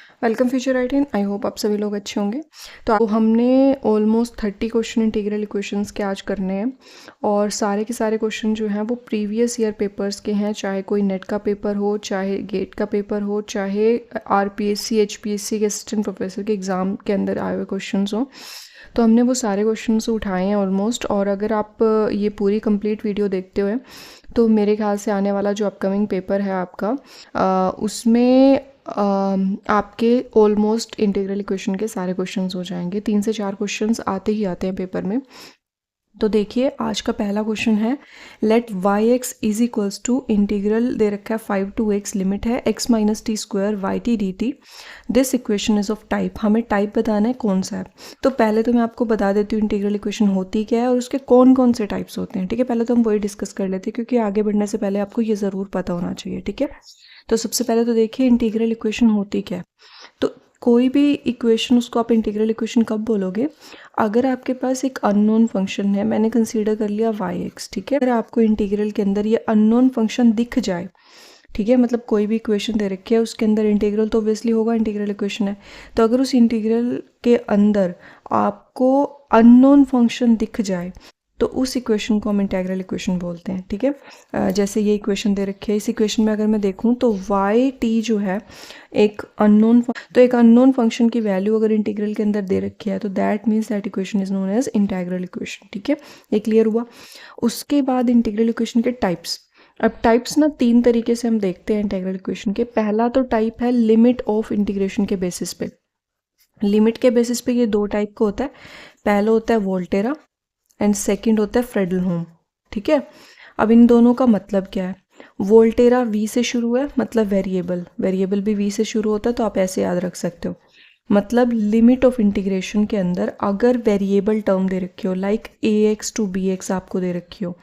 Welcome future writing. I hope आप सभी लोग अच्छे होंगे। तो हमने ऑलमोस्ट 30 क्वेश्चन इंटीग्रल इक्वेशंस के आज करने हैं और सारे के सारे क्वेश्चन जो हैं वो प्रीवियस ईयर पेपर्स के हैं, चाहे कोई नेट का पेपर हो, चाहे गेट का पेपर हो, चाहे आरपीएससी एचपीएससी के असिस्टेंट प्रोफेसर के एग्ज़ाम के अंदर आए हुए क्वेश्चन हों। तो हमने वो सारे क्वेश्चन उठाए हैं ऑलमोस्ट। और अगर आप ये पूरी कंप्लीट वीडियो देखते हुए तो मेरे ख्याल से आने वाला जो अपकमिंग पेपर है आपका उसमें आपके ऑलमोस्ट इंटीग्रल इक्वेशन के सारे क्वेश्चंस हो जाएंगे। 3 से 4 क्वेश्चंस आते ही आते हैं पेपर में। तो देखिए आज का पहला क्वेश्चन है, let y x is equals to integral दे रखा है 5 to x, लिमिट है x minus t square y t d t. This equation is of type, हमें टाइप बताना है कौन सा है। तो पहले तो मैं आपको बता देती हूँ इंटीग्रल इक्वेशन होती क्या है और उसके कौन कौन से टाइप्स होते हैं। ठीक है, पहले तो हम वही डिस्कस कर लेते हैं क्योंकि आगे बढ़ने से पहले आपको ये ज़रूर पता होना चाहिए। ठीक है, तो सबसे पहले तो देखिए इंटीग्रल इक्वेशन होती क्या है। तो कोई भी इक्वेशन, उसको आप इंटीग्रल इक्वेशन कब बोलोगे, अगर आपके पास एक अननोन फंक्शन है, मैंने कंसीडर कर लिया वाई एक्स। ठीक है, अगर आपको इंटीग्रल के अंदर ये अननोन फंक्शन दिख जाए, ठीक है, मतलब कोई भी इक्वेशन दे रखी है उसके अंदर इंटीग्रल तो ऑब्वियसली होगा, इंटीग्रल इक्वेशन है। तो अगर उस इंटीग्रल के अंदर आपको अननोन फंक्शन दिख जाए तो उस इक्वेशन को हम इंटीग्रल इक्वेशन बोलते हैं। ठीक है, जैसे ये इक्वेशन दे रखी है, इस इक्वेशन में अगर मैं देखूं तो वाई टी जो है एक अननोन, तो एक अननोन फंक्शन की वैल्यू अगर इंटीग्रल के अंदर दे रखी है तो that means that equation is known as integral equation. ठीक है, ये क्लियर हुआ। उसके बाद इंटीग्रल इक्वेशन के टाइप्स। अब टाइप्स ना 3 तरीके से हम देखते हैं इंटीग्रल इक्वेशन के। पहला तो टाइप है लिमिट ऑफ इंटीग्रेशन के बेसिस पे। लिमिट के बेसिस पे ये 2 टाइप का होता है। पहला होता है वोल्टेरा एंड सेकंड होता है फ्रेडलहोम। ठीक है, अब इन दोनों का मतलब क्या है। वोल्टेरा वी से शुरू है, मतलब वेरिएबल, वेरिएबल भी वी से शुरू होता है, तो आप ऐसे याद रख सकते हो। मतलब लिमिट ऑफ इंटीग्रेशन के अंदर अगर वेरिएबल टर्म दे रखी हो, like a x to b x आपको दे रखी हो,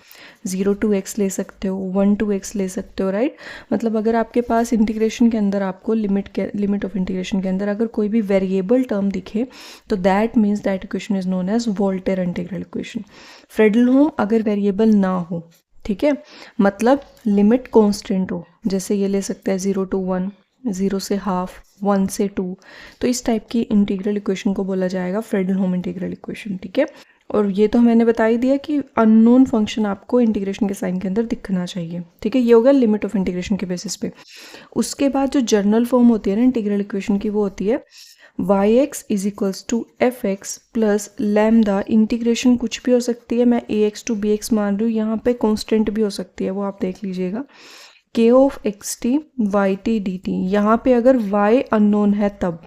0 to x ले सकते हो, 1 to x ले सकते हो, राइट। मतलब अगर आपके पास इंटीग्रेशन के अंदर आपको लिमिट ऑफ इंटीग्रेशन के अंदर अगर कोई भी वेरिएबल टर्म दिखे तो that means that equation is known as Volterra integral equation. Fredholm अगर वेरिएबल ना हो, ठीक है, मतलब लिमिट कांस्टेंट हो, जैसे ये ले सकते हैं 0 to 1, 0 से हाफ, 1 से 2, तो इस टाइप की इंटीग्रल इक्वेशन को बोला जाएगा फ्रेडलहोम इंटीग्रल इक्वेशन। ठीक है, और ये तो मैंने बता ही दिया कि अननोन फंक्शन आपको इंटीग्रेशन के साइन के अंदर दिखना चाहिए। ठीक है, ये होगा लिमिट ऑफ इंटीग्रेशन के बेसिस पे। उसके बाद जो जर्नल फॉर्म होती है ना इंटीग्रल इक्वेशन की, वो होती है y x is equals to f x plus lambda. Integration कुछ भी हो सकती है, मैं a x to b x मान रही हूँ, यहाँ पे कॉन्स्टेंट भी हो सकती है, वो आप देख लीजिएगा। K of x t y t d t, यहाँ पे अगर वाई अननोन है तब,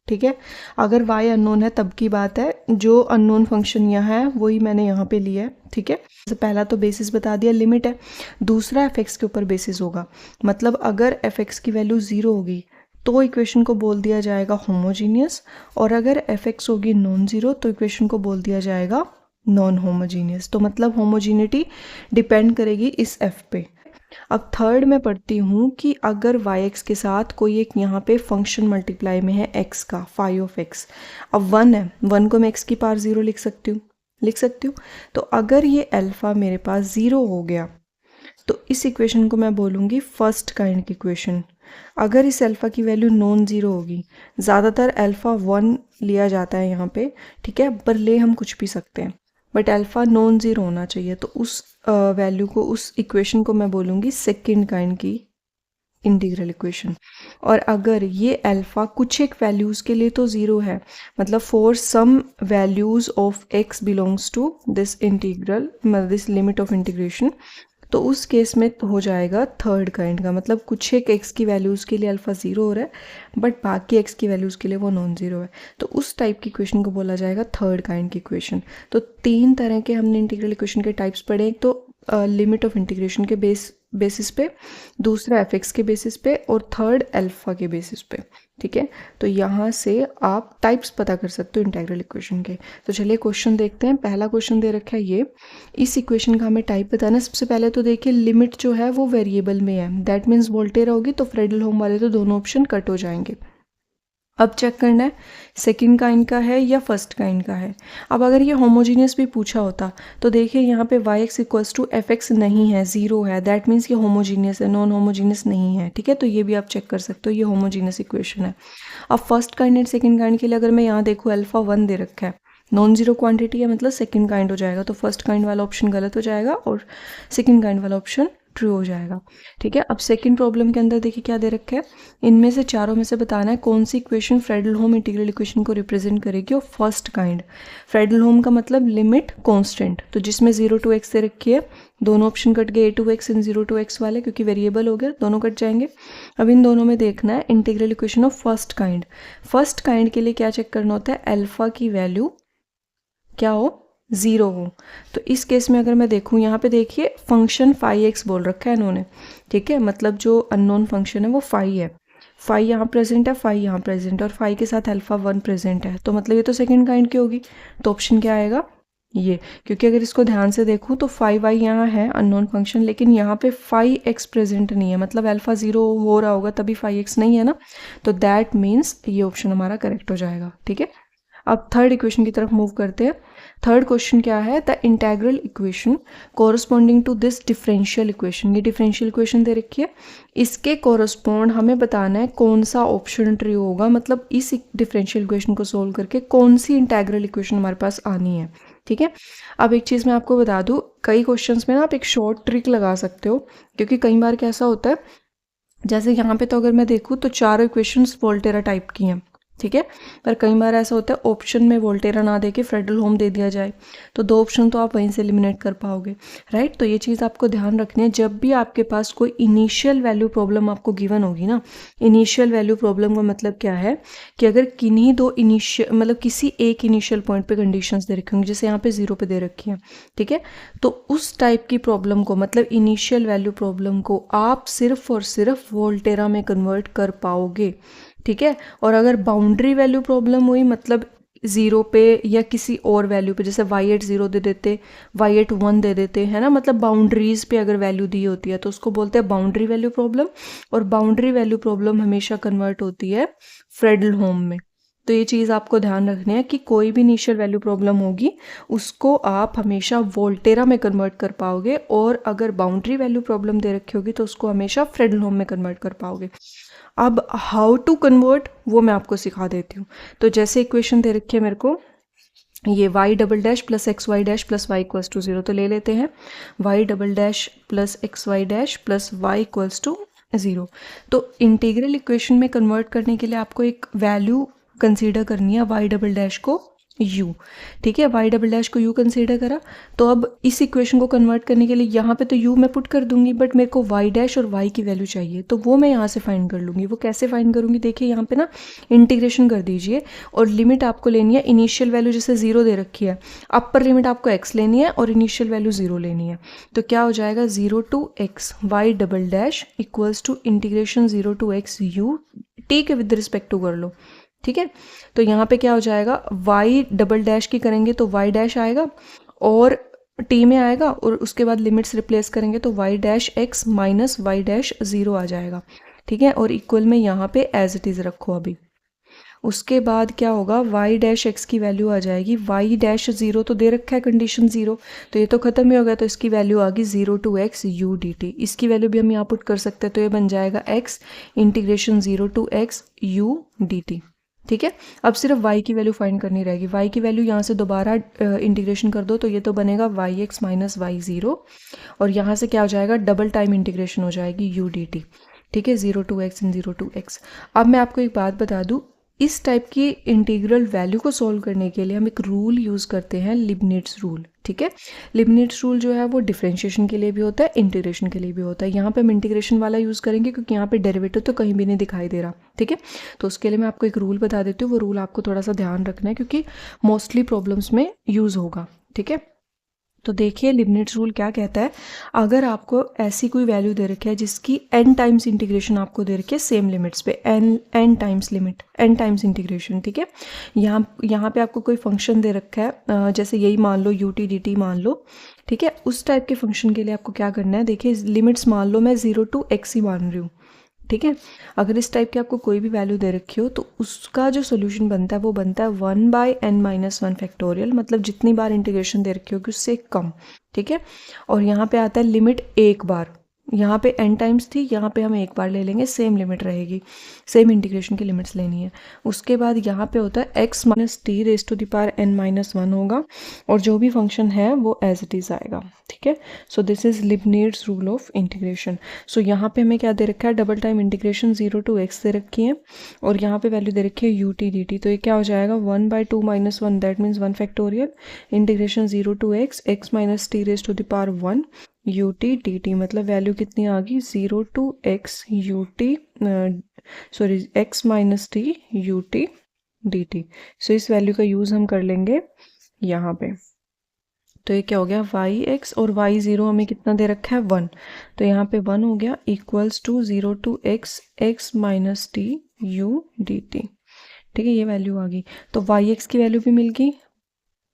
ठीक है, अगर y अननोन है तब की बात है। जो अननोन फंक्शन यहाँ है वही मैंने यहाँ पे लिया है। ठीक है, तो पहला तो बेसिस बता दिया, लिमिट है। दूसरा fx के ऊपर बेसिस होगा, मतलब अगर fx की वैल्यू 0 होगी तो इक्वेशन को बोल दिया जाएगा होमोजीनियस, और अगर fx होगी नॉन ज़ीरो तो इक्वेशन को बोल दिया जाएगा नॉन होमोजीनियस। तो मतलब होमोजीनिटी डिपेंड करेगी इस f पे। अब थर्ड में पढ़ती हूँ कि अगर वाई एक्स के साथ कोई एक यहाँ पे फंक्शन मल्टीप्लाई में है एक्स का, फाई ऑफ एक्स। अब 1 है, 1 को मैं एक्स की पावर 0 लिख सकती हूँ। तो अगर ये अल्फ़ा मेरे पास 0 हो गया तो इस इक्वेशन को मैं बोलूँगी फर्स्ट काइंड की इक्वेशन। अगर इस अल्फ़ा की वैल्यू नॉन ज़ीरो होगी, ज़्यादातर अल्फ़ा 1 लिया जाता है यहाँ पे, ठीक है, पर ले हम कुछ भी सकते हैं, बट अल्फ़ा नॉन ज़ीरो होना चाहिए। तो उस वैल्यू को, उस इक्वेशन को मैं बोलूँगी सेकंड काइंड की इंटीग्रल इक्वेशन। और अगर ये अल्फ़ा कुछ एक वैल्यूज़ के लिए तो ज़ीरो है, मतलब for some values of x belongs to this integral, this limit of integration, तो उस केस में तो हो जाएगा थर्ड काइंड का, मतलब कुछ एक x की वैल्यूज़ के लिए अल्फ़ा 0 हो रहा है बट बाकी x की वैल्यूज़ के लिए वो नॉन ज़ीरो है, तो उस टाइप की इक्वेशन को बोला जाएगा थर्ड काइंड की इक्वेशन। तो 3 तरह के हमने इंटीग्रल इक्वेशन के टाइप्स पढ़े। एक तो लिमिट ऑफ इंटीग्रेशन के बेसिस पे, दूसरा एफ के बेसिस पे, और थर्ड अल्फ़ा के बेसिस पे। ठीक है, तो यहाँ से आप टाइप्स पता कर सकते हो इंटीग्रल इक्वेशन के। तो चलिए क्वेश्चन देखते हैं। पहला क्वेश्चन दे रखा है ये, इस इक्वेशन का हमें टाइप बताना। सबसे पहले तो देखिए लिमिट जो है वो वेरिएबल में है, दैट मीन्स वोल्टेरा होगी, तो फ्रेडलहोम वाले तो दोनों ऑप्शन कट हो जाएंगे। अब चेक करना है सेकंड काइंड का है या फर्स्ट काइंड का है। अब अगर ये होमोजीनियस भी पूछा होता तो देखिए यहाँ पे y(x = f(x) नहीं है, 0 है, दैट मीन्स ये होमोजीनियस है, नॉन होमोजीनियस नहीं है। ठीक है, तो ये भी आप चेक कर सकते हो, ये होमोजीनियस इक्वेशन है। अब first kind and second kind के लिए अगर मैं यहाँ देखूँ अल्फा 1 दे रखा है, नॉन जीरो क्वांटिटी है, मतलब सेकंड काइंड हो जाएगा, तो फर्स्ट काइंड वाला ऑप्शन गलत हो जाएगा और सेकंड काइंड वाला ऑप्शन ट्रू हो जाएगा। ठीक है, अब सेकंड प्रॉब्लम के अंदर देखिए क्या दे रखा है, इनमें से चारों में से बताना है कौन सी इक्वेशन फ्रेडल-होम इंटीग्रल इक्वेशन को रिप्रेजेंट करेगी और फर्स्ट काइंड। फ्रेडल-होम का मतलब लिमिट कांस्टेंट, तो जिसमें 0 to x दे रखी है, दोनों ऑप्शन कट गए, a to x and 0 to x वाले, क्योंकि वेरिएबल हो गया, दोनों कट जाएंगे। अब इन दोनों में देखना है integral equation of first kind. First kind के लिए क्या चेक करना होता है, अल्फा की वैल्यू क्या हो, 0 हो। तो इस केस में अगर मैं देखूँ यहाँ पे देखिए फंक्शन phi(x) बोल रखा है इन्होंने। ठीक है, मतलब जो अननोन फंक्शन है वो phi है, phi यहाँ प्रेजेंट है, phi यहाँ प्रेजेंट है, और phi के साथ अल्फा 1 प्रेजेंट है, तो मतलब ये तो सेकंड काइंड की होगी। तो ऑप्शन क्या आएगा, ये, क्योंकि अगर इसको ध्यान से देखूँ तो phi y यहाँ है अननोन फंक्शन, लेकिन यहाँ पे phi(x) प्रेजेंट नहीं है, मतलब अल्फा 0 हो रहा होगा तभी phi(x) नहीं है ना, तो दैट मीन्स ये ऑप्शन हमारा करेक्ट हो जाएगा। ठीक है, अब थर्ड इक्वेशन की तरफ मूव करते हैं। थर्ड क्वेश्चन क्या है, the integral equation corresponding to this differential equation. ये डिफरेंशियल इक्वेशन दे रखी है, इसके कोरस्पॉन्ड हमें बताना है कौन सा ऑप्शन ट्रू होगा, मतलब इस डिफरेंशियल इक्वेशन को सोल्व करके कौन सी इंटीग्रल इक्वेशन हमारे पास आनी है। ठीक है, अब एक चीज़ मैं आपको बता दूँ, कई क्वेश्चंस में ना आप एक शॉर्ट ट्रिक लगा सकते हो, क्योंकि कई बार कैसा होता है, जैसे यहाँ पे तो अगर मैं देखूँ तो चारों इक्वेशंस वोल्टेरा टाइप की हैं। ठीक है, पर कई बार ऐसा होता है ऑप्शन में वोल्टेरा ना दे के फ्रेडल-होम दे दिया जाए, तो दो ऑप्शन तो आप वहीं से एलिमिनेट कर पाओगे, राइट। तो ये चीज़ आपको ध्यान रखनी है, जब भी आपके पास कोई इनिशियल वैल्यू प्रॉब्लम आपको गिवन होगी ना, इनिशियल वैल्यू प्रॉब्लम का मतलब क्या है कि अगर किन्हीं दो इनिशियल मतलब किसी एक इनिशियल पॉइंट पे कंडीशंस दे रखी होंगी, जैसे यहाँ पे 0 पे दे रखी हैं, ठीक है, तो उस टाइप की प्रॉब्लम को, मतलब इनिशियल वैल्यू प्रॉब्लम को आप सिर्फ और सिर्फ वोल्टेरा में कन्वर्ट कर पाओगे। ठीक है, और अगर बाउंड्री वैल्यू प्रॉब्लम हुई, मतलब 0 पे या किसी और वैल्यू पे, जैसे y(0) दे देते, y(1) दे देते हैं ना, मतलब बाउंड्रीज पे अगर वैल्यू दी होती है तो उसको बोलते हैं बाउंड्री वैल्यू प्रॉब्लम, और बाउंड्री वैल्यू प्रॉब्लम हमेशा कन्वर्ट होती है फ्रेडल-होम में। तो ये चीज़ आपको ध्यान रखनी है कि कोई भी इनिशियल वैल्यू प्रॉब्लम होगी उसको आप हमेशा वोल्टेरा में कन्वर्ट कर पाओगे, और अगर बाउंड्री वैल्यू प्रॉब्लम दे रखी होगी तो उसको हमेशा फ्रेडल-होम में कन्वर्ट कर पाओगे। अब हाउ टू कन्वर्ट वो मैं आपको सिखा देती हूँ। तो जैसे इक्वेशन दे रखी है मेरे को, ये y" plus xy' plus y equals to 0, तो ले लेते हैं y" plus xy' plus y equals to 0। तो इंटीग्रल इक्वेशन में कन्वर्ट करने के लिए आपको एक वैल्यू कंसीडर करनी है, y" को u। ठीक है, y" को u कंसीडर करा, तो अब इस इक्वेशन को कन्वर्ट करने के लिए यहाँ पे तो u मैं पुट कर दूंगी, बट मेरे को y' और y की वैल्यू चाहिए, तो वो मैं यहाँ से फाइंड कर लूँगी। वो कैसे फाइंड करूँगी, देखिए यहाँ पे ना इंटीग्रेशन कर दीजिए, और लिमिट आपको लेनी है, इनिशियल वैल्यू जैसे 0 दे रखी है, अपर लिमिट आपको x लेनी है और इनिशियल वैल्यू 0 लेनी है, तो क्या हो जाएगा 0 to x y" equals to integration 0 to x u t के विद रिस्पेक्ट टू कर लो। ठीक है, तो यहाँ पे क्या हो जाएगा, y" की करेंगे तो y' आएगा और t में आएगा, और उसके बाद लिमिट्स रिप्लेस करेंगे तो y' माइनस y' 0 आ जाएगा। ठीक है, और इक्वल में यहाँ पे एज इट इज़ रखो अभी। उसके बाद क्या होगा, y' की वैल्यू आ जाएगी, y' 0 तो दे रखा है कंडीशन 0, तो ये तो खत्म ही हो गया, तो इसकी वैल्यू आ गई 0 to x u dt। इसकी वैल्यू भी हम यहाँ पुट कर सकते हैं, तो ये बन जाएगा x integration 0 to x u dt। ठीक है, अब सिर्फ y की वैल्यू फाइंड करनी रहेगी। y की वैल्यू यहाँ से दोबारा इंटीग्रेशन कर दो, तो ये तो बनेगा yx माइनस y0, और यहाँ से क्या हो जाएगा, डबल टाइम इंटीग्रेशन हो जाएगी u dt। ठीक है, 0 to x and 0 to x। अब मैं आपको एक बात बता दूँ, इस टाइप की इंटीग्रल वैल्यू को सॉल्व करने के लिए हम एक रूल यूज़ करते हैं, लिबनिट्ज़ रूल। ठीक है, लिबनिट्ज़ रूल जो है वो डिफरेंशिएशन के लिए भी होता है, इंटीग्रेशन के लिए भी होता है। यहाँ पे हम इंटीग्रेशन वाला यूज़ करेंगे क्योंकि यहाँ पे डेरिवेटिव तो कहीं भी नहीं दिखाई दे रहा। ठीक है, तो उसके लिए मैं आपको एक रूल बता देती हूँ, वो रूल आपको थोड़ा सा ध्यान रखना है क्योंकि मोस्टली प्रॉब्लम्स में यूज़ होगा। ठीक है, तो देखिए लिबनिट्ज़ रूल क्या कहता है, अगर आपको ऐसी कोई वैल्यू दे रखी है जिसकी n टाइम्स इंटीग्रेशन आपको दे रखी है सेम लिमिट्स पे, n times limit, n times integration. ठीक है, यहाँ पे आपको कोई फंक्शन दे रखा है, जैसे यही मान लो u t dt मान लो। ठीक है, उस टाइप के फंक्शन के लिए आपको क्या करना है, देखिए लिमिट्स मान लो मैं 0 to x ही मान रही हूँ। ठीक है। अगर इस टाइप की आपको कोई भी वैल्यू दे रखी हो तो उसका जो सोल्यूशन बनता है वो बनता है 1/n-1 फैक्टोरियल, मतलब जितनी बार इंटीग्रेशन दे रखी होगी उससे कम, ठीक है। और यहाँ पे आता है लिमिट एक बार, यहाँ पे n टाइम्स थी, यहाँ पे हम एक बार ले लेंगे, सेम लिमिट रहेगी, सेम इंटीग्रेशन की लिमिट्स लेनी है। उसके बाद यहाँ पे होता है x minus t raise to the power n-1 होगा, और जो भी फंक्शन है वो एज इट इज़ आएगा, ठीक है। So this is Leibniz rule of integration. So यहाँ पे हमें क्या दे रखा है, double time integration 0 to x दे रखी है, और यहाँ पे वैल्यू दे रखी है ut dt। तो ये क्या हो जाएगा, 1/2-1 that means 1 factorial integration 0 to x minus t raise to the power 1 ut dt, मतलब वैल्यू कितनी आ गई, 0 to x ut sorry x minus t ut dt। So इस वैल्यू का यूज़ हम कर लेंगे यहाँ पे। तो ये क्या हो गया, yx और y0 हमें कितना दे रखा है 1, तो यहाँ पे 1 हो गया equals to 0 to x minus t u dt, ठीक है। ये वैल्यू आ गई। तो yx की वैल्यू भी मिल गई,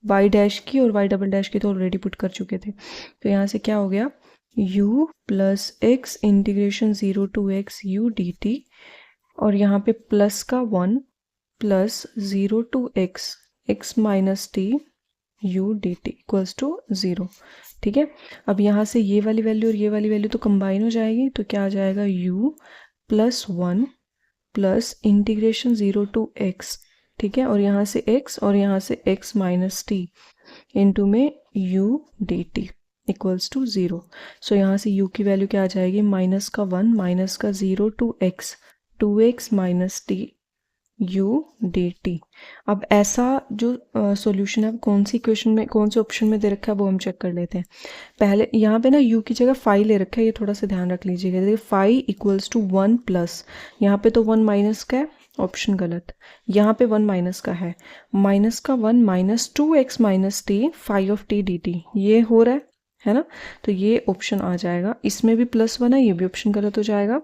y डैश की और y डबल डैश की तो ऑलरेडी पुट कर चुके थे। तो यहाँ से क्या हो गया, u plus x integration 0 to x u dt, और यहाँ पे प्लस का 1 plus 0 to x minus t u dt equals to 0, ठीक है। अब यहाँ से ये वाली वैल्यू और ये वाली वैल्यू तो कंबाइन हो जाएगी, तो क्या आ जाएगा, u plus 1 plus integration 0 to x, ठीक है, और यहाँ से x और यहाँ से x माइनस टी इंटू में u dt इक्वल्स टू 0। सो यहाँ से u की वैल्यू क्या आ जाएगी, माइनस का 1 माइनस का 0 to x 2x minus t u dt। अब ऐसा जो सॉल्यूशन है कौन सी इक्वेशन में, कौन से ऑप्शन में दे रखा है वो हम चेक कर लेते हैं। पहले यहाँ पे ना u की जगह 5 ले रखा है, ये थोड़ा सा ध्यान रख लीजिएगा। देखिए 5 इक्वल्स टू 1 प्लस, यहाँ पे तो 1 माइनस का है, ऑप्शन गलत, यहाँ पे 1 माइनस का है, माइनस का 1 minus 2x minus T 5 of T dt, ये हो रहा है ना। तो ये ऑप्शन आ जाएगा, इसमें भी प्लस 1 है, ये भी ऑप्शन गलत हो जाएगा,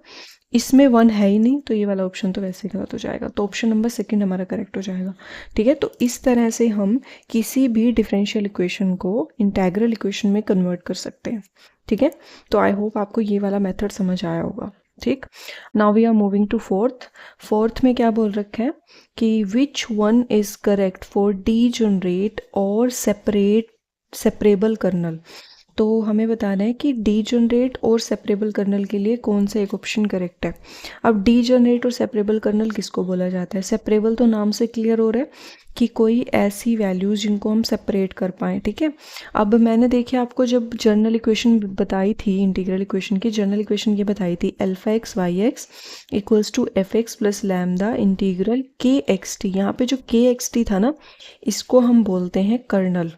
इसमें 1 है ही नहीं तो ये वाला ऑप्शन तो वैसे ही गलत हो जाएगा। तो ऑप्शन नंबर सेकंड हमारा करेक्ट हो जाएगा, ठीक है। तो इस तरह से हम किसी भी डिफरेंशियल इक्वेशन को इंटेग्रल इक्वेशन में कन्वर्ट कर सकते हैं, ठीक है। तो आई होप आपको ये वाला मेथड समझ आया होगा, ठीक। Now we are moving to fourth में क्या बोल रखा है कि which one is correct for degenerate और सेपरेबल कर्नल। तो हमें बताना है कि डीजनरेट और सेपरेबल कर्नल के लिए कौन सा एक ऑप्शन करेक्ट है। अब डीजनरेट और सेपरेबल कर्नल किसको बोला जाता है, सेपरेबल तो नाम से क्लियर हो रहा है कि कोई ऐसी वैल्यूज़ जिनको हम सेपरेट कर पाएँ, ठीक है। अब मैंने देखिए आपको जब जनरल इक्वेशन बताई थी, इंटीग्रल इक्वेशन की जनरल इक्वेशन ये बताई थी, alpha x y x equals to f x plus lambda integral k x t. यहाँ पे जो के एक्स टी था ना, इसको हम बोलते हैं कर्नल,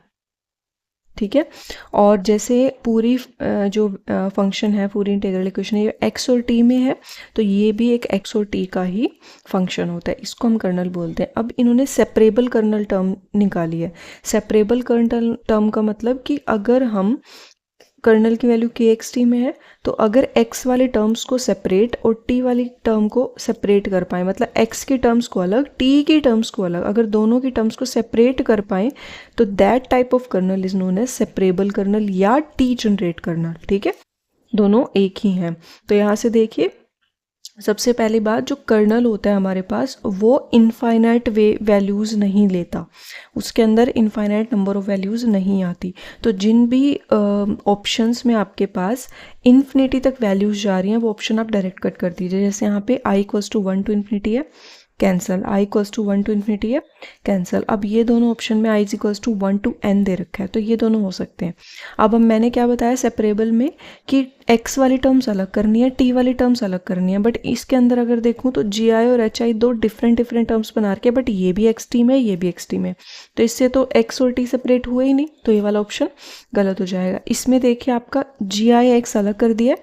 ठीक है। और जैसे पूरी जो फंक्शन है, पूरी इंटीग्रल इक्वेशन है, ये एक्स और टी में है, तो ये भी एक एक्स और टी का ही फंक्शन होता है, इसको हम कर्नल बोलते हैं। अब इन्होंने सेपरेबल कर्नल टर्म निकाली है। सेपरेबल कर्नल टर्म का मतलब कि अगर हम कर्नल की वैल्यू के एक्स टी में है, तो अगर x वाले टर्म्स को सेपरेट और t वाली टर्म को सेपरेट कर पाए, मतलब x की टर्म्स को अलग, t की टर्म्स को अलग, अगर दोनों की टर्म्स को सेपरेट कर पाए तो that type of kernel is known as separable kernel या टी जनरेट कर्नल, ठीक है। दोनों एक ही हैं। तो यहाँ से देखिए, सबसे पहली बात, जो कर्नल होता है हमारे पास वो इनफाइनाइट वैल्यूज़ नहीं लेता, उसके अंदर इनफाइनाइट नंबर ऑफ वैल्यूज़ नहीं आती। तो जिन भी ऑप्शंस में आपके पास इन्फिनिटी तक वैल्यूज़ जा रही हैं वो ऑप्शन आप डायरेक्ट कट कर दीजिए। जैसे यहाँ पे i equals to 1 to infinity है, cancel, i equals to 1 to infinity है, कैंसिल। अब ये दोनों ऑप्शन में i is equals to 1 to n दे रखा है, तो ये दोनों हो सकते हैं। अब मैंने क्या बताया सेपरेबल में कि x वाली टर्म्स अलग करनी है, t वाली टर्म्स अलग करनी है, बट इसके अंदर अगर देखूँ तो gi और hi दो डिफरेंट टर्म्स बना रखे, बट ये भी x t में, ये भी x t में, तो इससे तो x और t सेपरेट हुए ही नहीं, तो ये वाला ऑप्शन गलत हो जाएगा। इसमें देखिए आपका gi x अलग कर दिया,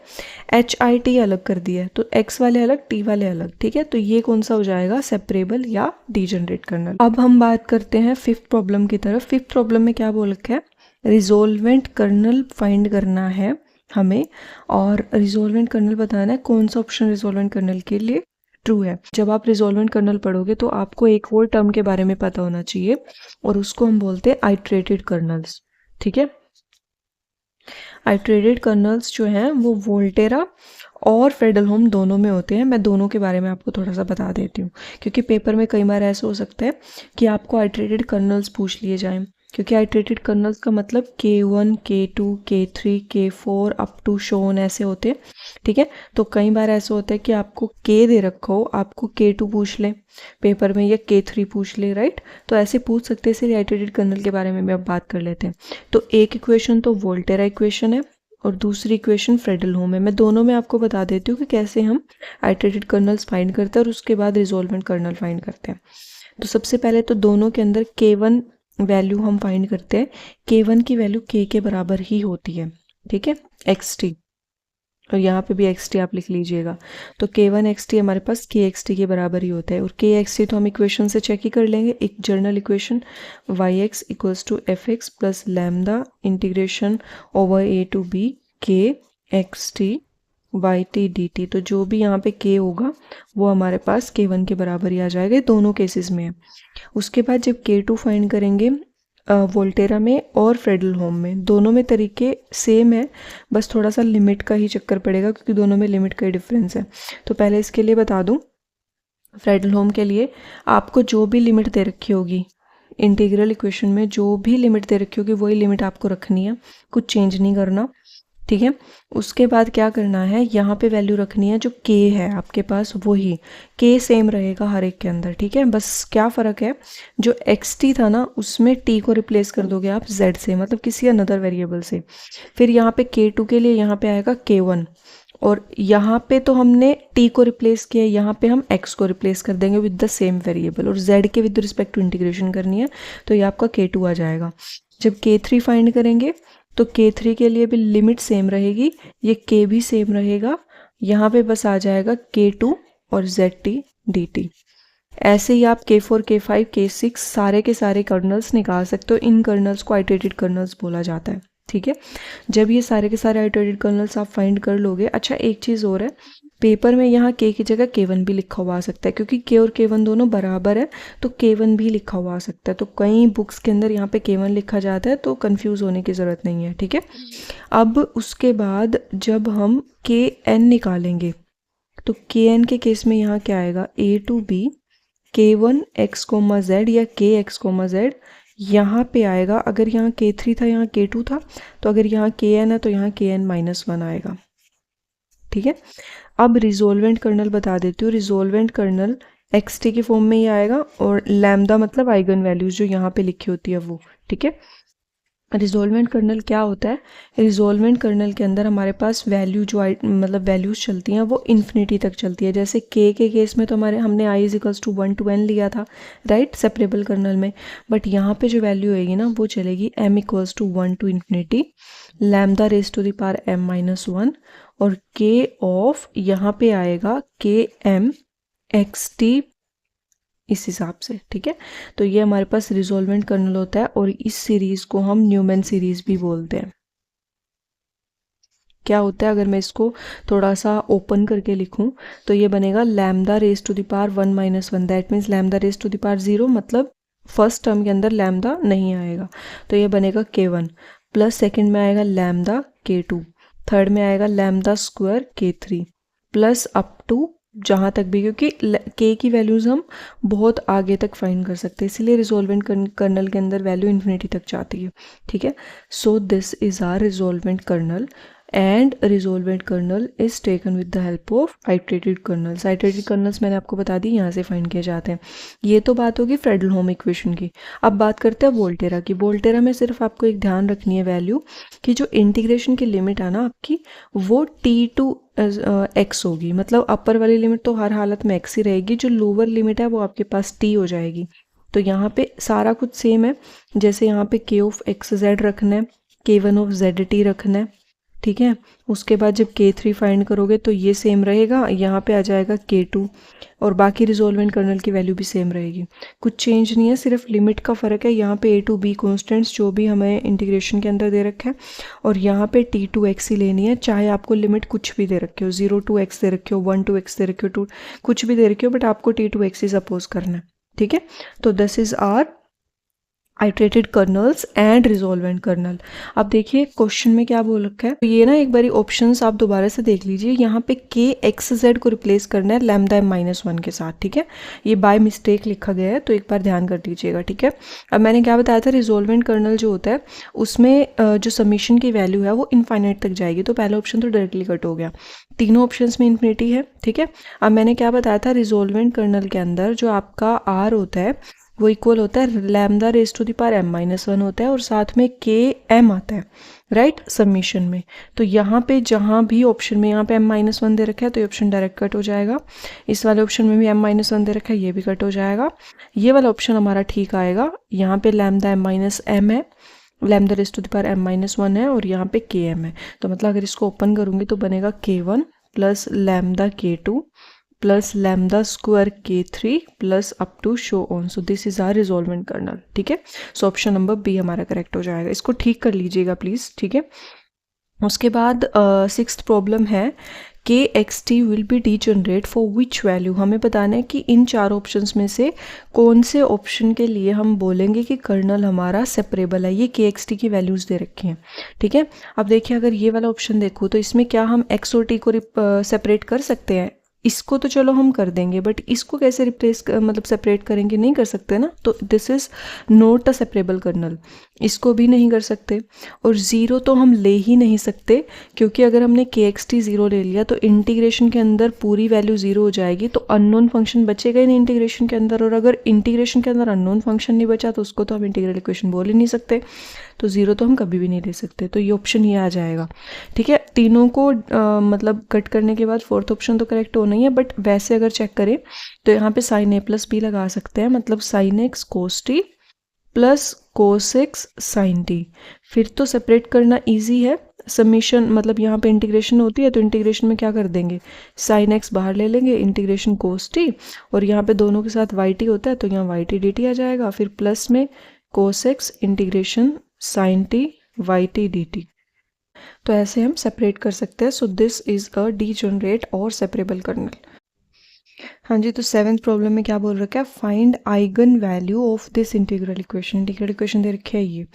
hi t अलग कर दिया है, तो x वाले अलग, t वाले अलग, ठीक है। तो ये कौन सा हो जाएगा, सेपरेबल या डीजनरेट कर्नल। अब हम बात करते हैं फिफ्थ प्रॉब्लम की तरफ। फिफ्थ प्रॉब्लम में क्या बोल रखा है, रिजोल्वेंट कर्नल फाइंड करना है हमें, और रिजोल्वेंट कर्नल बताना है कौन सा ऑप्शन रिजोल्वेंट कर्नल के लिए ट्रू है। जब आप रिजोल्वेंट कर्नल पढ़ोगे तो आपको एक और टर्म के बारे में पता होना चाहिए, और उसको हम बोलते हैं आइट्रेटेड कर्नल्स, ठीक है। आइट्रेटेड कर्नल्स जो हैं वो वोल्टेरा और फ्रेडलहोम दोनों में होते हैं। मैं दोनों के बारे में आपको थोड़ा सा बता देती हूँ, क्योंकि पेपर में कई बार ऐसा हो सकता है कि आपको आइट्रेटेड कर्नल्स पूछ लिए जाएं, क्योंकि आइट्रेटेड कर्नल्स का मतलब K1, K2, K3, K4 up to shown ऐसे होते हैं, ठीक है। तो कई बार ऐसा होता है कि आपको K दे रखा हो, आपको K2 पूछ ले पेपर में या K3 पूछ ले, राइट। तो ऐसे पूछ सकते हैं, इसलिए आइट्रेटेड कर्नल के बारे में भी अब बात कर लेते हैं। तो एक इक्वेशन तो वोल्टेरा इक्वेशन है और दूसरी इक्वेशन फ्रेडलहोम है। मैं दोनों में आपको बता देती हूँ कि कैसे हम आइट्रेटेड कर्नल्स फाइंड करते हैं और उसके बाद रिजोल्वेंट कर्नल फाइंड करते हैं। तो सबसे पहले तो दोनों के अंदर K1 वैल्यू हम फाइंड करते हैं। K1 की वैल्यू K के बराबर ही होती है, ठीक है, XT, और यहाँ पे भी XT आप लिख लीजिएगा। तो K1 XT हमारे पास KXT के बराबर ही होता है, और KXT तो हम इक्वेशन से चेक ही कर लेंगे। एक general equation YX equals to FX plus lambda integration over A to B KXT YT DT। तो जो भी यहाँ पे K होगा वो हमारे पास K1 के बराबर ही आ जाएगा, दोनों केसेस में है। उसके बाद जब K2 फाइंड करेंगे वोल्टेरा में और फ्रेडलहोम में, दोनों में तरीके सेम है, बस थोड़ा सा लिमिट का ही चक्कर पड़ेगा, क्योंकि दोनों में लिमिट का ही डिफरेंस है। तो पहले इसके लिए बता दूं, फ्रेडलहोम के लिए आपको जो भी लिमिट दे रखी होगी इंटीग्रल इक्वेशन में, जो भी लिमिट दे रखी होगी वही लिमिट आपको रखनी है, कुछ चेंज नहीं करना, ठीक है। उसके बाद क्या करना है, यहाँ पे वैल्यू रखनी है जो K है आपके पास, वही K सेम रहेगा हर एक के अंदर, ठीक है। बस क्या फ़र्क है, जो XT था ना उसमें T को रिप्लेस कर दोगे आप Z से, मतलब किसी अनदर वेरिएबल से। फिर यहाँ पे K2 के लिए यहाँ पे आएगा K1, और यहाँ पे तो हमने T को रिप्लेस किया, यहाँ पे हम X को रिप्लेस कर देंगे विद द सेम वेरिएबल, और Z के विद रिस्पेक्ट टू इंटीग्रेशन करनी है, तो ये आपका K2 आ जाएगा। जब K3 फाइंड करेंगे तो K3 के लिए भी लिमिट सेम रहेगी, ये K भी सेम रहेगा, यहाँ पे बस आ जाएगा K2 और ZT DT। ऐसे ही आप K4, K5, K6 सारे के सारे कर्नल्स निकाल सकते हो। इन कर्नल्स को आइट्रेटेड कर्नल्स बोला जाता है, ठीक है। जब ये सारे के सारे आइट्रेटेड कर्नल्स आप फाइंड कर लोगे, अच्छा एक चीज़ और है, पेपर में यहाँ K की जगह K1 भी लिखा हुआ आ सकता है, क्योंकि K और K1 दोनों बराबर है, तो K1 भी लिखा हुआ आ सकता है। तो कई बुक्स के अंदर यहाँ पे K1 लिखा जाता है, तो कंफ्यूज होने की ज़रूरत नहीं है, ठीक है। अब उसके बाद जब हम Kn निकालेंगे, तो Kn के केस में यहाँ क्या आएगा, A to B K1 X, Z या KX, Z यहाँ पे आएगा। अगर यहाँ K3 था, यहाँ K2 था, तो अगर यहाँ Kn है तो यहाँ Kn-1 आएगा, ठीक है। अब रिजोल्वेंट कर्नल बता देती हूँ। रिजोल्वेंट कर्नल XT की फॉर्म में ही आएगा, और लैम्डा मतलब आइगन वैल्यूज जो यहाँ पे लिखी होती है वो, ठीक है। रिजोल्वेंट कर्नल क्या होता है, रिजोल्वेंट कर्नल के अंदर हमारे पास वैल्यू जो मतलब वैल्यूज चलती हैं वो इन्फिनिटी तक चलती है। जैसे K के केस में तो हमने I equals to 1 to n लिया था, राइट, सेपरेबल कर्नल में। बट यहाँ पे जो वैल्यू आएगी ना वो चलेगी m equals to 1 to infinity lambda raise to the power m-1, और K ऑफ यहाँ पे आएगा Km XT इस हिसाब से, ठीक है। तो ये हमारे पास रिजोल्वेंट कर्नल होता है, और इस सीरीज को हम न्यूमैन सीरीज भी बोलते हैं। क्या होता है, अगर मैं इसको थोड़ा सा ओपन करके लिखूं तो ये बनेगा lambda raise to the power 1-1, that means lambda raise to the power 0, मतलब फर्स्ट टर्म के अंदर लैम्डा नहीं आएगा, तो ये बनेगा K1, प्लस सेकेंड में आएगा लैम्डा K2, थर्ड में आएगा lambda square K3, plus up to जहाँ तक भी, क्योंकि K की वैल्यूज़ हम बहुत आगे तक फाइंड कर सकते हैं, इसीलिए रिजोल्वेंट कर्नल के अंदर वैल्यू इन्फिनिटी तक जाती है, ठीक है। So this is our resolvent kernel, and resolvent kernel is taken with the help of iterated kernels. Iterated kernels मैंने आपको बता दी यहाँ से फाइंड किए जाते हैं। ये तो बात होगी फ्रेडलहोम इक्वेशन की। अब बात करते हैं वोल्टेरा की। वोल्टेरा में सिर्फ आपको एक ध्यान रखनी है वैल्यू कि जो इंटीग्रेशन की लिमिट है ना आपकी, वो T टू X होगी, मतलब अपर वाली लिमिट तो हर हालत में X ही रहेगी, जो लोअर लिमिट है वो आपके पास T हो जाएगी। तो यहाँ पे सारा कुछ सेम है, जैसे यहाँ पे K ऑफ XZ रखना है, K1 ऑफ ZT रखना है, ठीक है। उसके बाद जब K3 फाइंड करोगे तो ये सेम रहेगा, यहाँ पे आ जाएगा K2, और बाकी रिजोल्वेंट कर्नल की वैल्यू भी सेम रहेगी, कुछ चेंज नहीं है, सिर्फ लिमिट का फ़र्क है। यहाँ पे A टू B कॉन्स्टेंट्स जो भी हमें इंटीग्रेशन के अंदर दे रखा है, और यहाँ पे T टू X ही लेनी है, चाहे आपको लिमिट कुछ भी दे रखे हो, 0 to X दे रखे हो, 1 to X दे रखे हो, 2 कुछ भी दे रखे हो, बट आपको T टू X ही सपोज करना है, ठीक है। तो this is our iterated kernels and resolvent kernel. अब देखिए क्वेश्चन में क्या बोल रखा है, तो ये ना एक बारी ऑप्शंस आप दोबारा से देख लीजिए। यहाँ पे के एक्स जेड को रिप्लेस करना है लैम्डा एम माइनस वन के साथ, ठीक है। ये बाय मिस्टेक लिखा गया है, तो एक बार ध्यान कर दीजिएगा, ठीक है। अब मैंने क्या बताया था, रिजोल्वेंट कर्नल जो होता है उसमें जो समीशन की वैल्यू है वो इनफाइनाइट तक जाएगी, तो पहला ऑप्शन तो डायरेक्टली कट हो गया। तीनों ऑप्शंस में इन्फिनिटी है, ठीक है। अब मैंने क्या बताया था, रिजोल्वेंट कर्नल के अंदर जो आपका आर होता है वो इक्वल होता है lambda raise to the power m minus one होता है, और साथ में के एम आता है, राइट, सबमिशन में। तो यहाँ पे जहाँ भी ऑप्शन में यहाँ पे एम माइनस वन दे रखा है तो ये ऑप्शन डायरेक्ट कट हो जाएगा। इस वाले ऑप्शन में भी एम माइनस वन दे रखा है, ये भी कट हो जाएगा। ये वाला ऑप्शन हमारा ठीक आएगा। यहाँ पे लैम्डा एम माइनस एम है, lambda raise to the power m minus one है, और यहाँ पे के एम है। तो मतलब अगर इसको ओपन करूँगी तो बनेगा k one plus lambda k two plus lambda square k three plus up to so on. So this is our resolvent kernel, ठीक है। सो ऑप्शन नंबर बी हमारा करेक्ट हो जाएगा। इसको ठीक कर लीजिएगा प्लीज़, ठीक है। उसके बाद सिक्स्थ प्रॉब्लम है, K x T will be D generate for which value. हमें बताना है कि इन चार ऑप्शंस में से कौन से ऑप्शन के लिए हम बोलेंगे कि कर्नल हमारा सेपरेबल है। ये के एक्स टी की वैल्यूज़ दे रखी हैं, ठीक है। अब देखिए अगर ये वाला ऑप्शन देखो तो इसमें क्या हम एक्स और टी को सेपरेट कर सकते हैं? इसको तो चलो हम कर देंगे, बट इसको कैसे रिप्लेस मतलब सेपरेट करेंगे, नहीं कर सकते ना। तो this is not a separable colonel, इसको भी नहीं कर सकते। और ज़ीरो तो हम ले ही नहीं सकते, क्योंकि अगर हमने के एक्स टी ज़ीरो ले लिया तो इंटीग्रेशन के अंदर पूरी वैल्यू ज़ीरो हो जाएगी, तो अननोन फंक्शन बचेगा ही नहीं इंटीग्रेशन के अंदर। और अगर इंटीग्रेशन के अंदर अननोन फंक्शन नहीं बचा तो उसको तो हम इंटीग्रल इक्वेशन बोल ही नहीं सकते। तो ज़ीरो तो हम कभी भी नहीं ले सकते, तो ये ऑप्शन ही आ जाएगा, ठीक है। तीनों को मतलब कट करने के बाद फोर्थ ऑप्शन तो करेक्ट होना ही है, बट वैसे अगर चेक करें तो यहाँ पे साइन ए प्लस बी लगा सकते हैं, मतलब sine x cos t plus cos x sine t. फिर तो सेपरेट करना ईजी है, समीशन मतलब यहाँ पे इंटीग्रेशन होती है तो इंटीग्रेशन में क्या कर देंगे, साइन एक्स बाहर ले लेंगे, इंटीग्रेशन कोस टी, और यहाँ पे दोनों के साथ वाई टी होता है तो यहाँ वाई टी डी टी आ जाएगा। फिर प्लस में cos x integration sine t y t d t. तो ऐसे हम सेपरेट कर सकते हैं। So this is a degenerate और सेपरेबल कर्नल। हाँ जी, तो सेवेंथ प्रॉब्लम में क्या बोल रखा है, find eigen value of this integral equation. Integral equation दे रखी है ये।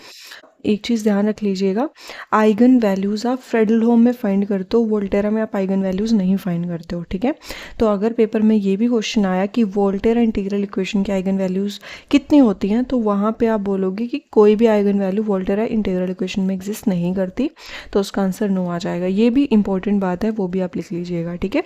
एक चीज़ ध्यान रख लीजिएगा, आइगन वैल्यूज़ आप फ्रेडलहोम में फाइंड करते हो, वोल्टेरा में आप आइगन वैल्यूज़ नहीं फाइंड करते हो, ठीक है। तो अगर पेपर में ये भी क्वेश्चन आया कि वोल्टेरा इंटीग्रल इक्वेशन की आइगन वैल्यूज़ कितनी होती हैं, तो वहाँ पे आप बोलोगे कि कोई भी eigen value Volterra integral equation में एग्जिस्ट नहीं करती, तो उसका आंसर नो आ जाएगा। ये भी इंपॉर्टेंट बात है, वो भी आप लिख लीजिएगा, ठीक है।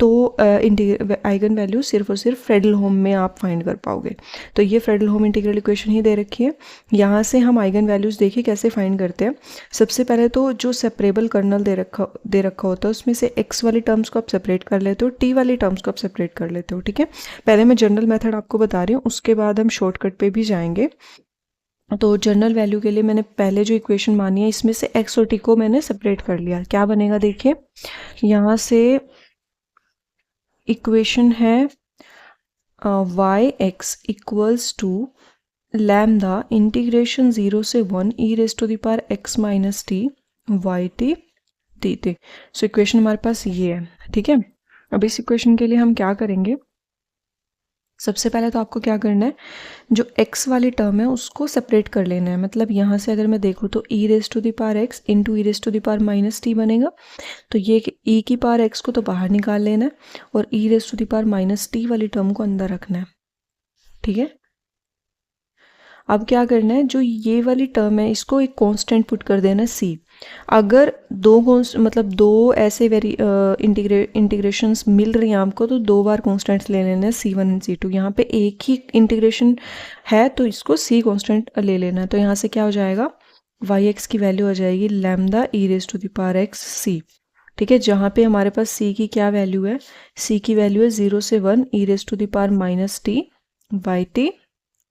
तो आइगन वैल्यू सिर्फ और सिर्फ फ्रेडलहोम में आप फाइंड कर पाओगे। तो ये फ्रेडलहोम इंटीग्रल इक्वेशन ही दे रखी है। यहाँ से हम आइगन वैल्यूज़ देखिए कैसे फाइंड करते हैं। सबसे पहले तो जो सेपरेबल कर्नल दे रखा होता है उसमें से एक्स वाली टर्म्स को आप सेपरेट कर लेते हो, टी वाली टर्म्स को आप सेपरेट कर लेते हो, ठीक है। पहले मैं जनरल मेथड आपको बता रही हूँ, उसके बाद हम शॉर्टकट पे भी जाएंगे। तो जनरल वैल्यू के लिए मैंने पहले जो इक्वेशन मानी है इसमें से एक्स और टी को मैंने सेपरेट कर लिया। क्या बनेगा देखिए, यहाँ से इक्वेशन है y x equals to lambda integration 0 से 1 e raise to the power x minus t y t t t. So equation हमारे पास ये है, ठीक है। अब इस इक्वेशन के लिए हम क्या करेंगे, सबसे पहले तो आपको क्या करना है, जो x वाली टर्म है उसको सेपरेट कर लेना है। मतलब यहाँ से अगर मैं देखूँ तो e raise to the power x into e raise to the power minus t बनेगा। तो ये e की पावर x को तो बाहर निकाल लेना है और e raise to the power minus t वाली टर्म को अंदर रखना है, ठीक है। अब क्या करना है, जो ये वाली टर्म है इसको एक कांस्टेंट पुट कर देना c। अगर दो ऐसे इंटीग्रेशंस मिल रही हैं आपको तो दो बार कांस्टेंट्स ले लेना है c1 एंड c2। यहाँ पे एक ही इंटीग्रेशन है तो इसको c कांस्टेंट ले लेना है। तो यहाँ से क्या हो जाएगा, yx की वैल्यू आ जाएगी lambda e raise to the power x c, ठीक है। जहाँ पे हमारे पास c की क्या वैल्यू है, c की वैल्यू है 0 से 1 e raise to the power minus t y t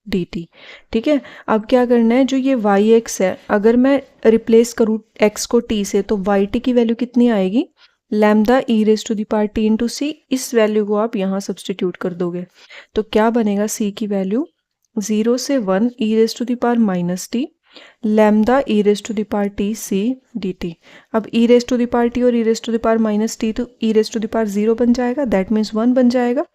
d t, ठीक है। अब क्या करना है, जो ये वाई एक्स है अगर मैं रिप्लेस करूँ x को t से तो वाई टी की वैल्यू कितनी आएगी, lambda e raise to the power t into c. इस वैल्यू को आप यहाँ सब्सटीट्यूट कर दोगे तो क्या बनेगा, c की वैल्यू 0 से 1 e raise to the power minus t lambda e raise to the power t c d t. अब e raise to the power t और e raise to the power minus t, तो e raise to the power 0 बन जाएगा, that means 1 बन जाएगा।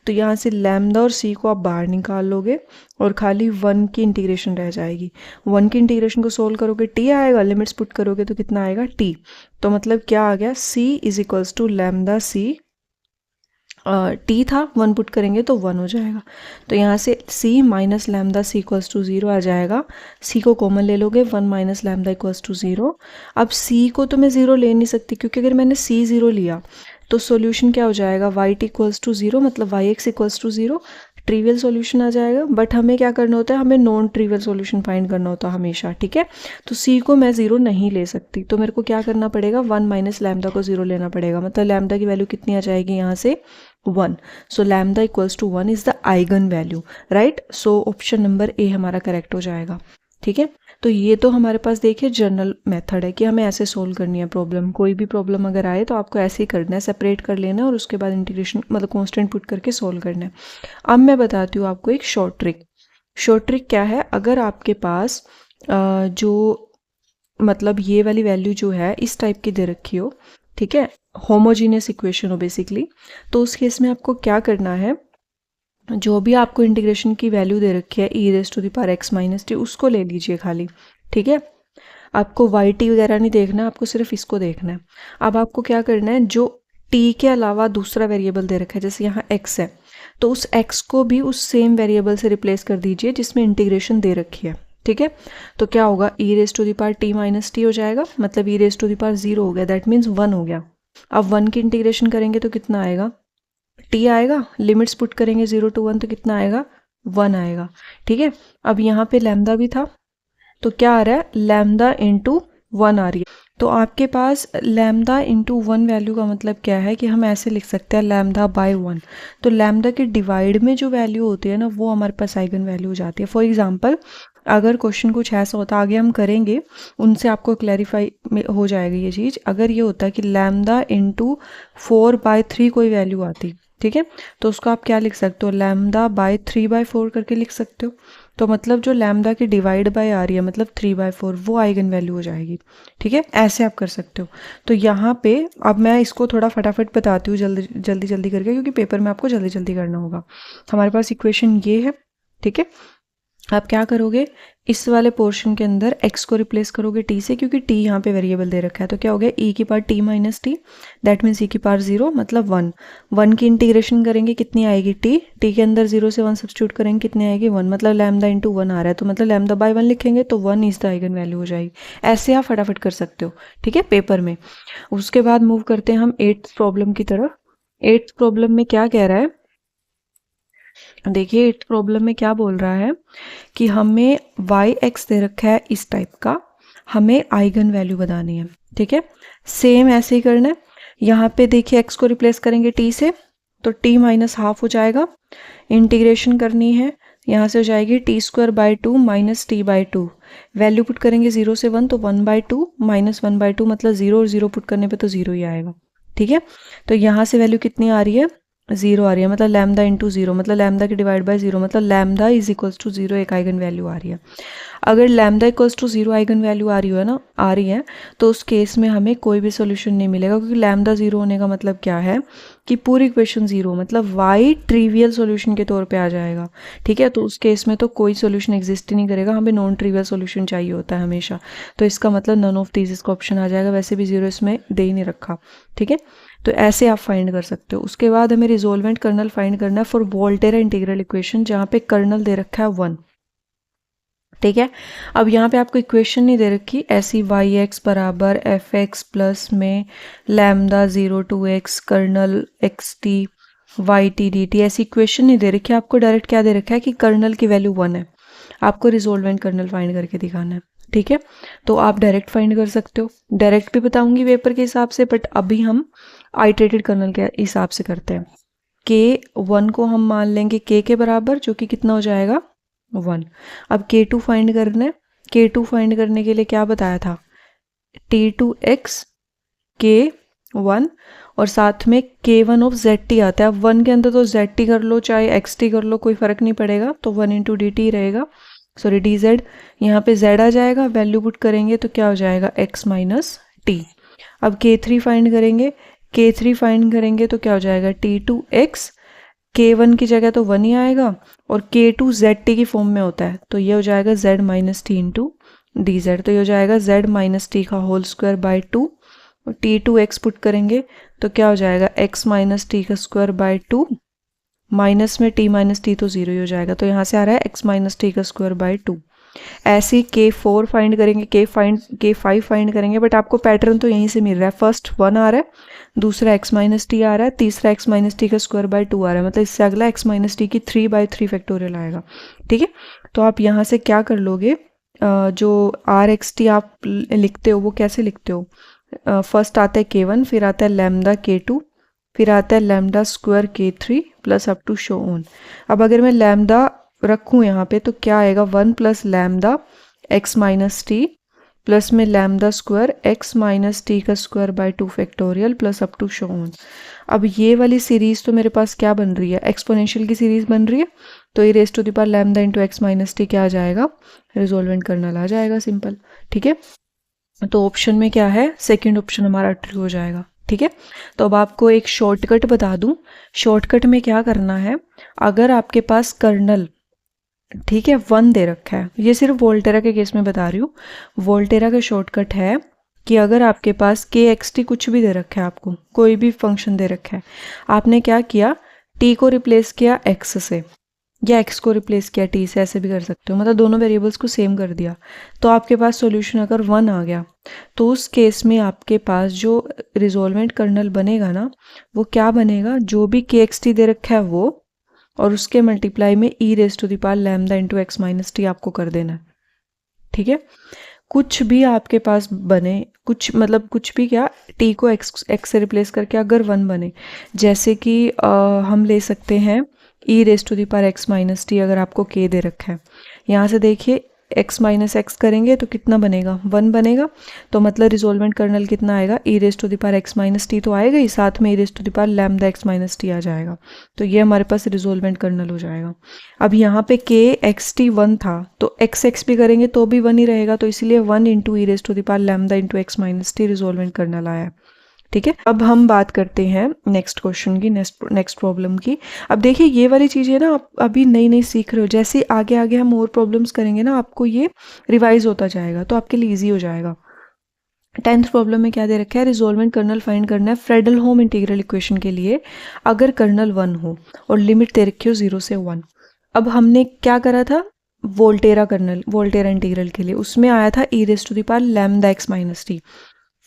तो यहाँ से लैम्डा और सी को आप बाहर निकाल लोगे और खाली 1 की इंटीग्रेशन रह जाएगी। 1 की इंटीग्रेशन को सोल्व करोगे टी आएगा, लिमिट्स पुट करोगे तो कितना आएगा टी। तो मतलब क्या आ गया, c is equals to lambda c, t था 1 पुट करेंगे तो 1 हो जाएगा। तो यहाँ से c माइनस लैम्डा सी इक्वल्स टू 0 आ जाएगा। c को कॉमन ले लोगे, 1 माइनस लैम्डा इक्वल्स टू 0। अब c को तो मैं 0 ले नहीं सकती, क्योंकि अगर मैंने c 0 लिया तो सॉल्यूशन क्या हो जाएगा, वाई टी इक्वल्स टू 0, मतलब y x equals to 0, trivial solution आ जाएगा। बट हमें क्या करना होता है, हमें नॉन ट्रिवियल सॉल्यूशन फाइंड करना होता है हमेशा, ठीक है। तो c को मैं 0 नहीं ले सकती, तो मेरे को क्या करना पड़ेगा, 1 माइनस लैम्डा को 0 लेना पड़ेगा, मतलब लैम्डा की वैल्यू कितनी आ जाएगी यहाँ से 1। So lambda equals to 1 is the eigenvalue, right. So option number A हमारा करेक्ट हो जाएगा, ठीक है। तो ये तो हमारे पास देखिए जनरल मेथड है कि हमें ऐसे सोल्व करनी है प्रॉब्लम। कोई भी प्रॉब्लम अगर आए तो आपको ऐसे ही करना है, सेपरेट कर लेना है और उसके बाद इंटीग्रेशन मतलब कांस्टेंट पुट करके सोल्व करना है। अब मैं बताती हूँ आपको एक शॉर्ट ट्रिक। शॉर्ट ट्रिक क्या है, अगर आपके पास जो मतलब ये वाली वैल्यू जो है इस टाइप की दे रखी हो, ठीक है, होमोजीनियस इक्वेशन हो बेसिकली, तो उस केस में आपको क्या करना है, जो भी आपको इंटीग्रेशन की वैल्यू दे रखी है e raise to the power x minus t, उसको ले लीजिए खाली, ठीक है। आपको वाई टी वगैरह नहीं देखना, आपको सिर्फ इसको देखना है। अब आपको क्या करना है, जो टी के अलावा दूसरा वेरिएबल दे रखा है, जैसे यहाँ एक्स है, तो उस एक्स को भी उस सेम वेरिएबल से रिप्लेस कर दीजिए जिसमें इंटीग्रेशन दे रखी है, ठीक है। तो क्या होगा, e raise to the power t minus t हो जाएगा, मतलब e raise to the power 0 हो गया, दैट मीन्स 1 हो गया। अब 1 की इंटीग्रेशन करेंगे तो कितना आएगा, टी आएगा, लिमिट्स पुट करेंगे 0 to 1 तो कितना आएगा, 1 आएगा, ठीक है। अब यहाँ पे लैम्डा भी था, तो क्या आ रहा है, लैम्डा इंटू 1 आ रही है। तो आपके पास लैम्डा इंटू 1 वैल्यू का मतलब क्या है कि हम ऐसे लिख सकते हैं लैम्डा बाय 1। तो लैम्डा के डिवाइड में जो वैल्यू होती है ना, वो हमारे पास आइगन वैल्यू हो जाती है। फॉर एग्जांपल अगर क्वेश्चन कुछ ऐसा होता, आगे हम करेंगे उनसे आपको क्लैरिफाई हो जाएगी ये चीज़। अगर ये होता है कि लैम्डा इंटू 4/3 कोई वैल्यू आती, ठीक है, तो उसको आप क्या लिख सकते हो, लैम्डा बाय 3/4 करके लिख सकते हो। तो मतलब जो लैम्डा की डिवाइड बाय आ रही है, मतलब 3/4, वो आइगन वैल्यू हो जाएगी, ठीक है, ऐसे आप कर सकते हो। तो यहाँ पे अब मैं इसको थोड़ा फटाफट बताती हूँ जल्दी जल्दी जल्दी करके, क्योंकि पेपर में आपको जल्दी जल्दी करना होगा। हमारे पास इक्वेशन ये है, ठीक है। आप क्या करोगे, इस वाले पोर्शन के अंदर x को रिप्लेस करोगे t से, क्योंकि t यहाँ पे वेरिएबल दे रखा है। तो क्या हो गया, e की power t minus T, that means e की पावर 0, मतलब 1। 1 की इंटीग्रेशन करेंगे कितनी आएगी, t के अंदर 0 से 1 सब्स्टिट्यूट करेंगे कितनी आएगी, 1, मतलब लैम्डा इंटू 1 आ रहा है, तो मतलब लैम्डा बाय 1 लिखेंगे तो 1 इज द आइगन वैल्यू हो जाएगी। ऐसे आप फटाफट कर सकते हो, ठीक है, पेपर में। उसके बाद मूव करते हैं हम 8th प्रॉब्लम की तरफ। 8th प्रॉब्लम में क्या कह रहा है, देखिए 8th प्रॉब्लम में क्या बोल रहा है कि हमें वाई एक्स दे रखा है इस टाइप का, हमें आइगन वैल्यू बतानी है, ठीक है। सेम ऐसे ही करना है, यहाँ पे देखिए एक्स को रिप्लेस करेंगे टी से, तो टी माइनस हाफ हो जाएगा। इंटीग्रेशन करनी है, यहाँ से हो जाएगी t²/2 minus t/2। Value put करेंगे 0 से 1, तो 1/2 माइनस 1/2, मतलब 0 और 0 पुट करने पे तो 0 ही आएगा, ठीक है। तो यहाँ से वैल्यू कितनी आ रही है, 0 आ रही है, मतलब लैम्डा इंटू 0, मतलब लैम्डा की डिवाइड बाय 0, मतलब लैम्डा इज इक्वल्स टू 0 एक आइगन वैल्यू आ रही है। अगर lambda equals to 0 eigen value आ रही है तो उस केस में हमें कोई भी सोल्यूशन नहीं मिलेगा, क्योंकि लैम्डा 0 होने का मतलब क्या है कि पूरी इक्वेशन 0, मतलब y ट्रिवियल सॉल्यूशन के तौर पे आ जाएगा, ठीक है। तो उस केस में तो कोई सॉल्यूशन एग्जिस्ट ही नहीं करेगा, हमें नॉन ट्रिवियल सॉल्यूशन चाहिए होता है हमेशा। तो इसका मतलब नन ऑफ दीज इसका ऑप्शन आ जाएगा, वैसे भी 0 इसमें दे ही नहीं रखा, ठीक है। तो ऐसे आप फाइंड कर सकते हो। उसके बाद हमें रिजोल्वेंट कर्नल फाइंड करना है फॉर वोल्टेरा इंटीग्रल इक्वेशन, जहाँ पे कर्नल दे रखा है 1, ठीक है। अब यहाँ पे आपको इक्वेशन नहीं दे रखी ऐसी, वाई एक्स बराबर एफ एक्स प्लस में lambda 0 to x kernel x t y t d t, ऐसी इक्वेशन नहीं दे रखी। आपको डायरेक्ट क्या दे रखा है कि कर्नल की वैल्यू 1 है, आपको रिजोल्वेंट कर्नल फाइंड करके दिखाना है, ठीक है। तो आप डायरेक्ट फाइंड कर सकते हो, डायरेक्ट भी बताऊंगी पेपर के हिसाब से, बट अभी हम आइटरेटेड कर्नल के हिसाब से करते हैं। k1 को हम मान लेंगे k के बराबर, जो कि कितना हो जाएगा 1। अब k2 फाइंड करना है, k2 फाइंड करने के लिए क्या बताया था, t2x k1 और साथ में k1 ऑफ zt आता है। अब 1 के अंदर तो zt कर लो चाहे xt कर लो, कोई फर्क नहीं पड़ेगा, तो 1 इंटू डी टी रहेगा। सॉरी डी जेड, यहाँ पे जेड आ जाएगा, वैल्यू पुट करेंगे तो क्या हो जाएगा x माइनस टी। अब k3 फाइंड करेंगे, k3 फाइंड करेंगे तो क्या हो जाएगा t2x, k1 की जगह तो 1 ही आएगा और k2 zt की फॉर्म में होता है तो ये हो जाएगा z minus t into D Z. तो ये हो जाएगा z माइनस टी का होल स्क्वायर बाई 2 और t2x पुट करेंगे तो क्या हो जाएगा x माइनस टी का स्क्वायर बाई 2, माइनस में t माइनस टी तो 0 ही हो जाएगा तो यहाँ से आ रहा है x माइनस टी का स्क्वायर बाई 2। ऐसे ही k4 फाइंड करेंगे, k5 फाइंड करेंगे, बट आपको पैटर्न तो यहीं से मिल रहा है। फर्स्ट 1 आ रहा है, दूसरा x माइनस टी आ रहा है, तीसरा x माइनस टी का स्क्वायर बाई 2 आ रहा है, मतलब इससे अगला x माइनस टी की 3/3 फैक्टोरियल आएगा। ठीक है, तो आप यहाँ से क्या कर लोगे, जो आर एक्स टी आप लिखते हो वो कैसे लिखते हो, फर्स्ट आता है k1, फिर आता है लैम्डा k2, फिर आता है lambda square k3 plus up to so on. अब अगर मैं लैम्डा रखूँ यहाँ पे तो क्या आएगा 1 plus lambda x minus t plus में lambda square x minus t का square by 2 factorial plus up to so on. अब ये वाली सीरीज़ तो मेरे पास क्या बन रही है, एक्सपोनेंशियल की सीरीज़ बन रही है, तो ये raise to the power lambda into x minus t क्या आ जाएगा, रिजोल्वेंट कर्नल आ जाएगा, सिंपल। ठीक है, तो ऑप्शन में क्या है, सेकंड ऑप्शन हमारा ट्रू हो जाएगा। ठीक है, तो अब आपको एक शॉर्टकट बता दूं, शॉर्टकट में क्या करना है, अगर आपके पास कर्नल, ठीक है, 1 दे रखा है, ये सिर्फ वोल्टेरा के केस में बता रही हूँ, वोल्टेरा का शॉर्टकट है कि अगर आपके पास के एक्स टी कुछ भी दे रखा है, आपको कोई भी फंक्शन दे रखा है, आपने क्या किया, टी को रिप्लेस किया एक्स से या एक्स को रिप्लेस किया टी से, ऐसे भी कर सकते हो, मतलब दोनों वेरिएबल्स को सेम कर दिया, तो आपके पास सॉल्यूशन अगर 1 आ गया तो उस केस में आपके पास जो रिजोल्वेंट कर्नल बनेगा ना, वो क्या बनेगा, जो भी के एक्स टी दे रखा है वो, और उसके मल्टीप्लाई में e raise to the power lambda into x minus t आपको कर देना है। ठीक है, कुछ भी आपके पास बने, कुछ मतलब कुछ भी क्या, टी को एक्स से रिप्लेस करके अगर 1 बने, जैसे कि हम ले सकते हैं e raise to the power x minus t, अगर आपको के दे रखा है, यहाँ से देखिए x माइनस एक्स करेंगे तो कितना बनेगा, 1 बनेगा, तो मतलब रिजोल्वेंट कर्नल कितना आएगा, e raise to the power x minus t तो आएगा ही, साथ में e raise to the power lambda x minus t आ जाएगा, तो ये हमारे पास रिजोल्वेंट कर्नल हो जाएगा। अब यहाँ पे के एक्स टी 1 था तो एक्स एक्स भी करेंगे तो भी 1 ही रहेगा, तो इसलिए 1 into e raise to the power lambda into x minus t resolvent kernel आया है। ठीक है, अब हम बात करते हैं नेक्स्ट क्वेश्चन की, नेक्स्ट प्रॉब्लम की। अब देखिए ये वाली चीज़ें ना आप अभी नई नई सीख रहे हो, जैसे आगे आगे हम और प्रॉब्लम्स करेंगे ना, आपको ये रिवाइज होता जाएगा तो आपके लिए इजी हो जाएगा। 10th प्रॉब्लम में क्या दे रखा है, रिजोल्वेंट कर्नल फाइंड करना है फ्रेडलहोम इंटीग्रल इक्वेशन के लिए अगर कर्नल 1 हो और लिमिट दे रखी हो 0 से 1। अब हमने क्या करा था, वोल्टेरा इंटीग्रल के लिए उसमें आया था e raise to the power lambda x minus t.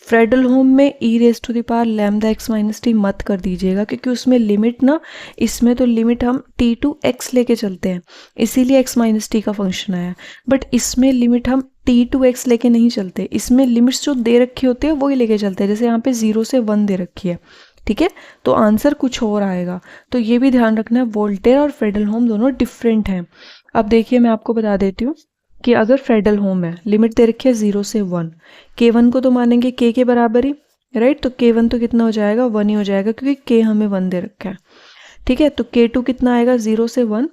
Fredholm में e raise to the power lambda x minus t मत कर दीजिएगा, क्योंकि उसमें लिमिट ना, इसमें तो लिमिट हम टी टू एक्स लेके चलते हैं, इसीलिए एक्स माइनस टी का फंक्शन आया, बट इसमें लिमिट हम टी टू एक्स लेके नहीं चलते, इसमें लिमिट्स जो दे रखी होती है वही लेके चलते हैं, जैसे यहाँ पे 0 से 1 दे रखी है। ठीक है, तो आंसर कुछ और आएगा, तो ये भी ध्यान रखना है, वोल्टेरा और फ्रेडलहोम दोनों डिफरेंट हैं। अब देखिए मैं आपको बता देती हूँ कि अगर फ्रेडलहोम है, लिमिट दे रखी है 0 से 1, k1 को तो मानेंगे k के बराबर ही, राइट, तो k1 तो कितना हो जाएगा, 1 ही हो जाएगा, क्योंकि k हमें 1 दे रखा है। ठीक है, तो k2 कितना आएगा, 0 से 1,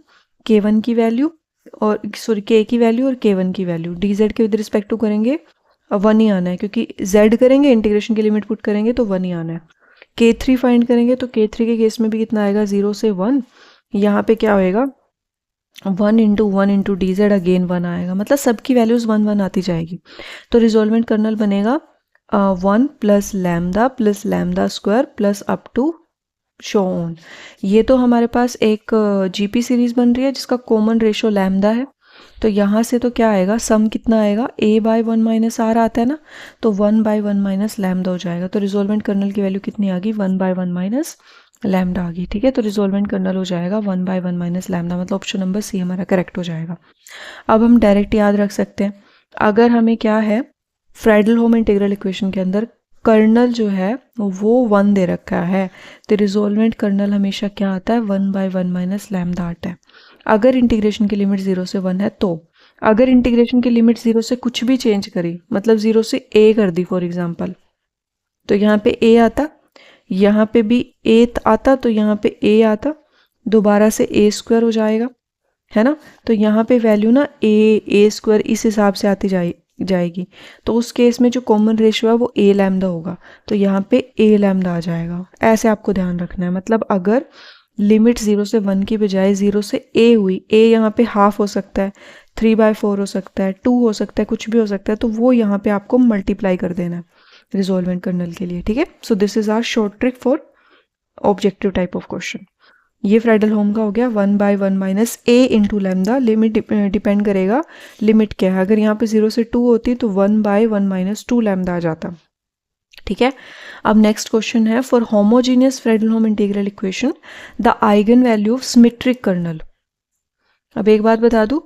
k1 की वैल्यू और सॉरी k की वैल्यू और k1 की वैल्यू, dz के विद रिस्पेक्ट टू करेंगे 1 ही आना है, क्योंकि z करेंगे इंटीग्रेशन की लिमिट पुट करेंगे तो 1 ही आना है। k3 फाइंड करेंगे तो k3 के केस में भी कितना आएगा, 0 से 1, यहाँ पे क्या होएगा 1 इंटू डी जेड अगेन 1 आएगा, मतलब सबकी वैल्यूज 1 1 आती जाएगी, तो रिजोल्वेंट कर्नल बनेगा 1 plus lambda square plus up to so on. ये तो हमारे पास एक जीपी सीरीज बन रही है जिसका कॉमन रेशो लैम्डा है, तो यहाँ से तो क्या आएगा, सम कितना आएगा, a बाय 1 माइनस आर आता है ना, तो 1 बाय 1 माइनस लैम्डा हो जाएगा, तो रिजोल्वेंट कर्नल की वैल्यू कितनी आ गई, 1 बाय 1 माइनस लैम्डा आ गई। ठीक है, तो रिजोल्वेंट कर्नल हो जाएगा 1 बाय 1 माइनस लैम्डा, मतलब ऑप्शन नंबर सी हमारा करेक्ट हो जाएगा। अब हम डायरेक्ट याद रख सकते हैं, अगर हमें क्या है, फ्रेडलहोम इंटीग्रल इक्वेशन के अंदर कर्नल जो है वो 1 दे रखा है, तो रिजोल्वेंट कर्नल हमेशा क्या आता है, 1 बाय 1 माइनस लैम्डा आता है। अगर इंटीग्रेशन की लिमिट 0 से 1 है, तो अगर इंटीग्रेशन की लिमिट 0 से कुछ भी चेंज करी, मतलब 0 से a कर दी फॉर एग्जांपल, तो यहाँ पे a आता, यहाँ पे भी a आता, तो यहाँ पे a आता, दोबारा से a स्क्वायर हो जाएगा, है ना। तो यहाँ पे वैल्यू ना ए स्क्वायर इस हिसाब से आती जाएगी। तो उस केस में जो कॉमन रेशियो है वो ए लैम्डा होगा, तो यहाँ पे ए लैम्डा आ जाएगा। ऐसे आपको ध्यान रखना है, मतलब अगर लिमिट 0 से 1 की बजाय 0 से ए हुई, ए यहाँ पे हाफ हो सकता है, 3/4 हो सकता है, 2 हो सकता है, कुछ भी हो सकता है, तो वो यहाँ पे आपको मल्टीप्लाई कर देना है रिजोल्वेंट कर्नल के लिए, ठीक है। So this is our short trick for objective type of question. ये फ्रेडल-होम का हो गया 1/1 minus a into lambda. Limit depend करेगा लिमिट क्या है। अगर यहाँ पे 0 से 2 होती तो 1/1 माइनस 2 लैम्डा आ जाता, ठीक है। अब नेक्स्ट क्वेश्चन है, for homogeneous Fredholm integral equation the eigen value of symmetric kernel. अब एक बात बता दूं,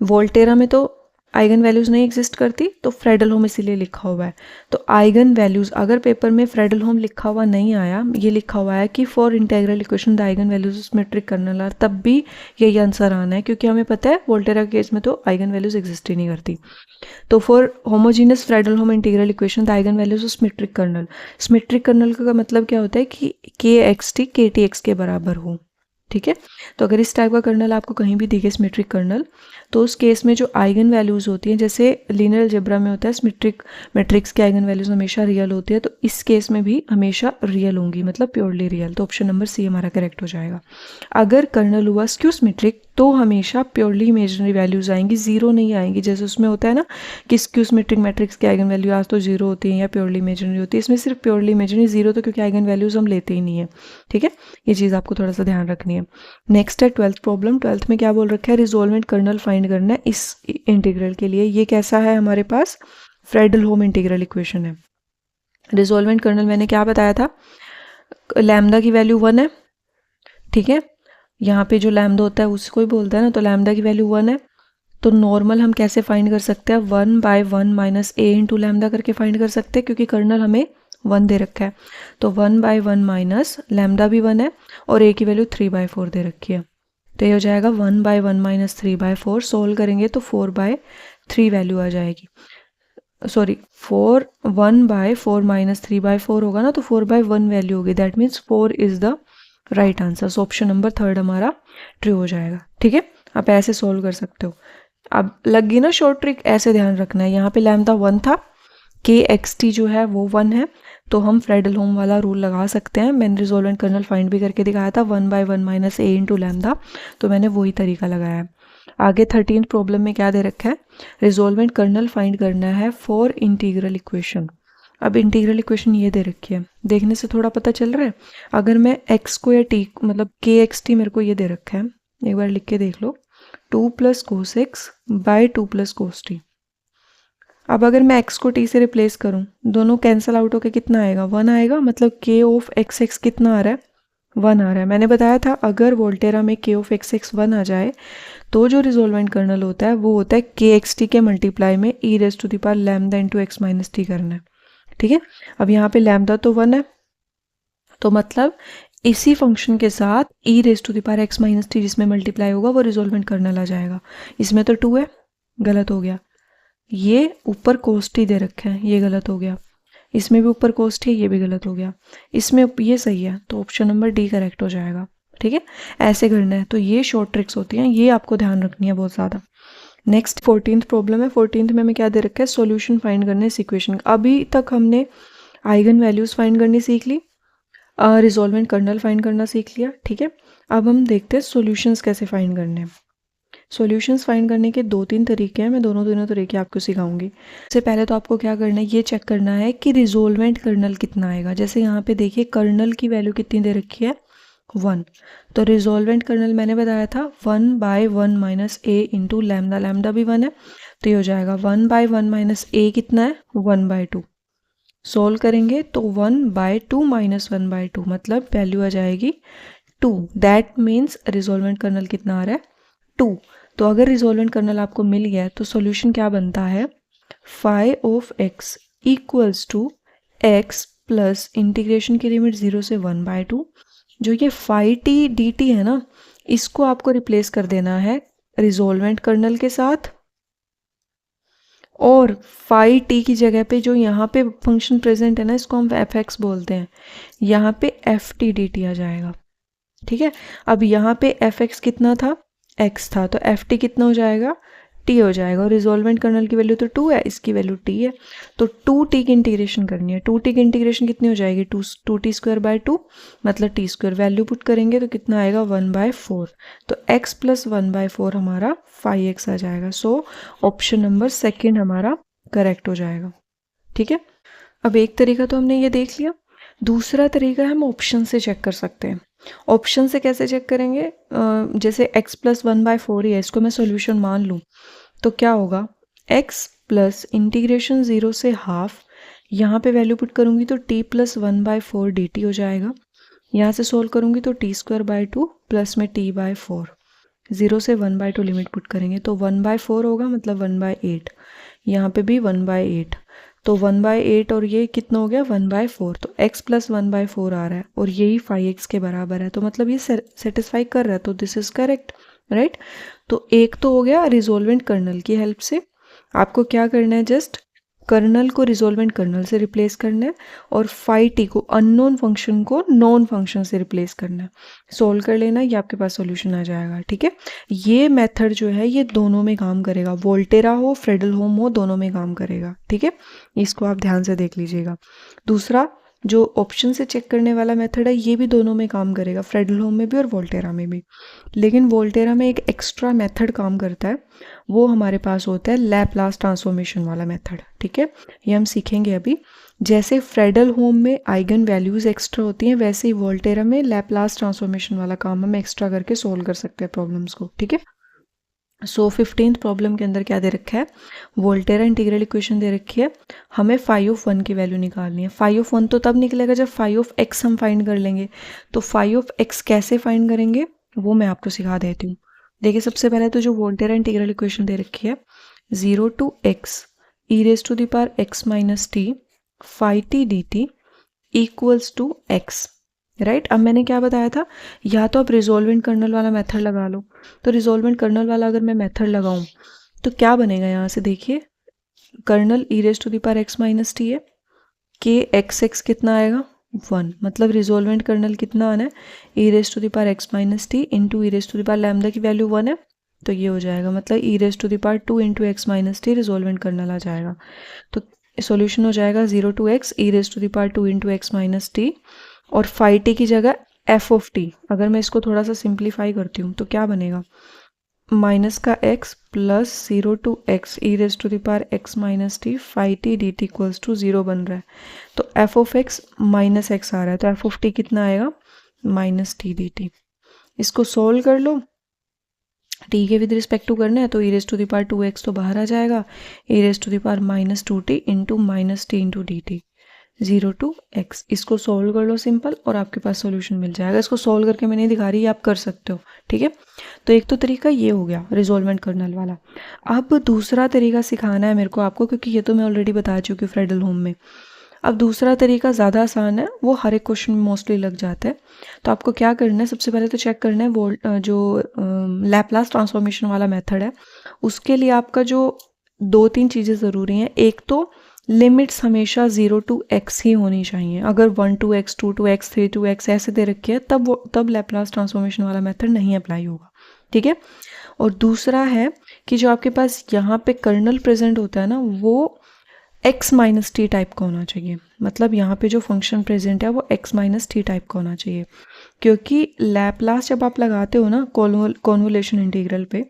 वोल्टेरा में तो आइगन वैल्यूज़ नहीं एग्जिस्ट करती, तो फ्रेडल-होम इसीलिए लिखा हुआ है। तो आइगन वैल्यूज़, अगर पेपर में फ्रेडल-होम लिखा हुआ नहीं आया, ये लिखा हुआ है कि for integral equation the eigenvalues of symmetric kernel are, तब भी यही आंसर आना है, क्योंकि हमें पता है वोल्टेरा के केस में तो आइगन वैल्यूज एग्जिस्ट ही नहीं करती। तो for homogeneous Fredholm integral equation the eigenvalues of symmetric kernel, symmetric kernel का मतलब क्या होता है कि K x t K t x के बराबर हो, ठीक है। तो अगर इस टाइप का कर्नल आपको कहीं भी दिखे सिमेट्रिक कर्नल, तो उस केस में जो आइगन वैल्यूज़ होती हैं, जैसे लीनियर अलजेब्रा में होता है सिमेट्रिक मैट्रिक्स की आइगन वैल्यूज़ हमेशा रियल होती है, तो इस केस में भी हमेशा रियल होंगी, मतलब प्योरली रियल। तो ऑप्शन नंबर सी हमारा करेक्ट हो जाएगा। अगर कर्नल हुआ स्क्यू सिमेट्रिक तो हमेशा प्योरली इमेजिनरी वैल्यूज़ आएंगी, जीरो नहीं आएंगी। जैसे उसमें होता है ना कि स्क्यू सिमेट्रिक मैट्रिक्स की आइगन वैल्यू आज तो जीरो होती है या प्योरली इमेजिनरी होती है, इसमें सिर्फ प्योरली इमेजिनरी, जीरो तो क्योंकि आइगन वैल्यूज़ हम लेते ही नहीं है, ठीक है। ये चीज़ आपको थोड़ा सा ध्यान रखनी है। नेक्स्ट है 12th प्रॉब्लम। 12th में क्या बोल रखा है, रिजोल्वेंट कर्नल फाइंड करना है इस इंटीग्रल के लिए। ये कैसा है हमारे पास, फ्रेडल-होम इंटीग्रल इक्वेशन है। रिजोल्वेंट कर्नल मैंने क्या बताया था, लैम्डा की वैल्यू 1 है, ठीक है। यहाँ पे जो लैम्डा होता है उसको ही बोलता है ना, तो लैम्डा की वैल्यू 1 है। तो नॉर्मल हम कैसे फाइंड कर सकते हैं, 1/1 माइनस ए इंटू लैम्डा करके फाइंड कर सकते हैं, क्योंकि कर्नल हमें 1 दे रखा है। तो 1/1 माइनस लैम्डा भी 1 है और ए की वैल्यू 3/4 दे रखी है, तो ये हो जाएगा 1/1 माइनस 3/4। सोल्व करेंगे तो 4/3 वैल्यू आ जाएगी, सॉरी 1/4 माइनस 3/4 होगा ना, तो 4/1 वैल्यू होगी। That means 4 is the right answer. So option number 3 हमारा ट्रू हो जाएगा, ठीक है। आप ऐसे सोल्व कर सकते हो। अब लग गई ना शॉर्ट ट्रिक, ऐसे ध्यान रखना है। यहाँ पे लैम्डा 1 था, के एक्स टी जो है वो 1 है, तो हम फ्रेडल-होम वाला रूल लगा सकते हैं। मैंने रिजोल्वेंट कर्नल फाइंड भी करके दिखाया था, 1/1 माइनस ए इंटू लैम्डा, तो मैंने वही तरीका लगाया है। आगे 13th प्रॉब्लम में क्या दे रखा है, रिजोल्वेंट कर्नल फाइंड करना है फॉर इंटीग्रल इक्वेशन। अब इंटीग्रल इक्वेशन ये दे रखी है, देखने से थोड़ा पता चल रहा है। अगर मैं एक्स को या टी, मतलब के एक्स टी मेरे को ये दे रखा है, एक बार लिख के देख लो, 2 + cos x by 2 + cos t। अब अगर मैं x को t से रिप्लेस करूं, दोनों कैंसिल आउट होकर कितना आएगा, 1 आएगा। मतलब k ऑफ x कितना आ रहा है, 1 आ रहा है। मैंने बताया था अगर वोल्टेरा में k ऑफ x 1 आ जाए तो जो रिजोल्वेंट कर्नल होता है वो होता है के एक्स टी के मल्टीप्लाई में e raise to the power lambda into x minus t करना है, ठीक है। अब यहाँ पे लैम्डा तो 1 है, तो मतलब इसी फंक्शन के साथ e raise to the power x minus t जिसमें मल्टीप्लाई होगा वो रिजोल्वेंट कर्नल आ जाएगा। इसमें तो 2 है, गलत हो गया। ये ऊपर cos t दे रखा है, ये गलत हो गया। इसमें भी ऊपर cos t है, ये भी गलत हो गया। इसमें ये सही है, तो ऑप्शन नंबर डी करेक्ट हो जाएगा, ठीक है। ऐसे करना है। तो ये शॉर्ट ट्रिक्स होती हैं, ये आपको ध्यान रखनी है बहुत ज़्यादा। नेक्स्ट 14th प्रॉब्लम है। 14th में हमें क्या दे रखा है, सॉल्यूशन फाइंड करने इस इक्वेशन का। अभी तक हमने आइगन वैल्यूज़ फाइंड करनी सीख ली, रिजोल्वेंट कर्नल फाइंड करना सीख लिया, ठीक है। अब हम देखते हैं सॉल्यूशंस कैसे फाइंड करने हैं। सॉल्यूशंस फाइंड करने के 2-3 तरीके हैं, मैं दोनों तरीके आपको सिखाऊंगी। सबसे पहले तो आपको क्या करना है, ये चेक करना है कि रिजोल्वेंट कर्नल कितना आएगा। जैसे यहाँ पे देखिए कर्नल की वैल्यू कितनी दे रखी है, 1। तो रिजोल्वेंट कर्नल मैंने बताया था 1/1 minus a into lambda, lambda भी 1 है, तो ये हो जाएगा 1/1 माइनस ए कितना है, 1/2। सोल्व करेंगे तो 1/2 माइनस 1/2, मतलब वैल्यू आ जाएगी 2। दैट मीन्स रिजोल्वेंट कर्नल कितना आ रहा है, 2। तो अगर रिजोल्वेंट कर्नल आपको मिल गया तो सॉल्यूशन क्या बनता है, phi of x equals to x plus integration की लिमिट 0 से 1/2। जो ये फाई टी डी टी है ना, इसको आपको रिप्लेस कर देना है रिजोल्वेंट कर्नल के साथ, और फाई टी की जगह पे जो यहाँ पे फंक्शन प्रेजेंट है ना, इसको हम एफ एक्स बोलते हैं, यहाँ पे एफ टी डी टी आ जाएगा, ठीक है। अब यहाँ पे एफ एक्स कितना था, एक्स था, तो एफ टी कितना हो जाएगा, टी हो जाएगा। और रिजोल्वेंट कर्नल की वैल्यू तो 2 है, इसकी वैल्यू टी है, तो 2t की इंटीग्रेशन करनी है। 2t की इंटीग्रेशन कितनी हो जाएगी, 2t² मतलब t²। वैल्यू पुट करेंगे तो कितना आएगा 1/4, तो x + 1/4 हमारा 5x आ जाएगा। सो ऑप्शन नंबर सेकेंड हमारा करेक्ट हो जाएगा। ठीक है, अब एक तरीका तो हमने ये देख लिया, दूसरा तरीका हम ऑप्शन से चेक कर सकते हैं। ऑप्शन से कैसे चेक करेंगे, जैसे x + 1/4 ही है, इसको मैं सॉल्यूशन मान लूँ तो क्या होगा, x + इंटीग्रेशन 0 से हाफ, यहाँ पे वैल्यू पुट करूँगी तो t + 1/4 dt हो जाएगा। यहाँ से सोल्व करूँगी तो t² प्लस में t/4, 0 से 1/2 लिमिट पुट करेंगे तो 1/4 होगा, मतलब 1/8। यहाँ पे भी 1/8, तो 1/8 और ये कितना हो गया 1/4, तो x + 1/4 आ रहा है और यही 5x के बराबर है, तो मतलब ये सेटिस्फाई कर रहा है, तो दिस इज करेक्ट, राइट। तो एक तो हो गया रिजोल्वेंट कर्नल की हेल्प से। आपको क्या करना है, जस्ट कर्नल को रिजोल्वेंट कर्नल से रिप्लेस करना है और फाई टी को, अननोन फंक्शन को नॉन फंक्शन से रिप्लेस करना है, सोल्व कर लेना, ये आपके पास सॉल्यूशन आ जाएगा। ठीक है, ये मेथड जो है ये दोनों में काम करेगा, वोल्टेरा हो फ्रेडलहोम हो, दोनों में काम करेगा। ठीक है, इसको आप ध्यान से देख लीजिएगा। दूसरा जो ऑप्शन से चेक करने वाला मेथड है ये भी दोनों में काम करेगा, फ्रेडलहोम में भी और वोल्टेरा में भी। लेकिन वोल्टेरा में एक एक्स्ट्रा मेथड काम करता है, वो हमारे पास होता है लैप्लास ट्रांसफॉर्मेशन वाला मेथड। ठीक है, ये हम सीखेंगे अभी। जैसे फ्रेडलहोम में आइगन वैल्यूज एक्स्ट्रा होती हैं, वैसे ही वोल्टेरा में लैप्लास ट्रांसफॉर्मेशन वाला काम हम एक्स्ट्रा करके सोल्व कर सकते हैं प्रॉब्लम्स को। ठीक है, सो 15th प्रॉब्लम के अंदर क्या दे रखा है, वोल्टेरा इंटीग्रल इक्वेशन दे रखी है, हमें φ(1) की वैल्यू निकालनी है। φ(1) तो तब निकलेगा जब φ(x) हम फाइंड कर लेंगे। तो φ(x) कैसे फाइंड करेंगे वो मैं आपको सिखा देती हूँ। देखिए, सबसे पहले तो जो वोल्टेरा इंटीग्रल इक्वेशन दे रखी है, 0 to x e⁻x - t φt dt equals to x, right. अब मैंने क्या बताया था, या तो आप रिजोल्वेंट कर्नल वाला मेथड लगा लो। तो रिजोल्वेंट कर्नल वाला अगर मैं मेथड लगाऊं तो क्या बनेगा, यहाँ से देखिए, कर्नल e⁻x - t है, के x कितना आएगा 1, मतलब रिजोल्वेंट कर्नल कितना आना है, e⁻x - t इंटू e⁻λ की वैल्यू 1 है, तो ये हो जाएगा, मतलब e⁻2 into x - t resolvent kernel आ जाएगा। तो सॉल्यूशन हो जाएगा 0 to x e⁻2 into x - t, और फाई टी की जगह f(t), अगर मैं इसको थोड़ा सा सिंप्लीफाई करती हूँ तो क्या बनेगा, माइनस का x plus 0 to x e⁻x - t phi t d t equals to 0 बन रहा है। तो f(x) माइनस x आ रहा है, तो f(t) कितना आएगा -t dt। इसको सोल्व कर लो, t के विद रिस्पेक्ट टू करना है तो e⁻2x तो बाहर आ जाएगा, e⁻−2t into -t into d T 0 to x। इसको सोल्व कर लो सिंपल, और आपके पास सॉल्यूशन मिल जाएगा। इसको सोल्व करके मैं नहीं दिखा रही, आप कर सकते हो। ठीक है, तो एक तो तरीका ये हो गया रिजोल्वेंट कर्नल वाला। अब दूसरा तरीका सिखाना है मेरे को आपको, क्योंकि ये तो मैं ऑलरेडी बता चुकी हूँ फ्रेडलहोम में। अब दूसरा तरीका ज़्यादा आसान है, वो हर एक क्वेश्चन में मोस्टली लग जाता है। तो आपको क्या करना है, सबसे पहले तो चेक करना है वो जो लैप्लास ट्रांसफॉर्मेशन वाला मेथड है, उसके लिए आपका जो 2-3 चीज़ें ज़रूरी हैं। एक तो लिमिट्स हमेशा 0 to x ही होनी चाहिए। अगर 1 to x, 2 to x, 3 to x ऐसे दे रखे हैं तब लैप्लास ट्रांसफॉर्मेशन वाला मेथड नहीं अप्लाई होगा। ठीक है, और दूसरा है कि जो आपके पास यहाँ पे कर्नल प्रेजेंट होता है ना, वो x - t टाइप का होना चाहिए। मतलब यहाँ पे जो फंक्शन प्रेजेंट है वो x - t टाइप का होना चाहिए, क्योंकि लैप्लास जब आप लगाते हो ना कॉन्वोल्यूशन इंटीग्रल पे,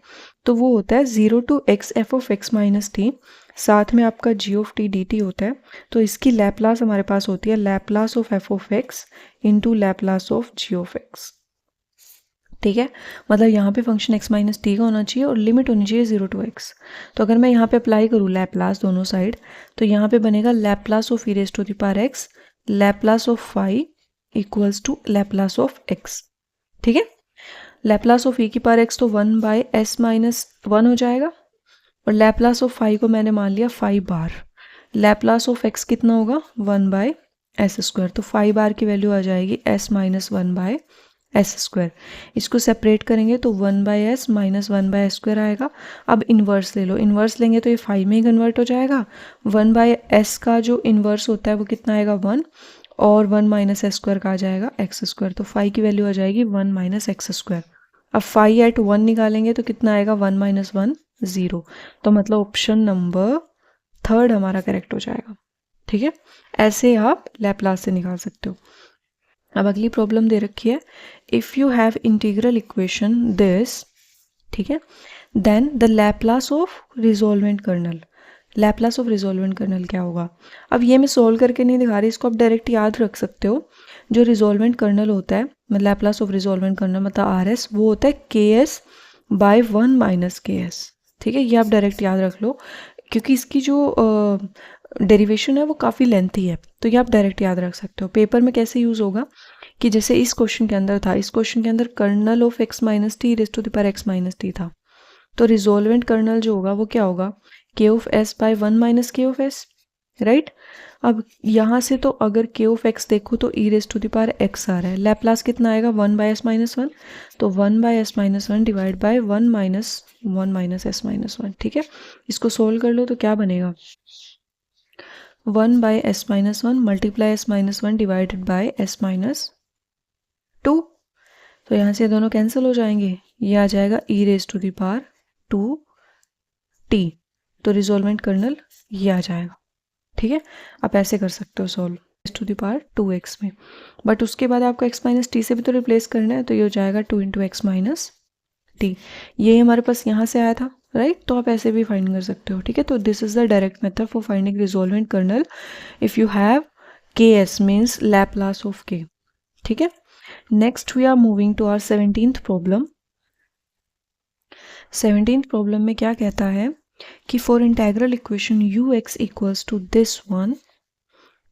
तो वो होता है 0 to x f(x - t), साथ में आपका g(t) dt होता है। तो इसकी लैप्लास हमारे पास होती है Laplace of f(x) into Laplace of g(x). ठीक है, मतलब यहाँ पे फंक्शन x - t का होना चाहिए और लिमिट होनी चाहिए 0 to x। तो अगर मैं यहाँ पे अप्लाई करूँ लैप्लास दोनों साइड, तो यहाँ पे बनेगा Laplace of e⁻x Laplace of phi equals to Laplace of x। ठीक है, लैप्लास ऑफ e⁻x तो 1/s-1 हो जाएगा, और लैप्लास ऑफ फाई को मैंने मान लिया phi bar. Laplace of x कितना होगा 1/s², तो फाई बार की वैल्यू आ जाएगी s - 1/s²। इसको सेपरेट करेंगे तो 1/s - 1/s² आएगा। अब इन्वर्स ले लो, इन्वर्स लेंगे तो ये फाई में ही कन्वर्ट हो जाएगा। 1/s का जो इन्वर्स होता है वो कितना आएगा 1, और 1 - s² का आ जाएगा x², तो फाई की वैल्यू आ जाएगी 1 - x²। अब फाइव एट 1 निकालेंगे तो कितना आएगा, 1 माइनस 1 0। तो मतलब ऑप्शन नंबर थर्ड हमारा करेक्ट हो जाएगा। ठीक है, ऐसे आप लैप्लास से निकाल सकते हो। अब अगली प्रॉब्लम दे रखी है, if you have integral equation this, ठीक है, then the Laplace of resolvent kernel. Laplace of resolvent kernel क्या होगा? अब ये मैं सोल्व करके नहीं दिखा रही, इसको आप डायरेक्ट याद रख सकते हो। जो रिजॉल्वेंट कर्नल होता है, मतलब लैप्लास ऑफ रिजॉल्वेंट कर्नल मतलब आर एस, वो होता है के एस बाय 1 माइनस के एस। ठीक है, ये आप डायरेक्ट याद रख लो, क्योंकि इसकी जो डेरिवेशन है वो काफ़ी लेंथी है, तो ये आप डायरेक्ट याद रख सकते हो। पेपर में कैसे यूज़ होगा कि जैसे इस क्वेश्चन के अंदर था, इस क्वेश्चन के अंदर kernel of x minus t raise to the power x minus t था, तो रिजॉल्वेंट कर्नल जो होगा वो क्या होगा, के ऑफ एस बाय 1 माइनस के ऑफ एस, राइट। अब यहाँ से तो अगर के ऑफ एक्स देखो तो e raise to the power x आ रहा है, लैप्लास कितना आएगा, 1 बाय एस माइनस 1, तो 1 by S minus 1 divide by 1 minus S minus 1। ठीक है, इसको सोल्व कर लो तो क्या बनेगा, 1 by S minus 1 multiply S minus 1 divided by S minus 2। तो यहाँ से दोनों कैंसिल हो जाएंगे, ये आ जाएगा e raise to the power 2 t, तो रिजॉल्वेंट कर्नल ये आ जाएगा। ठीक है, आप ऐसे कर सकते हो solve to the power 2x में, बट उसके बाद आपको x माइनस टी से भी तो रिप्लेस करना है, तो ये हो जाएगा 2 इंटू एक्स माइनस टी। ये हमारे पास यहाँ से आया था, राइट, तो आप ऐसे भी फाइंड कर सकते हो। ठीक है, तो this is the direct method for finding resolvent kernel if you have K S means Laplace of K. ठीक है, next we are moving to our 17th problem. 17th problem में क्या कहता है कि for integral equation u x equals to this one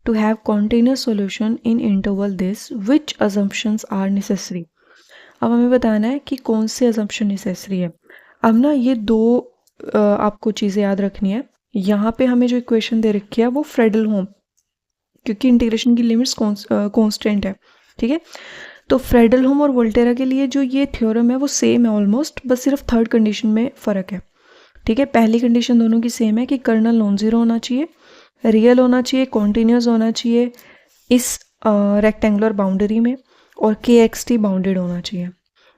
to have continuous solution in interval this which assumptions are necessary. अब हमें बताना है कि कौन से अजम्पशन नेसेसरी है। अब ना ये दो आपको चीज़ें याद रखनी है। यहाँ पे हमें जो इक्वेशन दे रखी है वो फ्रेडलहोम, क्योंकि इंटीग्रेशन की लिमिट्स कॉन्स्टेंट है। ठीक है, तो फ्रेडलहोम और वोल्टेरा के लिए जो ये थ्योरम है वो सेम है ऑलमोस्ट, बस सिर्फ थर्ड कंडीशन में फ़र्क है। ठीक है, पहली कंडीशन दोनों की सेम है कि कर्नल नॉन ज़ीरो होना चाहिए, रियल होना चाहिए, कॉन्टीन्यूस होना चाहिए इस रेक्टेंगुलर बाउंड्री में, और के एक्स टी बाउंडेड होना चाहिए।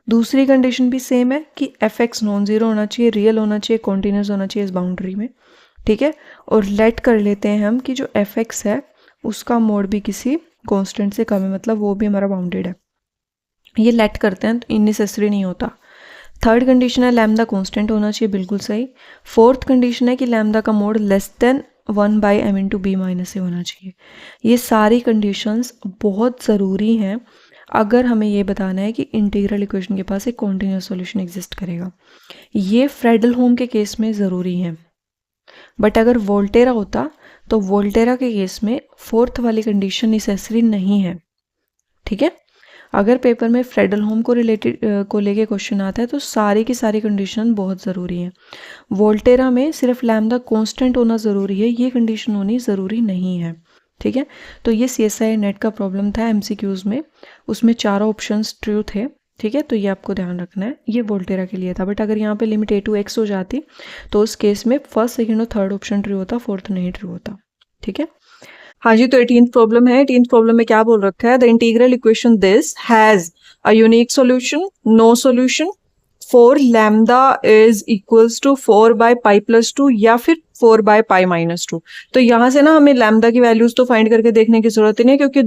दूसरी कंडीशन भी सेम है कि एफ एक्स नॉन ज़ीरो होना चाहिए, रियल होना चाहिए, कॉन्टीन्यूस होना चाहिए इस बाउंड्री में। ठीक है, और लेट कर लेते हैं हम कि जो एफ एक्स है उसका मोड भी किसी कॉन्स्टेंट से कम है, मतलब वो भी हमारा बाउंडेड है। ये लेट करते हैं तो इननेसेसरी नहीं होता। थर्ड कंडीशन है लैम्डा कांस्टेंट होना चाहिए, बिल्कुल सही। फोर्थ कंडीशन है कि लैम्डा का mod less than 1 by M into B minus A होना चाहिए। ये सारी कंडीशंस बहुत ज़रूरी हैं अगर हमें ये बताना है कि इंटीग्रल इक्वेशन के पास एक कॉन्टिन्यूस सॉल्यूशन एग्जिस्ट करेगा। ये फ्रेडलहोम के केस में ज़रूरी है, बट अगर वोल्टेरा होता तो वोल्टेरा के केस में फोर्थ वाली कंडीशन नेसेसरी नहीं है। ठीक है, अगर पेपर में फ्रेडलहोम को रिलेटेड को लेके क्वेश्चन आता है तो सारी की सारी कंडीशन बहुत ज़रूरी है। वोल्टेरा में सिर्फ लैम्डा कांस्टेंट होना ज़रूरी है, ये कंडीशन होनी ज़रूरी नहीं है। ठीक है, तो ये CSI नेट का प्रॉब्लम था MCQs में, उसमें चारों ऑप्शंस ट्रू थे। ठीक है, तो ये आपको ध्यान रखना है, ये वोल्टेरा के लिए था। बट अगर यहाँ पे लिमिट a to x हो जाती तो उस केस में फर्स्ट सेकेंड और थर्ड ऑप्शन ट्रू होता, फोर्थ नहीं ट्रू होता। ठीक है, हाँ जी, तो 18th प्रॉब्लम है। 18th प्रॉब्लम में क्या बोल रखा है, the integral equation this has a unique solution, no solution for lambda is equals to 4 by pi plus 2 या फिर 4 बाय पाई माइनस 2। तो यहाँ से ना हमें लैम्डा की वैल्यूज तो फाइंड करके देखने की जरूरत ही नहीं, क्योंकि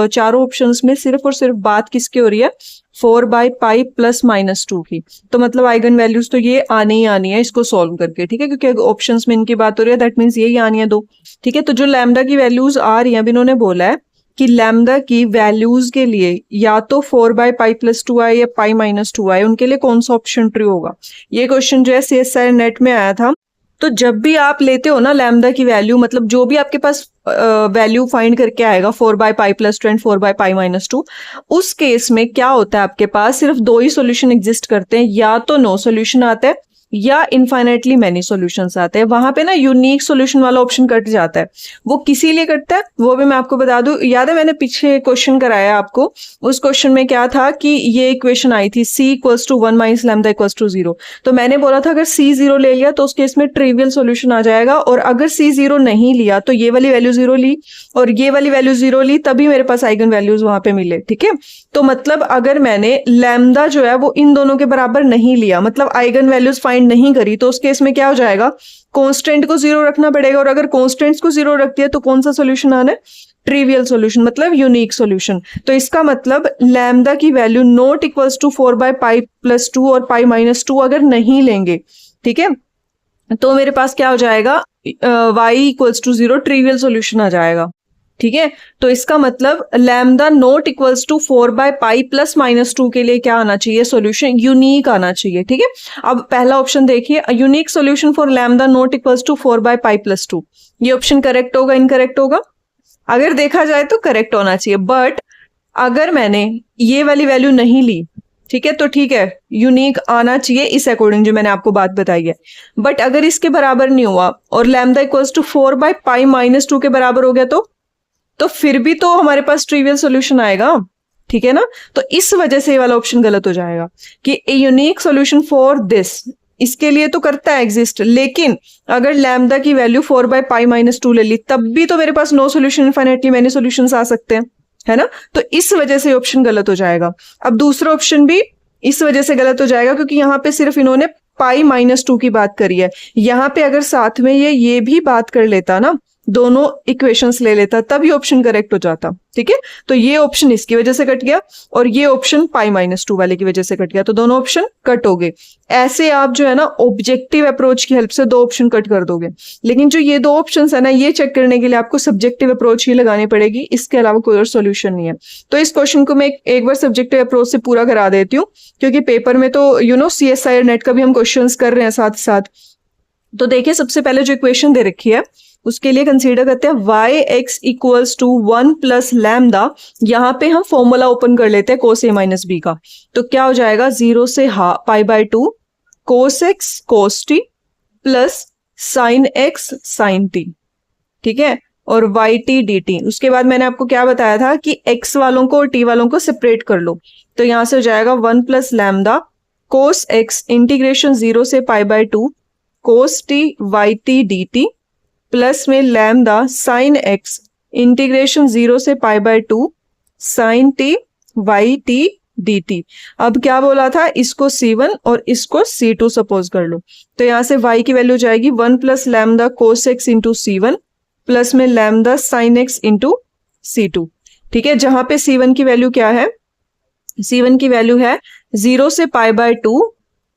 चारों ऑप्शंस में सिर्फ और सिर्फ बात किसकी हो रही है, 4 बाय पाई प्लस माइनस 2 की। तो मतलब आइगन वैल्यूज तो ये आनी ही आनी है इसको सॉल्व करके। ठीक है, क्योंकि ऑप्शंस में इनकी बात हो रही है, दैट मीन्स यही आनी है दो। ठीक है, तो जो लैम्डा की वैल्यूज आ रही है, अभी इन्होंने बोला है कि लैम्डा की वैल्यूज के लिए या तो 4 बाय पाई प्लस 2 आए या पाई माइनस 2 आए, उनके लिए कौन सा ऑप्शन ट्रू होगा। ये क्वेश्चन जो है CSI नेट में आया था। तो जब भी आप लेते हो ना लैम्डा की वैल्यू, मतलब जो भी आपके पास वैल्यू फाइंड करके आएगा 4 by pi plus 2 and 4 by pi minus 2, उस केस में क्या होता है, आपके पास सिर्फ दो ही सोल्यूशन एग्जिस्ट करते हैं, या तो नो सोल्यूशन आता है या इनफाइनाइटली मैनी सॉल्यूशंस आते हैं। वहां पे ना यूनिक सॉल्यूशन वाला ऑप्शन कट जाता है। वो किसी लिए कटता है वो भी मैं आपको बता दूं। याद है मैंने पीछे क्वेश्चन कराया आपको, उस क्वेश्चन में क्या था कि ये इक्वेशन आई थी c equals to 1 minus lambda equals to 0। तो मैंने बोला था अगर c 0 ले लिया तो उस केस में ट्रिवियल सॉल्यूशन आ जाएगा, और अगर c 0 नहीं लिया तो ये वाली वैल्यू 0 ली और ये वाली वैल्यू 0 ली, तभी मेरे पास आइगन वैल्यूज वहां पे मिले। ठीक है, तो मतलब अगर मैंने लैम्डा जो है वो इन दोनों के बराबर नहीं लिया, मतलब आइगन वैल्यूज फाइंड नहीं करी, तो उस केस में क्या हो जाएगा, कांस्टेंट को 0 रखना पड़ेगा। और अगर कांस्टेंट्स को 0 रख दिया तो कौन सा सॉल्यूशन आना है, ट्रिवियल सॉल्यूशन, मतलब यूनिक सॉल्यूशन। तो इसका मतलब लैम्डा की वैल्यू नॉट इक्वल्स टू 4/π+2 और π-2 अगर नहीं लेंगे, ठीक है, तो मेरे पास क्या हो जाएगा, y equals to 0 trivial solution आ जाएगा। ठीक है, तो इसका मतलब लैम्डा नॉट इक्वल्स टू 4/π+-2 के लिए क्या आना चाहिए, सॉल्यूशन यूनिक आना चाहिए। ठीक है, अब पहला ऑप्शन देखिए, unique solution for lambda not equals to 4/π+2। ये ऑप्शन करेक्ट होगा इनकरेक्ट होगा? अगर देखा जाए तो करेक्ट होना चाहिए, बट अगर मैंने ये वाली वैल्यू नहीं ली, ठीक है, तो ठीक है, यूनिक आना चाहिए इस अकॉर्डिंग जो मैंने आपको बात बताई है। बट अगर इसके बराबर नहीं हुआ और लैम्डा इक्वल्स टू 4/π-2 के बराबर हो गया तो फिर भी तो हमारे पास ट्रिवियल सॉल्यूशन आएगा। ठीक है ना, तो इस वजह से ये वाला ऑप्शन गलत हो जाएगा कि a unique solution for this, इसके लिए तो करता है एग्जिस्ट, लेकिन अगर लैम्डा की वैल्यू 4/π-2 ले ली तब भी तो मेरे पास no solution infinitely many solutions आ सकते हैं, है ना, तो इस वजह से ऑप्शन गलत हो जाएगा। अब दूसरा ऑप्शन भी इस वजह से गलत हो जाएगा क्योंकि यहाँ पे सिर्फ इन्होंने π-2 की बात करी है। यहाँ पे अगर साथ में ये भी बात कर लेता ना, दोनों इक्वेशंस ले लेता, तब ये ऑप्शन करेक्ट हो जाता। ठीक है, तो ये ऑप्शन इसकी वजह से कट गया और ये ऑप्शन π-2 वाले की वजह से कट गया, तो दोनों ऑप्शन कट हो गए। ऐसे आप जो है ना ऑब्जेक्टिव अप्रोच की हेल्प से दो ऑप्शन कट कर दोगे, लेकिन जो ये दो ऑप्शंस है ना, ये चेक करने के लिए आपको सब्जेक्टिव अप्रोच ही लगानी पड़ेगी, इसके अलावा कोई और सोल्यूशन नहीं है। तो इस क्वेश्चन को मैं एक बार सब्जेक्टिव अप्रोच से पूरा करा देती हूँ, क्योंकि पेपर में तो CSIR नेट का भी हम क्वेश्चन कर रहे हैं साथ साथ। तो देखिए, सबसे पहले जो इक्वेशन दे रखी है उसके लिए कंसीडर करते हैं yx equals to 1 plus lambda. यहाँ पे हम फॉर्मूला ओपन कर लेते हैं cos a माइनस बी का, तो क्या हो जाएगा 0 से π/2 cos x cos t plus sin x sin t। ठीक है, और yt dt। उसके बाद मैंने आपको क्या बताया था कि x वालों को और t वालों को सेपरेट कर लो, तो यहां से हो जाएगा 1 plus lambda cos x integration 0 से π/2 cos t yt dt plus में लैम्डा साइन एक्स इंटीग्रेशन 0 से π/2 sine t y t d t. अब क्या बोला था, इसको C1 और इसको C2 सपोज कर लो, तो यहां से y की वैल्यू जाएगी 1 plus lambda cos x into C1 plus में lambda sine x into C2। ठीक है, जहां पे C1 की वैल्यू क्या है, C1 की वैल्यू है 0 से π/2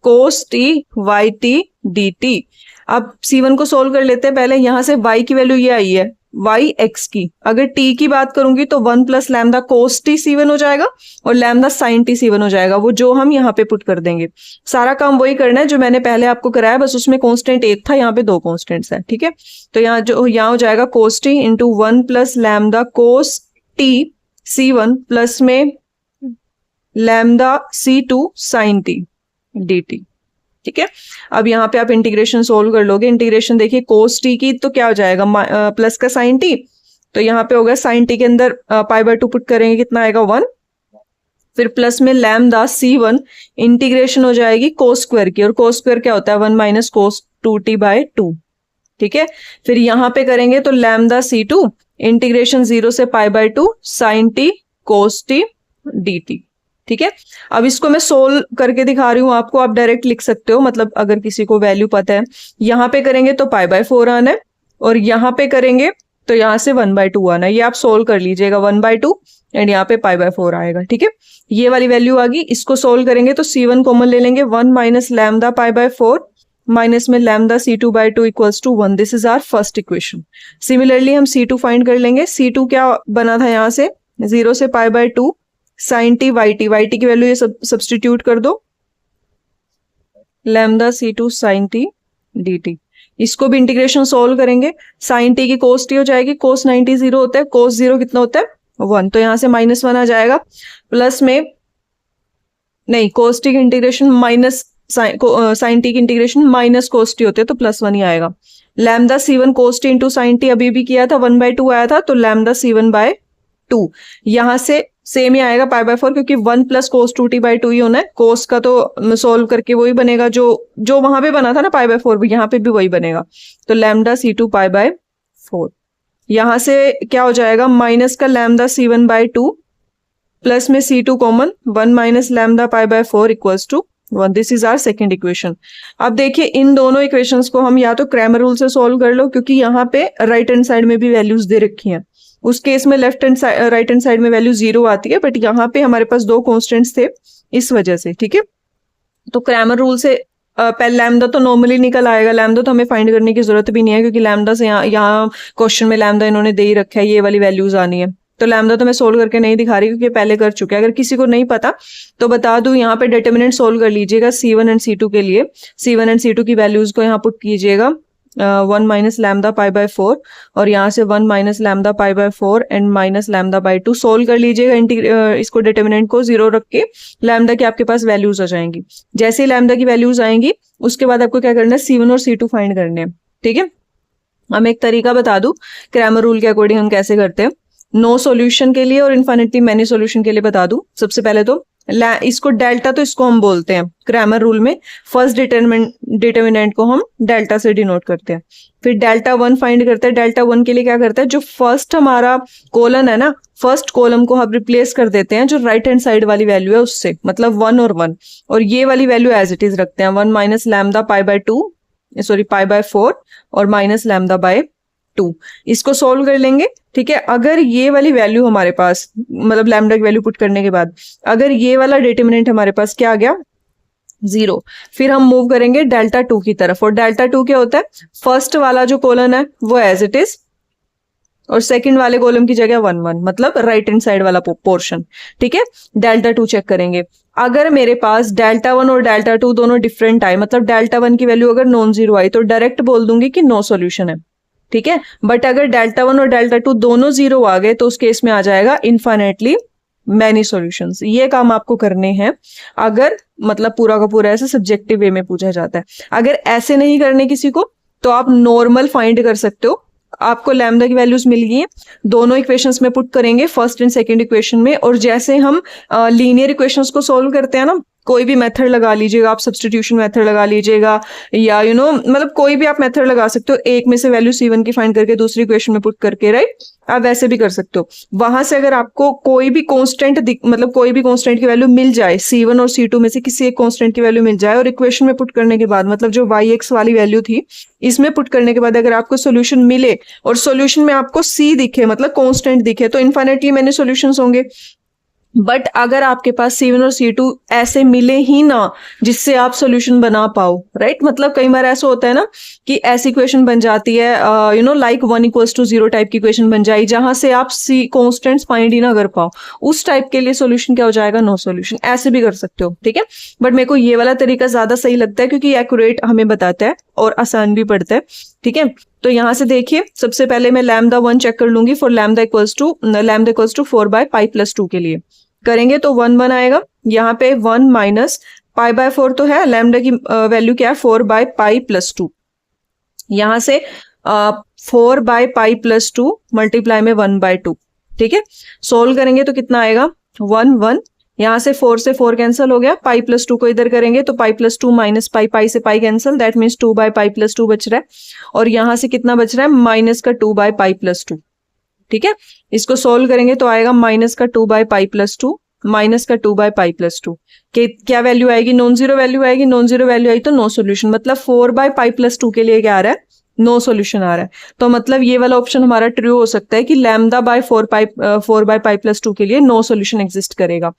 cos t y t d t. अब C1 को सोल्व कर लेते हैं पहले। यहां से y की वैल्यू ये आई है y x की, अगर t की बात करूंगी तो 1 plus lambda cos t C1 हो जाएगा और लैम्डा साइन टी C1 हो जाएगा, वो जो हम यहाँ पे पुट कर देंगे। सारा काम वही करना है जो मैंने पहले आपको कराया, बस उसमें कांस्टेंट एक था, यहाँ पे दो कांस्टेंट्स है। ठीक है, तो यहाँ हो जाएगा cos t into 1 plus lambda cos t C1 plus में lambda C2 sine t d t. ठीक है, अब यहाँ पे आप इंटीग्रेशन सोल्व कर लोगे। इंटीग्रेशन देखिए कोस टी की तो क्या हो जाएगा प्लस का साइन टी, तो यहाँ पे होगा साइन टी के अंदर π/2 पुट करेंगे, कितना आएगा 1, फिर प्लस में लैम्डा C1 इंटीग्रेशन हो जाएगी कोस स्क्वायर की, और कोस स्क्वायर क्या होता है 1 माइनस कोस 2t/2। ठीक है, फिर यहाँ पे करेंगे तो लैम्डा C2 इंटीग्रेशन 0 से π/2 sine T cos t d t. ठीक है, अब इसको मैं सोल्व करके दिखा रही हूँ आपको, आप डायरेक्ट लिख सकते हो, मतलब अगर किसी को वैल्यू पता है। यहाँ पे करेंगे तो π/4 आना है और यहाँ पे करेंगे तो यहाँ से 1/2 आना है। ये आप सोल्व कर लीजिएगा 1/2 एंड यहाँ पे π/4 आएगा। ठीक है, ये वाली वैल्यू आ गई। इसको सोल्व करेंगे तो C1 कॉमन ले लेंगे, 1 माइनस लैम्डा π/4 माइनस में lambda C2/2 equals to 1। This is our first equation. Similarly हम C2 फाइंड कर लेंगे। C2 क्या बना था, यहाँ से 0 से π/2 साइन टी वाई टी की वैल्यू ये सब्सटीट्यूट कर दो, lambda C2 sine t d t. इसको भी इंटीग्रेशन सोल्व करेंगे, साइन टी की कोस टी हो जाएगी, कोस 90 0 होता है, कोस 0 कितना होता है 1, तो यहाँ से -1 आ जाएगा, प्लस में नहीं कोस टी की इंटीग्रेशन माइनस साइन टी की इंटीग्रेशन माइनस कोस टी होते हैं तो +1 ही आएगा। लैम्डा C1 कोस टी इंटू साइन टी अभी भी किया था, 1/2 आया था, तो लैम्डा C1/2 यहाँ से सेम ही आएगा π/4, क्योंकि 1 + cos 2t/2 ही होना है। कोस का तो सोल्व करके वही बनेगा जो वहां पे बना था ना π/4, भी यहाँ पे भी वही बनेगा। तो लैम्डा C2 π/4, यहाँ से क्या हो जाएगा, माइनस का लैम्डा C1/2 प्लस में C2 common, 1 minus lambda π/4 equals to 1। This is our second equation. अब देखिए इन दोनों इक्वेशंस को हम या तो क्रैमर रूल से सॉल्व कर लो, क्योंकि यहाँ पे राइट हैंड साइड में भी वैल्यूज दे रखी हैं। उस केस में left hand right hand side में वैल्यू 0 आती है, बट यहाँ पे हमारे पास 2 कॉन्स्टेंट्स थे इस वजह से, ठीक है। तो क्रैमर रूल से पहले लैम्डा तो नॉर्मली निकल आएगा, लैम्डा तो हमें फाइंड करने की जरूरत भी नहीं है, क्योंकि लैम्डा से यहाँ क्वेश्चन में लैम्डा इन्होंने दे ही रखा है, ये वाली वैल्यूज आनी है। तो लैम्डा तो मैं सोल्व करके नहीं दिखा रही, क्योंकि पहले कर चुके हैं। अगर किसी को नहीं पता तो बता दूं, यहाँ पे डिटर्मिनेंट सोल्व कर लीजिएगा C1 एंड C2 के लिए। C1 एंड C2 की वैल्यूज को यहाँ पुट कीजिएगा, 1 माइनस लैम्डा π/4 और यहाँ से 1 माइनस लैम्डा π/4 एंड माइनस लैम्डा/2 सोल्व कर लीजिएगा। इसको डिटर्मिनेंट को 0 रख के लैम्डा के आपके पास वैल्यूज आ जाएंगी। जैसे ही लैम्डा की वैल्यूज आएंगी उसके बाद आपको क्या करना है, C1 और C2 फाइंड करने हैं, ठीक है। हम एक तरीका बता दूं क्रैमर रूल के अकॉर्डिंग हम कैसे करते हैं। नो सॉल्यूशन के लिए और इन्फिनिटली मैनी सॉल्यूशन के लिए बता दूं। सबसे पहले तो इसको डेल्टा, तो इसको हम बोलते हैं क्रैमर रूल में फर्स्ट डिटर्मिनेंट को हम डेल्टा से डिनोट करते हैं। फिर डेल्टा 1 फाइंड करते हैं। डेल्टा 1 के लिए क्या करता है, जो फर्स्ट हमारा कॉलम है ना, फर्स्ट कॉलम को हम रिप्लेस कर देते हैं जो राइट हैंड साइड वाली वैल्यू है उससे, मतलब 1 और 1, और ये वाली वैल्यू एज इट इज रखते हैं, 1 माइनस लैम्डा π/4 और माइनस लैम्डा/2। इसको सोल्व कर लेंगे, ठीक है। अगर ये वाली वैल्यू हमारे पास, मतलब लैम्डा की वैल्यू पुट करने के बाद अगर ये वाला डिटर्मिनेंट हमारे पास क्या आ गया, 0, फिर हम मूव करेंगे डेल्टा 2 की तरफ। और डेल्टा 2 क्या होता है, फर्स्ट वाला जो कॉलम है वो एज इट इज, और सेकंड वाले कॉलम की जगह 1 1, मतलब राइट हैंड साइड वाला पोर्शन, ठीक है। डेल्टा 2 चेक करेंगे। अगर मेरे पास डेल्टा 1 और डेल्टा 2 दोनों डिफरेंट आए, मतलब डेल्टा 1 की वैल्यू अगर नॉन जीरो आई, तो डायरेक्ट बोल दूंगी कि नो सॉल्यूशन है, ठीक है। बट अगर डेल्टा 1 और डेल्टा 2 दोनों 0 आ गए तो उस केस में आ जाएगा इनफाइनाइटली मैनी सॉल्यूशंस। ये काम आपको करने हैं अगर मतलब पूरा का पूरा ऐसे सब्जेक्टिव वे में पूछा जाता है। अगर ऐसे नहीं करने किसी को, तो आप नॉर्मल फाइंड कर सकते हो। आपको लैम्डा की वैल्यूज मिल गई हैं, दोनों इक्वेशंस में पुट करेंगे, फर्स्ट एंड सेकंड इक्वेशन में। और जैसे हम लीनियर इक्वेशंस को सोल्व करते हैं ना, कोई भी मेथड लगा लीजिएगा, आप सब्स्टिट्यूशन मेथड लगा लीजिएगा, या मतलब कोई भी आप मेथड लगा सकते हो। एक में से वैल्यू C1 की फाइंड करके दूसरी इक्वेशन में पुट करके, राइट, आप वैसे भी कर सकते हो। वहां से अगर आपको कोई भी कांस्टेंट मतलब कोई भी कांस्टेंट की वैल्यू मिल जाए, C1 और C2 में से किसी एक कांस्टेंट की वैल्यू मिल जाए, और इक्वेशन में पुट करने के बाद, मतलब जो yx वाली वैल्यू थी इसमें पुट करने के बाद अगर आपको सोल्यूशन मिले और सोल्यूशन में आपको C दिखे, मतलब कांस्टेंट दिखे, तो इनफाइनाइटली मैनी सॉल्यूशंस होंगे। बट अगर आपके पास C1 और C2 ऐसे मिले ही ना जिससे आप सॉल्यूशन बना पाओ, राइट, मतलब कई बार ऐसा होता है ना कि ऐसी इक्वेशन बन जाती है, लाइक 1 = 0 टाइप की इक्वेशन बन जाए जहां से आप C कॉन्स्टेंट्स फाइंड ही ना कर पाओ, उस टाइप के लिए सॉल्यूशन क्या हो जाएगा, नो सॉल्यूशन। ऐसे भी कर सकते हो, ठीक है। बट मेरे को ये वाला तरीका ज्यादा सही लगता है, क्योंकि एक्यूरेट हमें बताता है और आसान भी पड़ता है, ठीक है। तो यहाँ से देखिए, सबसे पहले मैं लैम्डा 1 चेक कर लूंगी फॉर लैम्डा इक्वल्स टू 4/π+2 के लिए करेंगे तो 1 1 आएगा। यहाँ पे 1 माइनस π/4 तो है, लैम्डा की वैल्यू क्या है, 4/π+2। यहाँ से 4/π+2 मल्टीप्लाई में 1/2, ठीक है। सोल्व करेंगे तो कितना आएगा, 1 1। यहाँ से 4 से 4 कैंसिल हो गया, π+2 को इधर करेंगे तो π+2 माइनस π से π कैंसिल, दैट मीन्स 2/π+2 बच रहा है। और यहाँ से कितना बच रहा है, माइनस का 2/π+2, ठीक है। इसको सोल्व करेंगे तो आएगा माइनस का 2/π+2 माइनस का 2/π+2 के क्या वैल्यू आएगी, नॉन जीरो वैल्यू आएगी। नॉन जीरो वैल्यू आई तो नो सॉल्यूशन, मतलब 4/π+2 के लिए क्या आ रहा है, नो सॉल्यूशन आ रहा है। तो मतलब ये वाला ऑप्शन हमारा ट्रू हो सकता है कि λ/4/π+2 के लिए नो सॉल्यूशन एग्जिस्ट करेगा।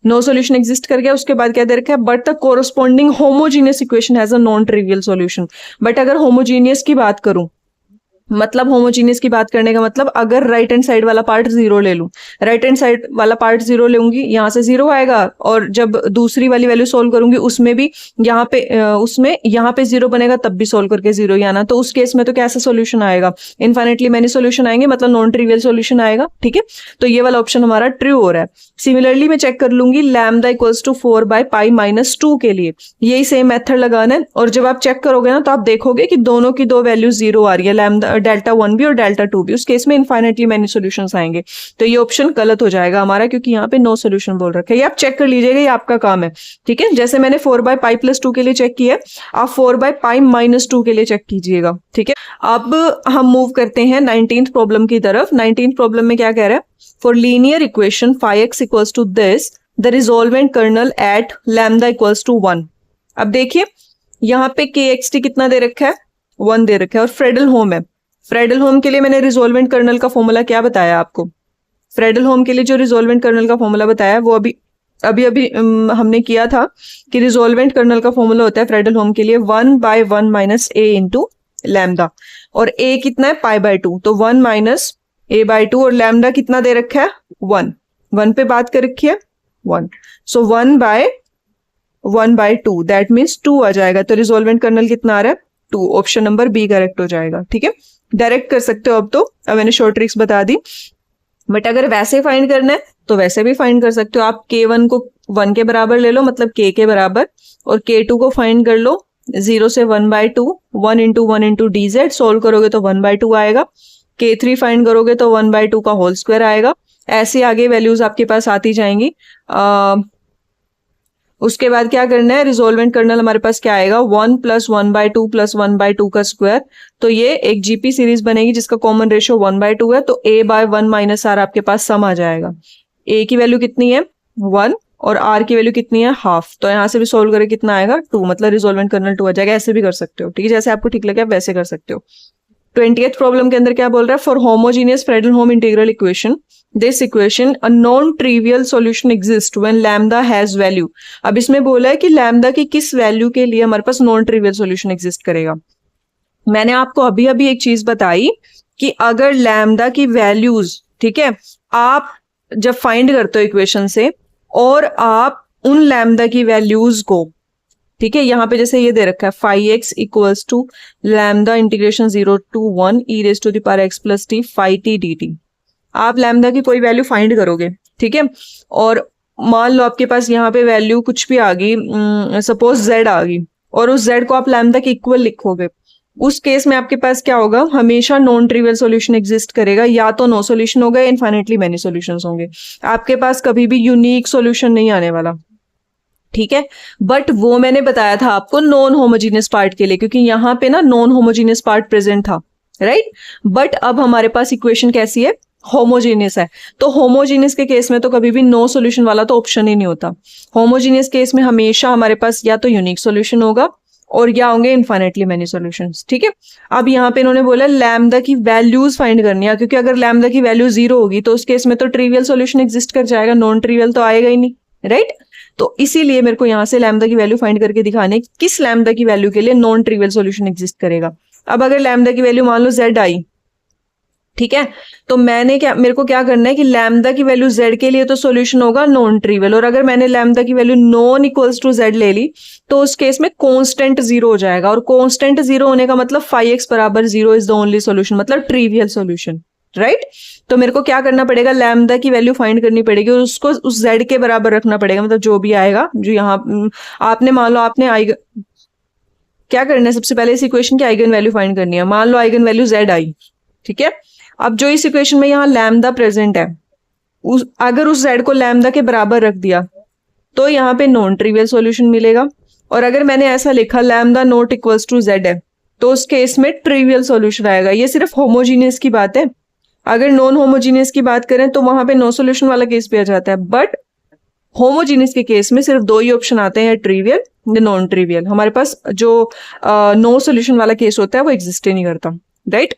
नो सॉल्यूशन एग्जिस्ट कर गया, उसके बाद क्या दे रखा है, but the corresponding homogeneous equation has a non trivial solution. But अगर होमोजीनियस की बात करूं, मतलब होमोजीनियस की बात करने का मतलब, अगर राइट हैंड साइड वाला पार्ट जीरो ले लूं, राइट हैंड साइड वाला पार्ट जीरो लूंगी, यहाँ से जीरो आएगा, और जब दूसरी वाली वैल्यू सोल्व करूंगी उसमें भी यहाँ पे यहाँ पे जीरो बनेगा, तब भी सोल्व करके जीरो ही आना। तो उस केस में तो कैसा सोल्यूशन आएगा, इनफाइनेटली मैनी सोल्यूशन आएंगे, मतलब नॉन ट्रिवियल सोल्यूशन आएगा। ठीक है, तो ये वाला ऑप्शन हमारा ट्रू हो रहा है। सिमिलरली मैं चेक कर लूंगी लैम्डा इक्वल्स टू 4/π-2 के लिए, यही सेम मेथड लगाना है। और जब आप चेक करोगे ना तो आप देखोगे कि दोनों की दो वैल्यू जीरो आ रही है, लैम्डा डेल्टा 1 भी और डेल्टा 2 भी। उस केस में इनफाइनेटली मेनी सॉल्यूशंस आएंगे। तो ये ऑप्शन गलत हो जाएगा हमारा, क्योंकि यहाँ पे नो सॉल्यूशन बोल रखा है। ये आप चेक कर लीजिएगा, ये आपका काम है। ठीक है, जैसे मैंने 4/π+2 के लिए चेक किया, आप 4/π-2 के लिए चेक कीजिएगा। ठीक है, अब हम मूव करते हैं 19th प्रॉब्लम की तरफ। 19th प्रॉब्लम में क्या कह रहा है, for linear equation 5x equals to this, the resolvent kernel at lambda equals to 1। अब देखिए यहाँ पे kxt कितना दे रखा है, 1 दे रखा है, और फ्रेडल-होम है। फ्रेडल-होम के लिए मैंने रिजोल्वेंट कर्नल का फॉर्मूला क्या बताया आपको, फ्रेडल-होम के लिए जो रिजोल्वेंट कर्नल का फॉर्मूला बताया वो अभी हमने किया था कि रिजोल्वेंट कर्नल का फॉर्मूला होता है फ्रेडल-होम के लिए 1/1 माइनस a इंटू लैम्डा, और a कितना है π/2, तो 1 माइनस a/2, और लैम्डा कितना दे रखा है 1 पे बात कर रखी है 1, सो 1/1/2 दैट मीन्स 2 आ जाएगा। तो रिजोल्वेंट कर्नल कितना आ रहा है 2, ऑप्शन नंबर बी करेक्ट हो जाएगा। ठीक है, डायरेक्ट कर सकते हो अब मैंने शॉर्ट ट्रिक्स बता दी, बट अगर वैसे फाइंड करना है तो वैसे भी फाइंड कर सकते हो। आप k1 को 1 के बराबर ले लो, मतलब k के बराबर, और k2 को फाइंड कर लो 0 से 1/2, 1 इंटू 1 इंटू dz, सोल्व करोगे तो 1/2 आएगा। k3 फाइंड करोगे तो 1/2 का होल स्क्वायर आएगा। ऐसे आगे वैल्यूज आपके पास आती जाएंगी। उसके बाद क्या करना है, रिजोल्वेंट कर्नल हमारे पास क्या आएगा 1 + 1/2 + 1/2 का स्क्वायर, तो ये एक जीपी सीरीज बनेगी जिसका कॉमन रेशियो 1/2 है। तो a/1 - r आपके पास सम आ जाएगा। a की वैल्यू कितनी है 1 और r की वैल्यू कितनी है हाफ, तो यहाँ से भी सोल्व करके कितना आएगा 2, मतलब रिजोल्वेंट कर्नल 2 आ जाएगा। ऐसे भी कर सकते हो, ठीक है, जैसे आपको ठीक लगे आप वैसे कर सकते हो। 20th प्रॉब्लम के अंदर क्या बोल रहा है, for homogeneous Fredholm integral equation this equation a non trivial solution exist when lambda has value. अब इसमें बोला है कि लैम्डा की किस वैल्यू के लिए हमारे पास नॉन ट्रिवियल सॉल्यूशन एग्जिस्ट करेगा। मैंने आपको अभी एक चीज बताई कि अगर लैम्डा की वैल्यूज, ठीक है, आप जब फाइंड करते हो इक्वेशन से और आप उन लैम्डा की वैल्यूज को, ठीक है, यहाँ पे जैसे ये दे रखा है 5x equals to lambda integration 0 to 1 e⁻x + t 5t dt। आप लैम्डा की कोई वैल्यू फाइंड करोगे, ठीक है, और मान लो आपके पास यहाँ पे वैल्यू कुछ भी आ गई, सपोज z आ गई, और उस z को आप लैम्डा के इक्वल लिखोगे, उस केस में आपके पास क्या होगा, हमेशा नॉन ट्रिवियल सॉल्यूशन एग्जिस्ट करेगा। या तो नो सॉल्यूशन होगा, इनफाइनेटली मेनी सॉल्यूशंस होंगे। आपके पास कभी भी यूनिक सॉल्यूशन नहीं आने वाला, ठीक है। बट वो मैंने बताया था आपको नॉन होमोजीनियस पार्ट के लिए, क्योंकि यहाँ पे ना नॉन होमोजीनियस पार्ट प्रेजेंट था, राइट। बट अब हमारे पास इक्वेशन कैसी है, होमोजीनियस है। तो होमोजीनियस के केस में तो कभी भी नो सॉल्यूशन वाला तो ऑप्शन ही नहीं होता। होमोजीनियस केस में हमेशा हमारे पास या तो यूनिक सॉल्यूशन होगा और या होंगे इनफाइनेटली मेनी सॉल्यूशंस, ठीक है। अब यहाँ पे इन्होंने बोला लैम्डा की वैल्यूज फाइंड करनी है, क्योंकि अगर लैम्डा की वैल्यू 0 होगी तो उस केस में तो ट्रिवियल सॉल्यूशन एग्जिस्ट कर जाएगा, नॉन ट्रिवियल तो आएगा ही नहीं, राइट। तो इसीलिए मेरे को यहाँ से लैम्डा की वैल्यू फाइंड करके दिखाने किस लैम्डा की वैल्यू के लिए नॉन ट्रिवियल सॉल्यूशन एग्जिस्ट करेगा। अब अगर लैम्डा की वैल्यू मान लो z आई, ठीक है, तो मेरे को क्या करना है कि लैम्डा की वैल्यू z के लिए तो सॉल्यूशन होगा नॉन ट्रिवियल, और अगर मैंने लैम्डा की value non equals to z ले ली तो उस केस में कांस्टेंट 0 हो जाएगा, और कांस्टेंट 0 होने का मतलब 5x = 0 is the only solution, मतलब ट्रिवियल सॉल्यूशन, राइट। तो मेरे को क्या करना पड़ेगा, लैम्डा की वैल्यू फाइंड करनी पड़ेगी और उसको उस z के बराबर रखना पड़ेगा, मतलब जो भी आएगा, जो यहाँ आपने मान लो आपने क्या करना है, सबसे पहले इस इक्वेशन की आइगन वैल्यू फाइंड करनी है। मान लो आइगन वैल्यू z आई, ठीक है। अब जो इस इक्वेशन में यहाँ लैम्डा प्रेजेंट है, अगर उस z को लैम्डा के बराबर रख दिया तो यहाँ पे नॉन ट्रिवियल सॉल्यूशन मिलेगा, और अगर मैंने ऐसा लिखा lambda not equals to z है तो उस केस में ट्रिवियल सॉल्यूशन आएगा। ये सिर्फ होमोजीनियस की बात है। अगर नॉन होमोजीनियस की बात करें तो वहां पे नो सॉल्यूशन वाला केस भी आ जाता है, बट होमोजीनियस के केस में सिर्फ 2 ही ऑप्शन आते हैं, ट्रिवियल या नॉन ट्रिवियल। हमारे पास जो नो सॉल्यूशन वाला केस होता है वो एग्जिस्ट ही नहीं करता, राइट।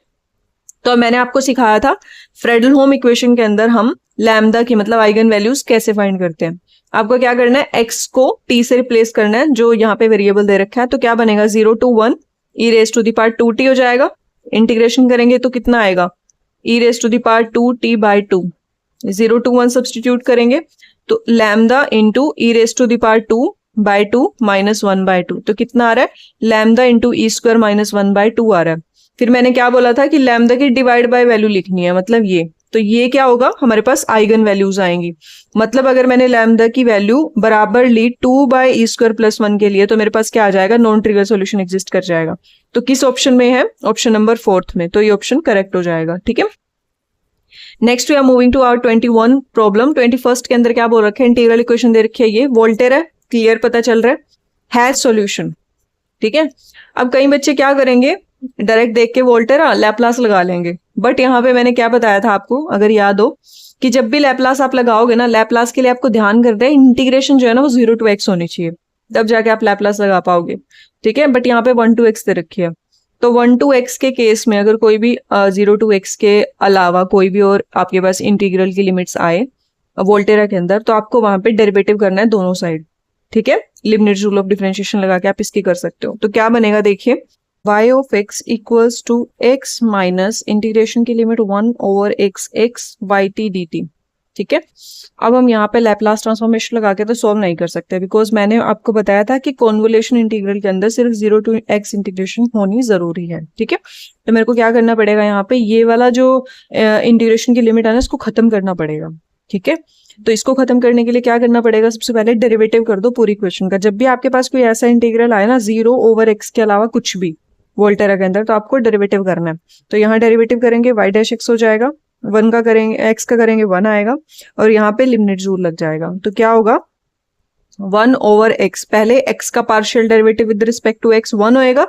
तो मैंने आपको सिखाया था फ्रेडल-होम इक्वेशन के अंदर हम लैम्डा की मतलब आइगन वैल्यूज कैसे फाइंड करते हैं। आपको क्या करना है, x को t से रिप्लेस करना है, जो यहाँ पे वेरिएबल दे रखा है, तो क्या बनेगा 0 to 1 e⁻2t हो जाएगा, इंटीग्रेशन करेंगे तो कितना आएगा, e raise to the power 2t/2, 0 to 1 substitute करेंगे तो lambda into e raise to the power 2/2 minus 1/2, तो कितना आ रहा है, lambda into e square minus 1/2 आ रहा है। फिर मैंने क्या बोला था कि लैम्डा की डिवाइड बाय वैल्यू लिखनी है, मतलब ये, तो ये क्या होगा, हमारे पास आइगन वैल्यूज आएंगी। मतलब अगर मैंने लैम्डा की वैल्यू बराबर ली 2/e² + 1 के लिए, तो मेरे पास क्या आ जाएगा, नॉन ट्रिवियल सॉल्यूशन एग्जिस्ट कर जाएगा। तो किस ऑप्शन में है, ऑप्शन नंबर 4 में, तो ये ऑप्शन करेक्ट हो जाएगा। ठीक है, next we are moving to our 21 problem. 21 के अंदर क्या बोल रखा है, इंटीग्रल इक्वेशन दे रखी है, ये वोल्टेयर है, क्लियर पता चल रहा है, हैज सॉल्यूशन। ठीक है, अब कई बच्चे क्या करेंगे, डायरेक्ट देख के वोल्टेयर लैपलास लगा लेंगे, बट यहाँ पे मैंने क्या बताया था आपको, अगर याद हो, कि जब भी लैपलास आप लगाओगे ना, लैपलास के लिए आपको ध्यान करते हैं इंटीग्रेशन जो है ना वो 0 to x होनी चाहिए, तब जाके आप लैपलास लगा पाओगे। ठीक है, बट यहाँ पे 1 to x दे रखी है, तो 1 to x के केस में अगर कोई भी 0 to x के अलावा कोई भी और आपके पास इंटीग्रल की लिमिट्स आए वोल्टेरा के अंदर, तो आपको वहां पे डेरिवेटिव करना है दोनों साइड। ठीक है, लिबनिट्ज रूल ऑफ डिफरेंशिएशन लगा के आप इसकी कर सकते हो। तो क्या बनेगा देखिए, y of x equals to x minus integration की लिमिट 1/x yt dt। ठीक है, अब हम यहाँ पे लैपलास ट्रांसफॉर्मेशन लगा के तो सॉल्व नहीं कर सकते, बिकॉज मैंने आपको बताया था कि कॉन्वोल्यूशन इंटीग्रल के अंदर सिर्फ 0 to x इंटीग्रेशन होनी जरूरी है। ठीक है, तो मेरे को क्या करना पड़ेगा, यहाँ पे ये वाला जो इंटीग्रेशन की लिमिट है ना, इसको खत्म करना पड़ेगा। ठीक है, तो इसको खत्म करने के लिए क्या करना पड़ेगा, सबसे पहले डेरिवेटिव कर दो पूरी इक्वेशन का। जब भी आपके पास कोई ऐसा इंटीग्रल आए ना 0/x के अलावा कुछ भी वोल्टेरा के अंदर, तो आपको डेरिवेटिव करना है। तो यहाँ डेरिवेटिव करेंगे y' हो जाएगा, 1 का करेंगे, x का करेंगे 1 आएगा, और यहाँ पे लिबनिट्ज रूल लग जाएगा। तो क्या होगा, 1/x, पहले x का partial derivative with respect to x 1 होएगा,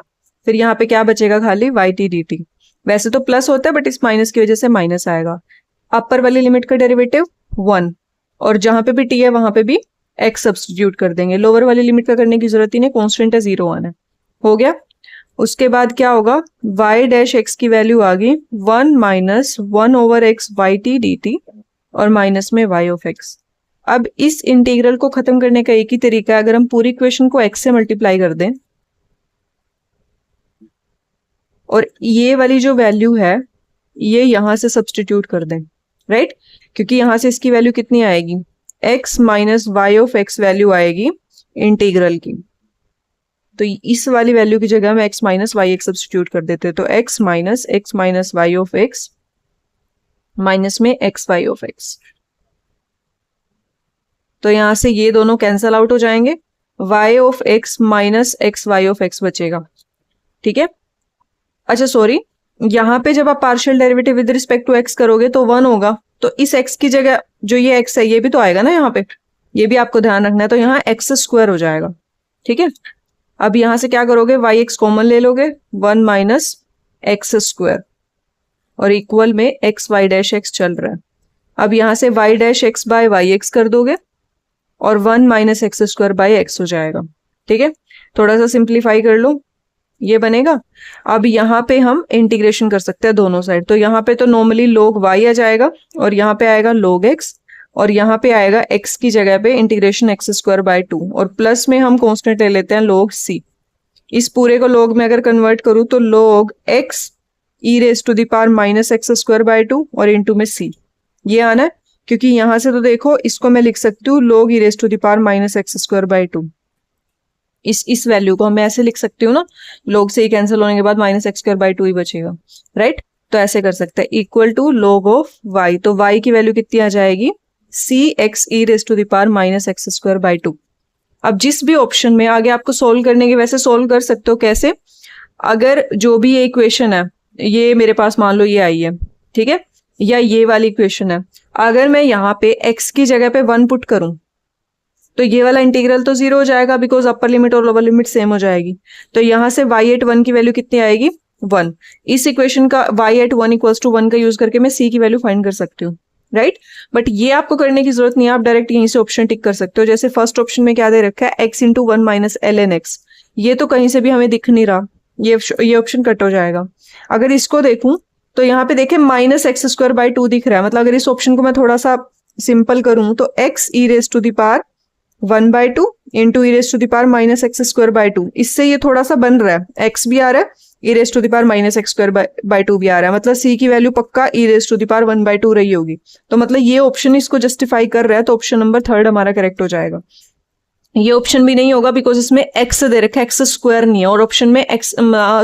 फिर यहाँ पे क्या बचेगा, खाली yt dt। वैसे तो प्लस होता है, बट इस माइनस की वजह से माइनस आएगा। अपर वाली लिमिट का डेरिवेटिव 1, और जहां पे भी t है वहां पे भी x सब्स्टिट्यूट कर देंगे। लोअर वाली लिमिट का करने की जरूरत ही नहीं, कॉन्स्टेंट है 0 आना है, हो गया। उसके बाद क्या होगा, y' की वैल्यू आ गई 1 माइनस 1/x yt dt, और माइनस में y of x। अब इस इंटीग्रल को खत्म करने का एक ही तरीका है, अगर हम पूरी इक्वेशन को x से मल्टीप्लाई कर दें, और ये वाली जो वैल्यू है ये यहां से सब्स्टिट्यूट कर दें, राइट, क्योंकि यहां से इसकी वैल्यू कितनी आएगी, x माइनस y of x वैल्यू आएगी इंटीग्रल की। तो इस वाली वैल्यू की जगह में x minus y x substitute कर देते, तो x minus y of x minus में x वाई ऑफ x। तो यहां से ये दोनों कैंसल आउट हो जाएंगे, y of x minus x y of x बचेगा। ठीक है, अच्छा सॉरी, यहाँ पे जब आप partial derivative with respect to x करोगे तो 1 होगा, तो इस x की जगह जो ये x है ये भी तो आएगा ना यहाँ पे, ये भी आपको ध्यान रखना है, तो यहाँ x² हो जाएगा। ठीक है, अब यहां से क्या करोगे, yx कॉमन ले लोगे, 1 माइनस x², और इक्वल में xy' चल रहा है। अब यहां से y' बाय yx कर दोगे, और 1 माइनस x² बाय x हो जाएगा। ठीक है, थोड़ा सा सिंप्लीफाई कर लो, ये बनेगा। अब यहाँ पे हम इंटीग्रेशन कर सकते हैं दोनों साइड, तो यहाँ पे तो नॉर्मली log y आ जाएगा, और यहाँ पे आएगा log x, और यहाँ पे आएगा x की जगह पे इंटीग्रेशन x²/2, और प्लस में हम कांस्टेंट ले लेते हैं log c। इस पूरे को log में अगर कन्वर्ट करूँ तो log x e⁻⁻ x²/2 और इंटू में c, ये आना है, क्योंकि यहाँ से तो देखो इसको मैं लिख सकती हूँ log e⁻⁻ x²/2। इस वैल्यू को मैं ऐसे लिख सकती हूँ ना, log से ही कैंसिल होने के बाद -x²/2 ही बचेगा, राइट। तो ऐसे कर सकते हैं, equal to log of y, तो y की वैल्यू कितनी आ जाएगी, cx e⁻⁻ x²/2। अब जिस भी ऑप्शन में आगे आपको सोल्व करने के, वैसे सोल्व कर सकते हो कैसे, अगर जो भी ये इक्वेशन है, ये मेरे पास मान लो ये आई है, ठीक है, या ये वाली इक्वेशन है, अगर मैं यहाँ पे x की जगह पे 1 पुट करूं तो ये वाला इंटीग्रल तो 0 हो जाएगा, बिकॉज अपर लिमिट और लोअर लिमिट सेम हो जाएगी। तो यहाँ से y@1 की वैल्यू कितनी आएगी, 1। इस इक्वेशन का y@1 = 1 का यूज करके मैं c की वैल्यू फाइंड कर सकती हूँ, राइट। बट ये आपको करने की जरूरत नहीं है, आप डायरेक्ट यहीं से ऑप्शन टिक कर सकते हो। जैसे फर्स्ट ऑप्शन में क्या दे रखा है, x × 1 - ln x, ये तो कहीं से भी हमें दिख नहीं रहा, ये ऑप्शन कट हो जाएगा। अगर इसको देखूं तो यहाँ पे देखें -x²/2 दिख रहा है, मतलब अगर इस ऑप्शन को मैं थोड़ा सा सिंपल करूं तो x e⁻⁻ 1/2 into e raise to the power minus x square by 2। इससे ये थोड़ा सा बन रहा है, एक्स भी आ रहा है, e raise to the power minus x square by 2 भी आ रहा है, मतलब सी की वैल्यू पक्का ई रेस टू द पावर 1/2 रही होगी। तो मतलब ये ऑप्शन इसको जस्टिफाई कर रहा है, तो ऑप्शन नंबर 3 हमारा करेक्ट हो जाएगा। ये ऑप्शन भी नहीं होगा बिकॉज इसमें एक्स दे रखा है, एक्स स्क्वायर नहीं है, और ऑप्शन में एक्स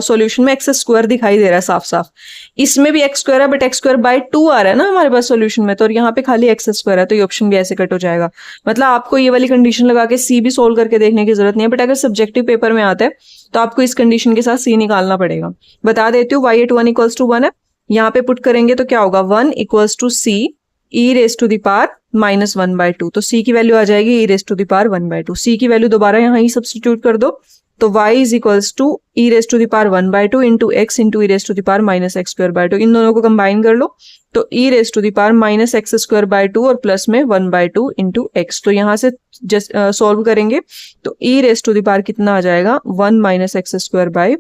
सॉल्यूशन में एक्स स्क्वायर दिखाई दे रहा है साफ साफ। इसमें भी एक्स स्क्वायर है बट एक्स स्क्वायर बाय 2 आ रहा है ना हमारे पास सॉल्यूशन में, तो और यहाँ पे खाली एक्स स्क्वायर है, तो ये ऑप्शन भी ऐसे कट हो जाएगा। मतलब आपको ये वाली कंडीशन लगा के सी भी सोल्व करके देखने की जरूरत नहीं है, बट अगर सब्जेक्टिव पेपर में आता है तो आपको इस कंडीशन के साथ सी निकालना पड़ेगा। बता देती हूँ, y at 1 इक्वल्स टू 1 है, यहाँ पे पुट करेंगे तो क्या होगा, 1 equals to C E raise to the power minus 1/2। तो सी की वैल्यू आ जाएगी ई raise to the power 1/2। C की वैल्यू दोबारा यहाँ ही सब्स्टिट्यूट कर दो, तो y is equals to e raise to the power 1/2 into x into e raise to the power minus x square by 2। इन दोनों को कंबाइन कर लो तो e raise to the power minus x square by 2 और plus में 1/2 into x. तो यहाँ से सॉल्व करेंगे तो e raise to the power कितना आ जाएगा, 1 माइनस एक्स स्क्वायर बाय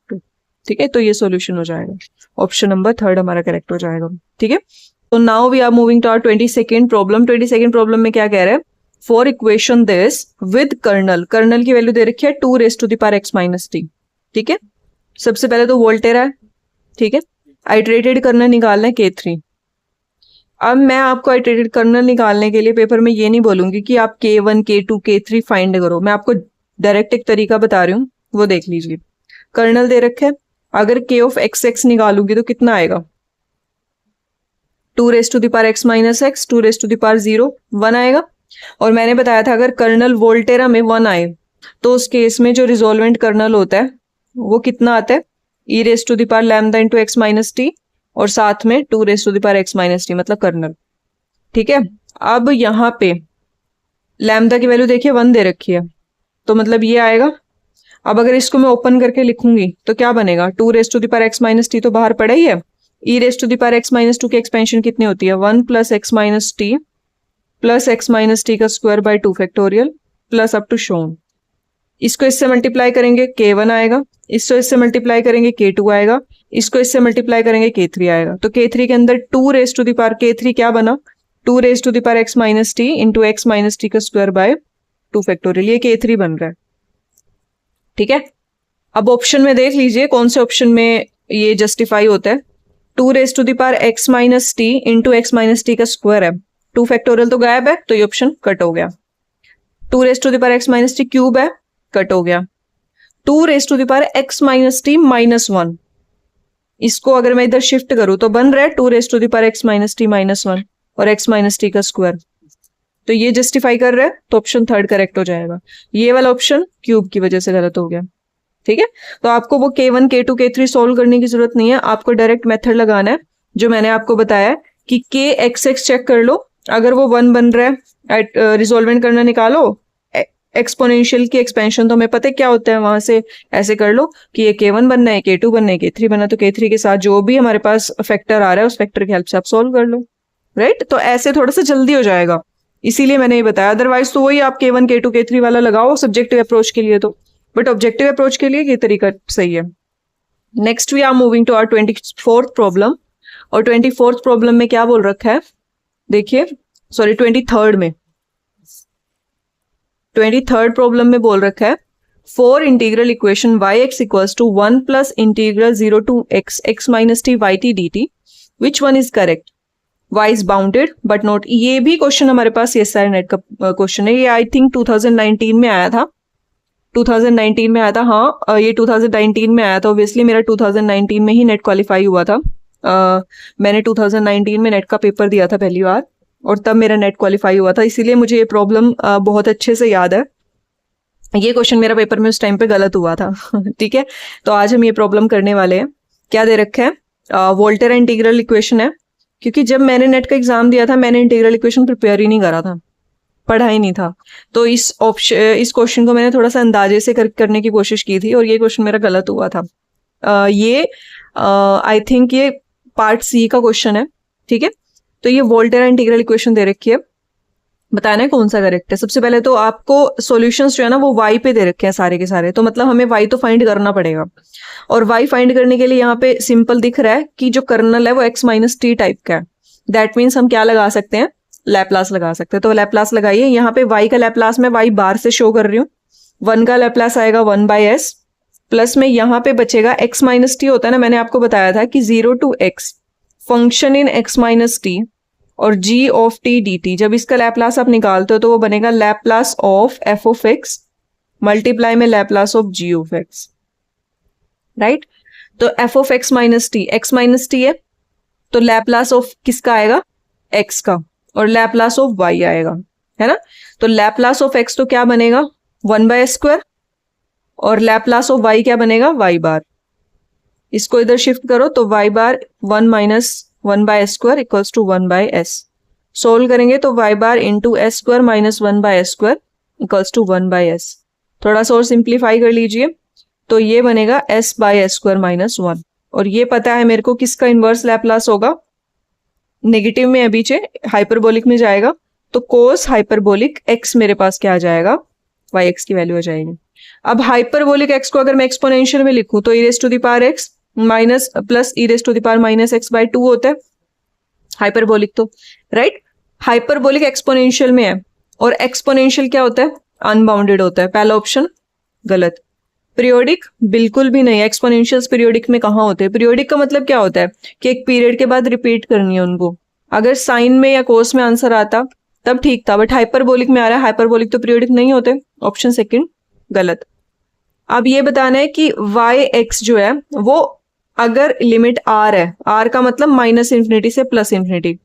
2। ठीक है, तो ये सॉल्यूशन हो जाएगा, ऑप्शन नंबर 3 हमारा करेक्ट हो जाएगा। ठीक है, तो now we are moving to our 22nd problem. 22nd problem में क्या कह रहा है, for equation this with kernel, kernel की वैल्यू दे रखी है 2 raise to the power x minus t. ठीक है, सबसे पहले तो वोल्टेरा है, ठीक है, आइटरेटेड कर्नल निकालना है K3। अब मैं आपको आइटरेटेड कर्नल निकालने के लिए पेपर में ये नहीं बोलूंगी कि आप K1 K2 K3 फाइंड करो, मैं आपको डायरेक्ट एक तरीका बता रही हूँ, वो देख लीजिए। कर्नल दे रखे है, अगर K ऑफ x निकालूंगी तो कितना आएगा, 2 raise to the power x minus x, 2 raise to the power 0, 1 आएगा। और मैंने बताया था अगर कर्नल वोल्टेरा में 1 आए तो उस केस में जो रिजोल्वेंट कर्नल होता है वो कितना आता है, e raise to the power lambda into x minus t और साथ में 2 raise to the power x minus t, मतलब कर्नल। ठीक है, अब यहाँ पे लैम्डा की वैल्यू देखिए 1 दे रखी है, तो मतलब ये आएगा। अब अगर इसको मैं ओपन करके लिखूंगी तो क्या बनेगा, 2 raise to the power x minus t तो बाहर पड़ा ही है, e raise to the power x minus 2 की एक्सपेंशन कितनी होती है, 1 plus x minus t plus x minus t का square by 2 factorial plus up to shown. इसको इससे मल्टीप्लाई करेंगे K1 आएगा, इसको इससे मल्टीप्लाई करेंगे K2 आएगा, इसको इससे मल्टीप्लाई करेंगे K3 आएगा। तो K3 के अंदर 2 raise to the power, K3 क्या बना, 2 raise to the power x minus t into x minus t का स्क्वायर बाय 2 फैक्टोरियल, ये K3 बन रहा है। ठीक है, अब ऑप्शन में देख लीजिए कौन से ऑप्शन में ये जस्टिफाई होता है। 2 raise to the power x minus t into x minus t का स्क्वायर है, 2 फैक्टोरियल तो गायब है, तो ये ऑप्शन कट हो गया। 2 raise to the power x minus t cube है, कट हो गया। 2 raise to the power x minus t minus 1, इसको अगर मैं इधर शिफ्ट करूं तो बन रहा है 2 raise to the power x minus t minus 1 और एक्स माइनस टी का स्क्वायर, तो ये जस्टिफाई कर रहा है, तो ऑप्शन 3 करेक्ट हो जाएगा। ये वाला ऑप्शन क्यूब की वजह से गलत हो गया। ठीक है, तो आपको वो K1 K2 K3 सोल्व करने की जरूरत नहीं है, आपको डायरेक्ट मेथड लगाना है जो मैंने आपको बताया कि KXX चेक कर लो, अगर वो 1 बन रहा है रिजोल्वेंट करना निकालो, एक्सपोनेंशियल की एक्सपेंशन तो हमें पता है क्या होता है, वहां से ऐसे कर लो कि ये K1 बनना है, K2 बनना है, K3 बनना है, तो K3 के साथ जो भी हमारे पास फैक्टर आ रहा है उस फैक्टर की हेल्प से आप सोल्व कर लो। राइट, तो ऐसे थोड़ा सा जल्दी हो जाएगा, इसीलिए मैंने ये बताया। अदरवाइज तो वही आप K1 K2 K3 वाला लगाओ सब्जेक्टिव अप्रोच के लिए, तो बट ऑब्जेक्टिव अप्रोच के लिए ये तरीका सही है। Next we are moving to our 24th problem, और 24th प्रॉब्लम में क्या बोल रखा है, देखिए, सॉरी 23rd में, 23rd प्रॉब्लम में बोल रखा है for integral equation yx equals to 1 plus integral 0 to x minus t y t d t, which one is correct, y is bounded but not. ये भी क्वेश्चन हमारे पास CSIR नेट का क्वेश्चन है, ये आई थिंक 2019 में आया था, 2019 में आया था, हाँ ये 2019 में आया था। ऑब्वियसली मेरा 2019 में ही नेट क्वालिफाई हुआ था, मैंने 2019 में नेट का पेपर दिया था पहली बार, और तब मेरा नेट क्वालिफाई हुआ था, इसीलिए मुझे ये प्रॉब्लम बहुत अच्छे से याद है। ये क्वेश्चन मेरा पेपर में उस टाइम पे गलत हुआ था। ठीक है, तो आज हम ये प्रॉब्लम करने वाले हैं। क्या दे रखा है, वोल्टेरा इंटीग्रल इक्वेशन है, क्योंकि जब मैंने नेट का एग्जाम दिया था मैंने इंटीग्रल इक्वेशन प्रिपेयर ही नहीं करा था, पढ़ा ही नहीं था, तो इस क्वेश्चन को मैंने थोड़ा सा अंदाजे से करने की कोशिश की थी और ये क्वेश्चन मेरा गलत हुआ था। ये आई थिंक ये पार्ट सी का क्वेश्चन है। ठीक है, तो ये वोल्टेरा इंटीग्रल इक्वेशन दे रखी है, बताना है कौन सा करेक्ट है। सबसे पहले तो आपको सॉल्यूशंस जो है ना वो y पे दे रखे हैं सारे के सारे, तो मतलब हमें y तो फाइंड करना पड़ेगा, और y फाइंड करने के लिए यहाँ पे सिंपल दिख रहा है कि जो कर्नल है वो x माइनस टी टाइप का है। दैट मीन्स हम क्या लगा सकते हैं, लैप्लास लगा सकते हैं। तो लैप्लास लगाइए। यहाँ पे y का लैप्लास मैं y बार से शो कर रही हूँ। 1 का लैप्लास आएगा 1/s प्लस में यहाँ पे बचेगा x माइनस टी होता है ना, मैंने आपको बताया था कि 0 to x function in x minus t और g ऑफ t dt। जब इसका लैप्लास आप निकालते हो तो वो बनेगा Laplace of f of x multiply में Laplace of g of x, right. तो f of x minus t है तो लैप्लास ऑफ किसका आएगा, x का, और लैप्लास ऑफ y आएगा, है ना। तो लैप्लास ऑफ x तो क्या बनेगा 1/s² और लैप्लास ऑफ y क्या बनेगा y बार। इसको इधर शिफ्ट करो तो y bar 1 minus 1/s² equals to 1/s। Solve करेंगे तो y bar into s² minus 1/s² equals to 1/s। थोड़ा सा और सिंप्लीफाई कर लीजिए तो ये बनेगा s/s² माइनस 1। और ये पता है मेरे को किसका इनवर्स लैप्लास होगा, नेगेटिव में अभी चे हाइपरबोलिक में जाएगा तो कोस हाइपरबोलिक x मेरे पास क्या आ जाएगा, yx की वैल्यू आ जाएगी। अब हाइपरबोलिक x को अगर मैं एक्सपोनेंशियल में लिखूं तो e raise to the power x minus plus e raise to the power minus x/2 होता है हाइपरबोलिक तो, राइट। हाइपरबोलिक एक्सपोनेंशियल में है और एक्सपोनेंशियल क्या होता है, अनबाउंडेड होता है। पहला ऑप्शन गलत। पीरियोडिक बिल्कुल भी नहीं, एक्सपोनेंशियल्स पीरियोडिक में कहाँ होते हैं। पीरियोडिक का मतलब क्या होता है कि एक पीरियड के बाद रिपीट करनी है उनको। अगर साइन में या कोस में आंसर आता तब ठीक था, बट हाइपरबोलिक में आ रहा है, हाइपरबोलिक तो पीरियोडिक नहीं होते। ऑप्शन सेकंड गलत। अब ये बताना है कि वाई एक्स जो है वो अगर लिमिट आर है, आर का मतलब माइनस इन्फिनिटी से प्लस इन्फिनिटी,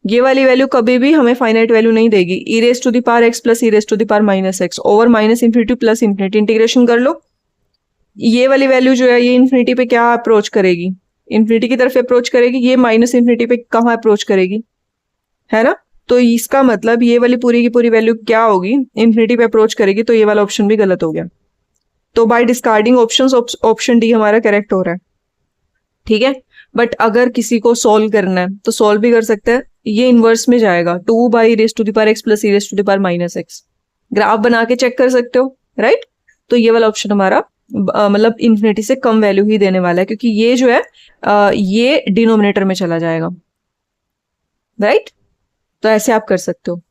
ये वाली वैल्यू कभी भी हमें फाइनाइट वैल्यू नहीं देगी। E raise to the power x plus e raise to the power minus x over minus infinity plus infinity, integration कर लो। ये वाली वैल्यू जो है ये इन्फिनिटी पे क्या अप्रोच करेगी, इन्फिनिटी की तरफ अप्रोच करेगी। ये माइनस इन्फिनिटी पे कहाँ अप्रोच करेगी, है ना। तो इसका मतलब ये वाली पूरी की पूरी वैल्यू क्या होगी, इन्फिनिटी पे अप्रोच करेगी। तो ये वाला ऑप्शन भी गलत हो गया। तो by discarding options option D हमारा करेक्ट हो रहा है, ठीक है। बट अगर किसी को सॉल्व करना है तो सॉल्व भी कर सकते हैं। ये इनवर्स में जाएगा 2/e⁻x प्लस e⁻−x। ग्राफ बना के चेक कर सकते हो, राइट। तो ये वाला ऑप्शन हमारा मतलब इन्फिनिटी से कम वैल्यू ही देने वाला है, क्योंकि ये जो है ये डिनोमिनेटर में चला जाएगा, राइट। तो ऐसे आप कर सकते हो।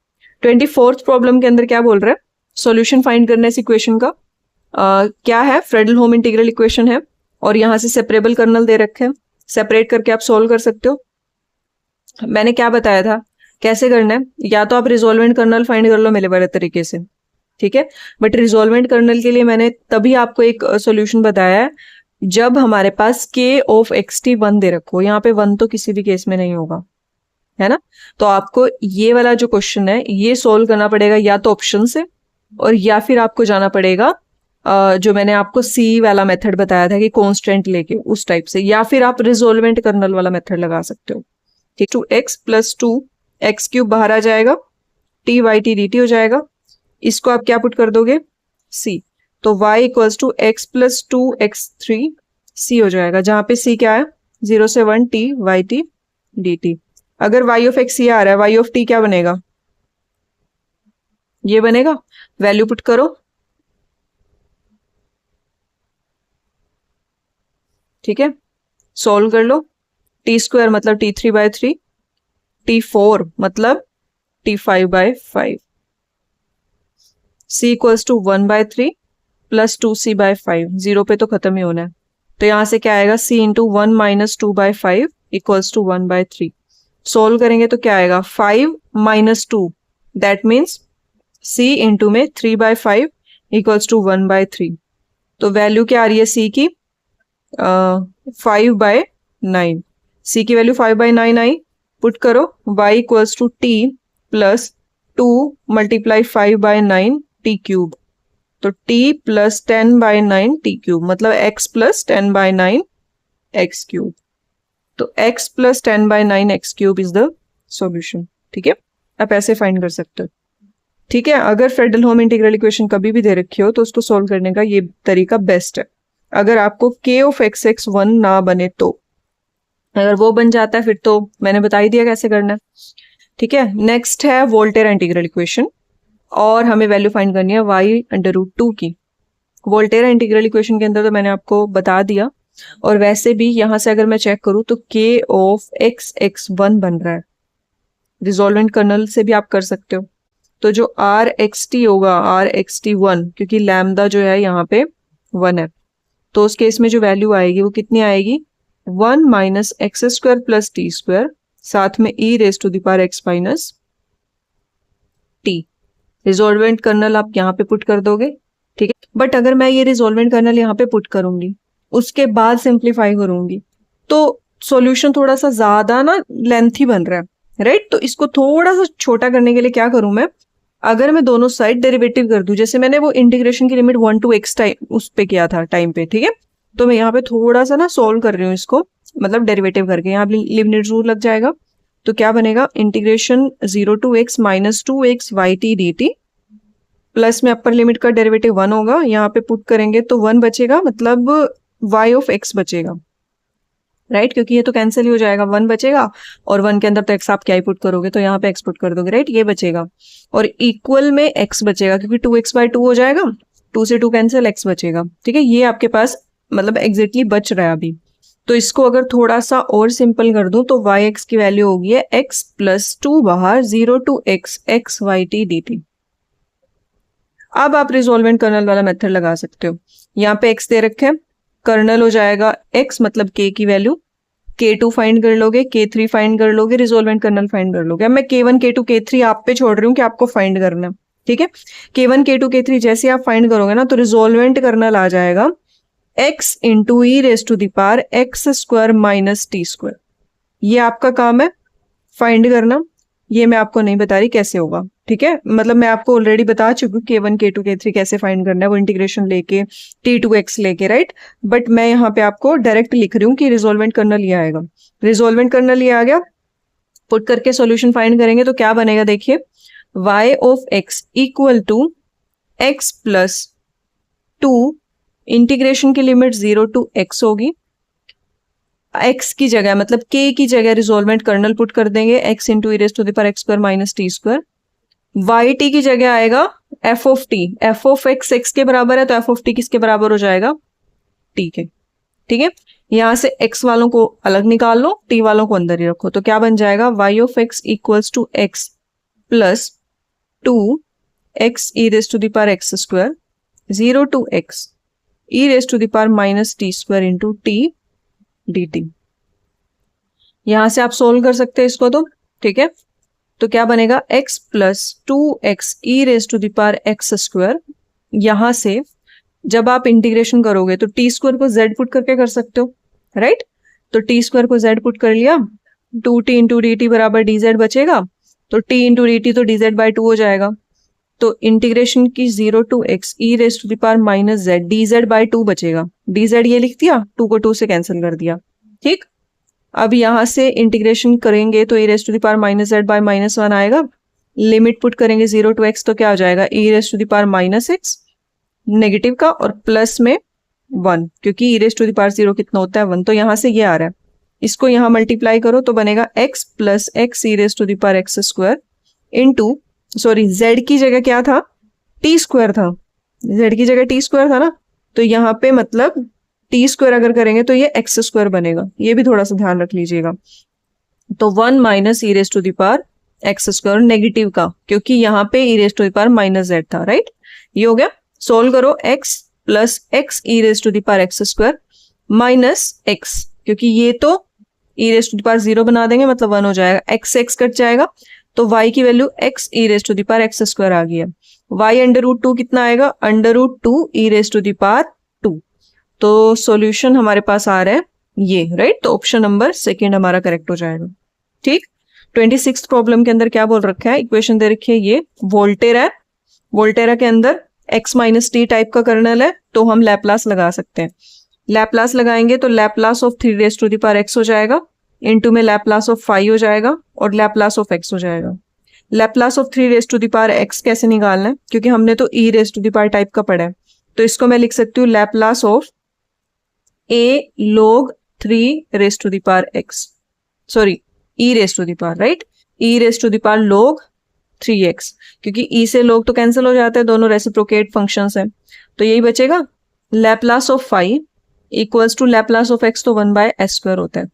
24th प्रॉब्लम के अंदर क्या बोल रहा है, सॉल्यूशन फाइंड करने इस इक्वेशन का। क्या है, फ्रेडल-होम इंटीग्रल इक्वेशन है और यहाँ से सेपरेबल कर्नल दे रखे हैं, सेपरेट करके आप सॉल्व कर सकते हो। मैंने क्या बताया था कैसे करना है, या तो आप रिजोल्वेंट कर्नल फाइंड कर लो मेरे वाले तरीके से, ठीक है। बट रिजोल्वेंट कर्नल के लिए मैंने तभी आपको एक सॉल्यूशन बताया है जब हमारे पास k ऑफ xt 1 दे रखो। यहाँ पे 1 तो किसी भी केस में नहीं होगा, है ना। तो आपको ये वाला जो क्वेश्चन है ये सोल्व करना पड़ेगा या तो ऑप्शन से, और या फिर आपको जाना पड़ेगा जो मैंने आपको सी वाला मेथड बताया था कि कांस्टेंट लेके उस टाइप से, या फिर आप रिजोल्वेंट कर्नल वाला मेथड लगा सकते हो, ठीक। 2x प्लस 2x³ बाहर आ जाएगा, t y t d t हो जाएगा। इसको आप क्या पुट कर दोगे, c। तो y equals to x plus 2x3 c हो जाएगा, जहां पे c क्या है 0 से 1 t y t dt। अगर y ऑफ x ये आ रहा है, y ऑफ t क्या बनेगा, ये बनेगा। वैल्यू पुट करो, ठीक है। सॉल्व कर लो। t² मतलब t3/3, t4 मतलब t5/5, c equals to 1/3 plus 2c/5, 0 पे तो खत्म ही होना है। तो यहां से क्या आएगा, c into 1 minus 2/5 equals to 1/3। Solve करेंगे तो क्या आएगा, 5 minus 2 that means c into में 3/5 इक्वल्स टू 1/3। तो वैल्यू क्या आ रही है c की, 5/9। c की वैल्यू 5/9 आई, पुट करो। y equals to t plus 2 multiply 5/9 t³। तो t प्लस 10/9 t³ मतलब x प्लस 10/9 x³। तो x plus 10/9 x³ is the solution, ठीक है। आप ऐसे फाइंड कर सकते हो, ठीक है। अगर फ्रेडल-होम इंटीग्रल इक्वेशन कभी भी दे रखी हो तो उसको सोल्व करने का ये तरीका बेस्ट है। अगर आपको k ऑफ x 1 ना बने तो, अगर वो बन जाता है फिर तो मैंने बता ही दिया कैसे करना है, ठीक है। नेक्स्ट है वोल्टेरा इंटीग्रल इक्वेशन, और हमें वैल्यू फाइंड करनी है y√2 की। वोल्टेरा इंटीग्रल इक्वेशन के अंदर तो मैंने आपको बता दिया, और वैसे भी यहां से अगर मैं चेक करूं तो k ऑफ x 1 बन रहा है, रिजोल्वेंट कर्नल से भी आप कर सकते हो। तो जो आर एक्स टी होगा, आर एक्स टी 1, क्योंकि लैम्डा जो है यहाँ पे 1 है, तो उस केस में जो वैल्यू आएगी वो कितनी आएगी, 1 minus x square plus t square, साथ में e raise to the power x minus t. Resolvent kernel आप यहाँ पे पुट कर दोगे, ठीक है। बट अगर मैं ये रिजोल्वेंट कर्नल यहाँ पे पुट करूंगी, उसके बाद सिंप्लीफाई करूंगी, तो सॉल्यूशन थोड़ा सा ज्यादा ना लेंथी बन रहा है, राइट। तो इसको थोड़ा सा छोटा करने के लिए क्या करूं मैं, अगर मैं दोनों साइड डेरिवेटिव कर दूं, जैसे मैंने वो इंटीग्रेशन की लिमिट 1 to x टाइम उस पे किया था टाइम पे, ठीक है। तो मैं यहाँ पे थोड़ा सा ना सोल्व कर रही हूँ इसको, मतलब डेरिवेटिव करके, यहाँ लिमिट रूल लग जाएगा। तो क्या बनेगा, integration 0 to x minus 2x y t d t, plus में अपर लिमिट का डेरिवेटिव 1 होगा, यहाँ पे पुट करेंगे तो 1 बचेगा, मतलब y ऑफ x बचेगा, राइट। क्योंकि ये तो कैंसिल ही हो जाएगा, 1 बचेगा, और 1 के अंदर तो x आप क्या ही पुट करोगे, तो यहाँ पे x पुट कर दोगे, राइट। ये बचेगा और इक्वल में x बचेगा, क्योंकि 2x/2 हो जाएगा, 2 से 2 कैंसिल, x बचेगा, ठीक है। ये आपके पास मतलब एग्जैक्टली बच रहा है अभी। तो इसको अगर थोड़ा सा और सिंपल कर दूं तो वाई एक्स की वैल्यू होगी है x प्लस 2 बाहर 0 to x x y t dt। अब आप रिजोल्वेंट कर्नल वाला मेथड लगा सकते हो। यहाँ पे x दे रखे हैं, कर्नल हो जाएगा x मतलब k की वैल्यू, k2 फाइंड कर लोगे, k3 फाइंड कर लोगे, रिजोल्वेंट कर्नल फाइंड कर लोगे। अब मैं k1 k2 k3 आप पे छोड़ रही हूँ कि आपको फाइंड करना, ठीक है। k1 k2 k3 जैसे आप फाइंड करोगे ना, तो रिजोल्वेंट कर्नल आ जाएगा x into e raise to the power x square minus t square. ये आपका काम है फाइंड करना, ये मैं आपको नहीं बता रही कैसे होगा, ठीक है। मतलब मैं आपको ऑलरेडी बता चुकी हूँ k1 k2 k3 कैसे फाइंड करना है, वो इंटीग्रेशन लेके t2x लेके, राइट। बट मैं यहाँ पे आपको डायरेक्ट लिख रही हूँ कि रिजोल्वेंट कर्नल ये आएगा। रिजोल्वेंट कर्नल ये आ गया, पुट करके सॉल्यूशन फाइंड करेंगे तो क्या बनेगा, देखिए, y of x equal to x plus 2, integration की लिमिट 0 to x होगी, x की जगह मतलब k की जगह रिजोल्वेंट कर्नल पुट कर देंगे, x into e raise to the power x square minus t square. Y t की जगह आएगा f of t, f of x x के बराबर है, तो एफ ऑफ टी किसके बराबर हो जाएगा, टी के, ठीक है। यहां से x वालों को अलग निकाल लो, t वालों को अंदर ही रखो, तो क्या बन जाएगा, y of x equals to x plus 2 x e raise to the power x square 0 to x e raise to the power minus t square into t dt। यहां से आप सोल्व कर सकते हैं इसको, तो ठीक है। तो क्या बनेगा, x plus 2x e raise to the power x square, यहां से जब आप इंटीग्रेशन करोगे तो टी स्क्वायर को z पुट करके कर सकते हो, राइट। तो टी स्क्वायर को z पुट कर लिया, 2t इंटू डी टी बराबर dz बचेगा, तो t इंटू डी टी तो dz/2 हो जाएगा। तो इंटीग्रेशन की 0 to x e raise to the power minus z dz/2 बचेगा, dz ये लिख दिया, 2 को 2 से कैंसिल कर दिया, ठीक। अब यहां से इंटीग्रेशन करेंगे तो e raise to the power minus z by minus 1 आएगा, लिमिट पुट करेंगे 0 to x, तो क्या हो जाएगा, e raise to the power minus x negative का और प्लस में 1, क्योंकि e raise to the power 0 कितना होता है 1, तो यहां से ये आ रहा है, इसको यहां मल्टीप्लाई करो तो बनेगा x plus x e raise to the power x square into, sorry z की जगह क्या था, t स्क्वायर था, z की जगह t स्क्वायर था ना, तो यहाँ पे मतलब t स्क्वायर अगर करेंगे तो ये x स्क्वायर बनेगा, ये भी थोड़ा सा ध्यान रख लीजिएगा। तो 1 minus e raise to the power x square negative का, क्योंकि यहाँ पे e raise to the power minus z था, राइट। ये हो गया, सोल्व करो, x plus x e raise to the power x square minus x, क्योंकि ये तो e raise to the power 0 बना देंगे, मतलब 1 हो जाएगा, x कट जाएगा, तो y की value x e raise to the power x square आ गई है। y अंडर रूट 2 कितना आएगा, under root 2 e raise to the power 2। तो सॉल्यूशन हमारे पास आ रहा है ये, राइट। तो ऑप्शन नंबर सेकंड हमारा करेक्ट हो जाएगा, ठीक। 26 प्रॉब्लम के अंदर क्या बोल रखा है, इक्वेशन दे रखी है ये वोल्टेरा है, वोल्टेरा के अंदर x माइनस टी टाइप का कर्नल है, तो हम लैप्लास लगा सकते हैं। लैप्लास लगाएंगे तो Laplace of 3 raise to the power x हो जाएगा, इनटू में लैप्लास ऑफ 5 हो जाएगा और लैप्लास ऑफ x हो जाएगा। Laplace of 3 raise to the power x कैसे निकालना है, क्योंकि हमने तो e raise to the power type का पढ़ा है, तो इसको मैं लिख सकती हूँ Laplace of a log 3 raise to the power x, sorry e raise to the power, right, e raise to the power log 3x, क्योंकि e से log तो कैंसिल हो जाते हैं, दोनों रेसिप्रोकेट फंक्शंस हैं, तो यही बचेगा। Laplace of 5 equals to Laplace of x, तो 1 बाय s स्क्वायर होता है,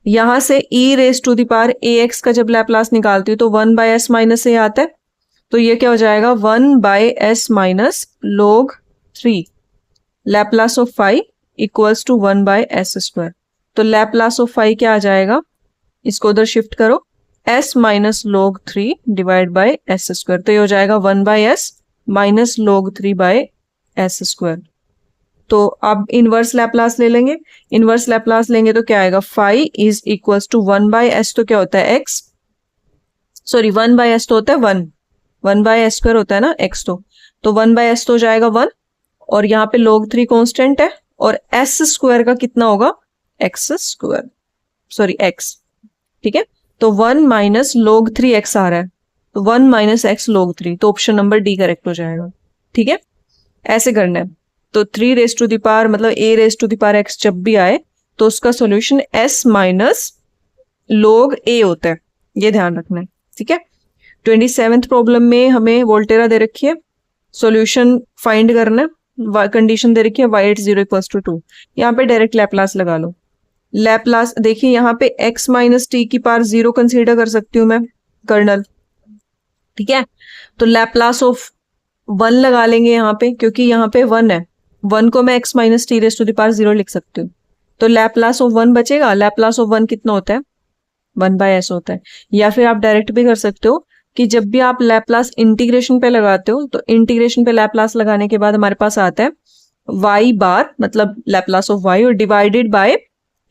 यहां से e raise to the power ax का जब लैप्लास निकालती हूँ तो 1/s माइनस ए आता है, तो ये क्या हो जाएगा 1/s minus log 3 Laplace of phi equals to 1/s²। तो लैप्लास ऑफ फाई क्या आ जाएगा, इसको उधर शिफ्ट करो, s minus log 3 divide by s², तो ये हो जाएगा 1/s माइनस log 3/s²। तो अब इनवर्स लैप्लास ले लेंगे, इनवर्स लैप्लास लेंगे तो क्या आएगा, phi is equals to 1/s, तो क्या होता है x, सॉरी 1/s तो होता है 1/s² होता है ना x, तो 1/s तो हो जाएगा 1, और यहाँ पे log 3 कांस्टेंट है, और s² का कितना होगा x², सॉरी x, ठीक है। तो 1 माइनस log 3x आ रहा है, तो 1 माइनस x log 3, तो ऑप्शन नंबर डी करेक्ट हो जाएगा, ठीक है। ऐसे करना है, तो 3 रेस टू द पावर मतलब a raise to the power x जब भी आए तो उसका solution s minus log a होता है, ये ध्यान रखना है, ठीक है। 27th प्रॉब्लम में हमें वोल्टेरा दे रखी है, सॉल्यूशन फाइंड करना है, कंडीशन दे रखी है y 0 इक्वल्स टू 2, यहाँ पे डायरेक्ट लैप्लास लगा लो। लैप्लास देखिए यहाँ पे x माइनस टी की पावर 0 कंसीडर कर सकती हूँ मैं, कर्नल, ठीक है। तो लैप्लास ऑफ 1 लगा लेंगे यहाँ पे, क्योंकि यहाँ पे 1 है, 1 को मैं x minus t raise to the power 0 लिख सकती हूँ, तो लैप्लास ऑफ 1 बचेगा, लैप्लास ऑफ 1 कितना होता है 1/s होता है। या फिर आप डायरेक्ट भी कर सकते हो कि जब भी आप लैप्लास इंटीग्रेशन पे लगाते हो तो इंटीग्रेशन पे लैप्लास लगाने के बाद हमारे पास आता है y बार, मतलब लैप्लास ऑफ y, और डिवाइडेड बाय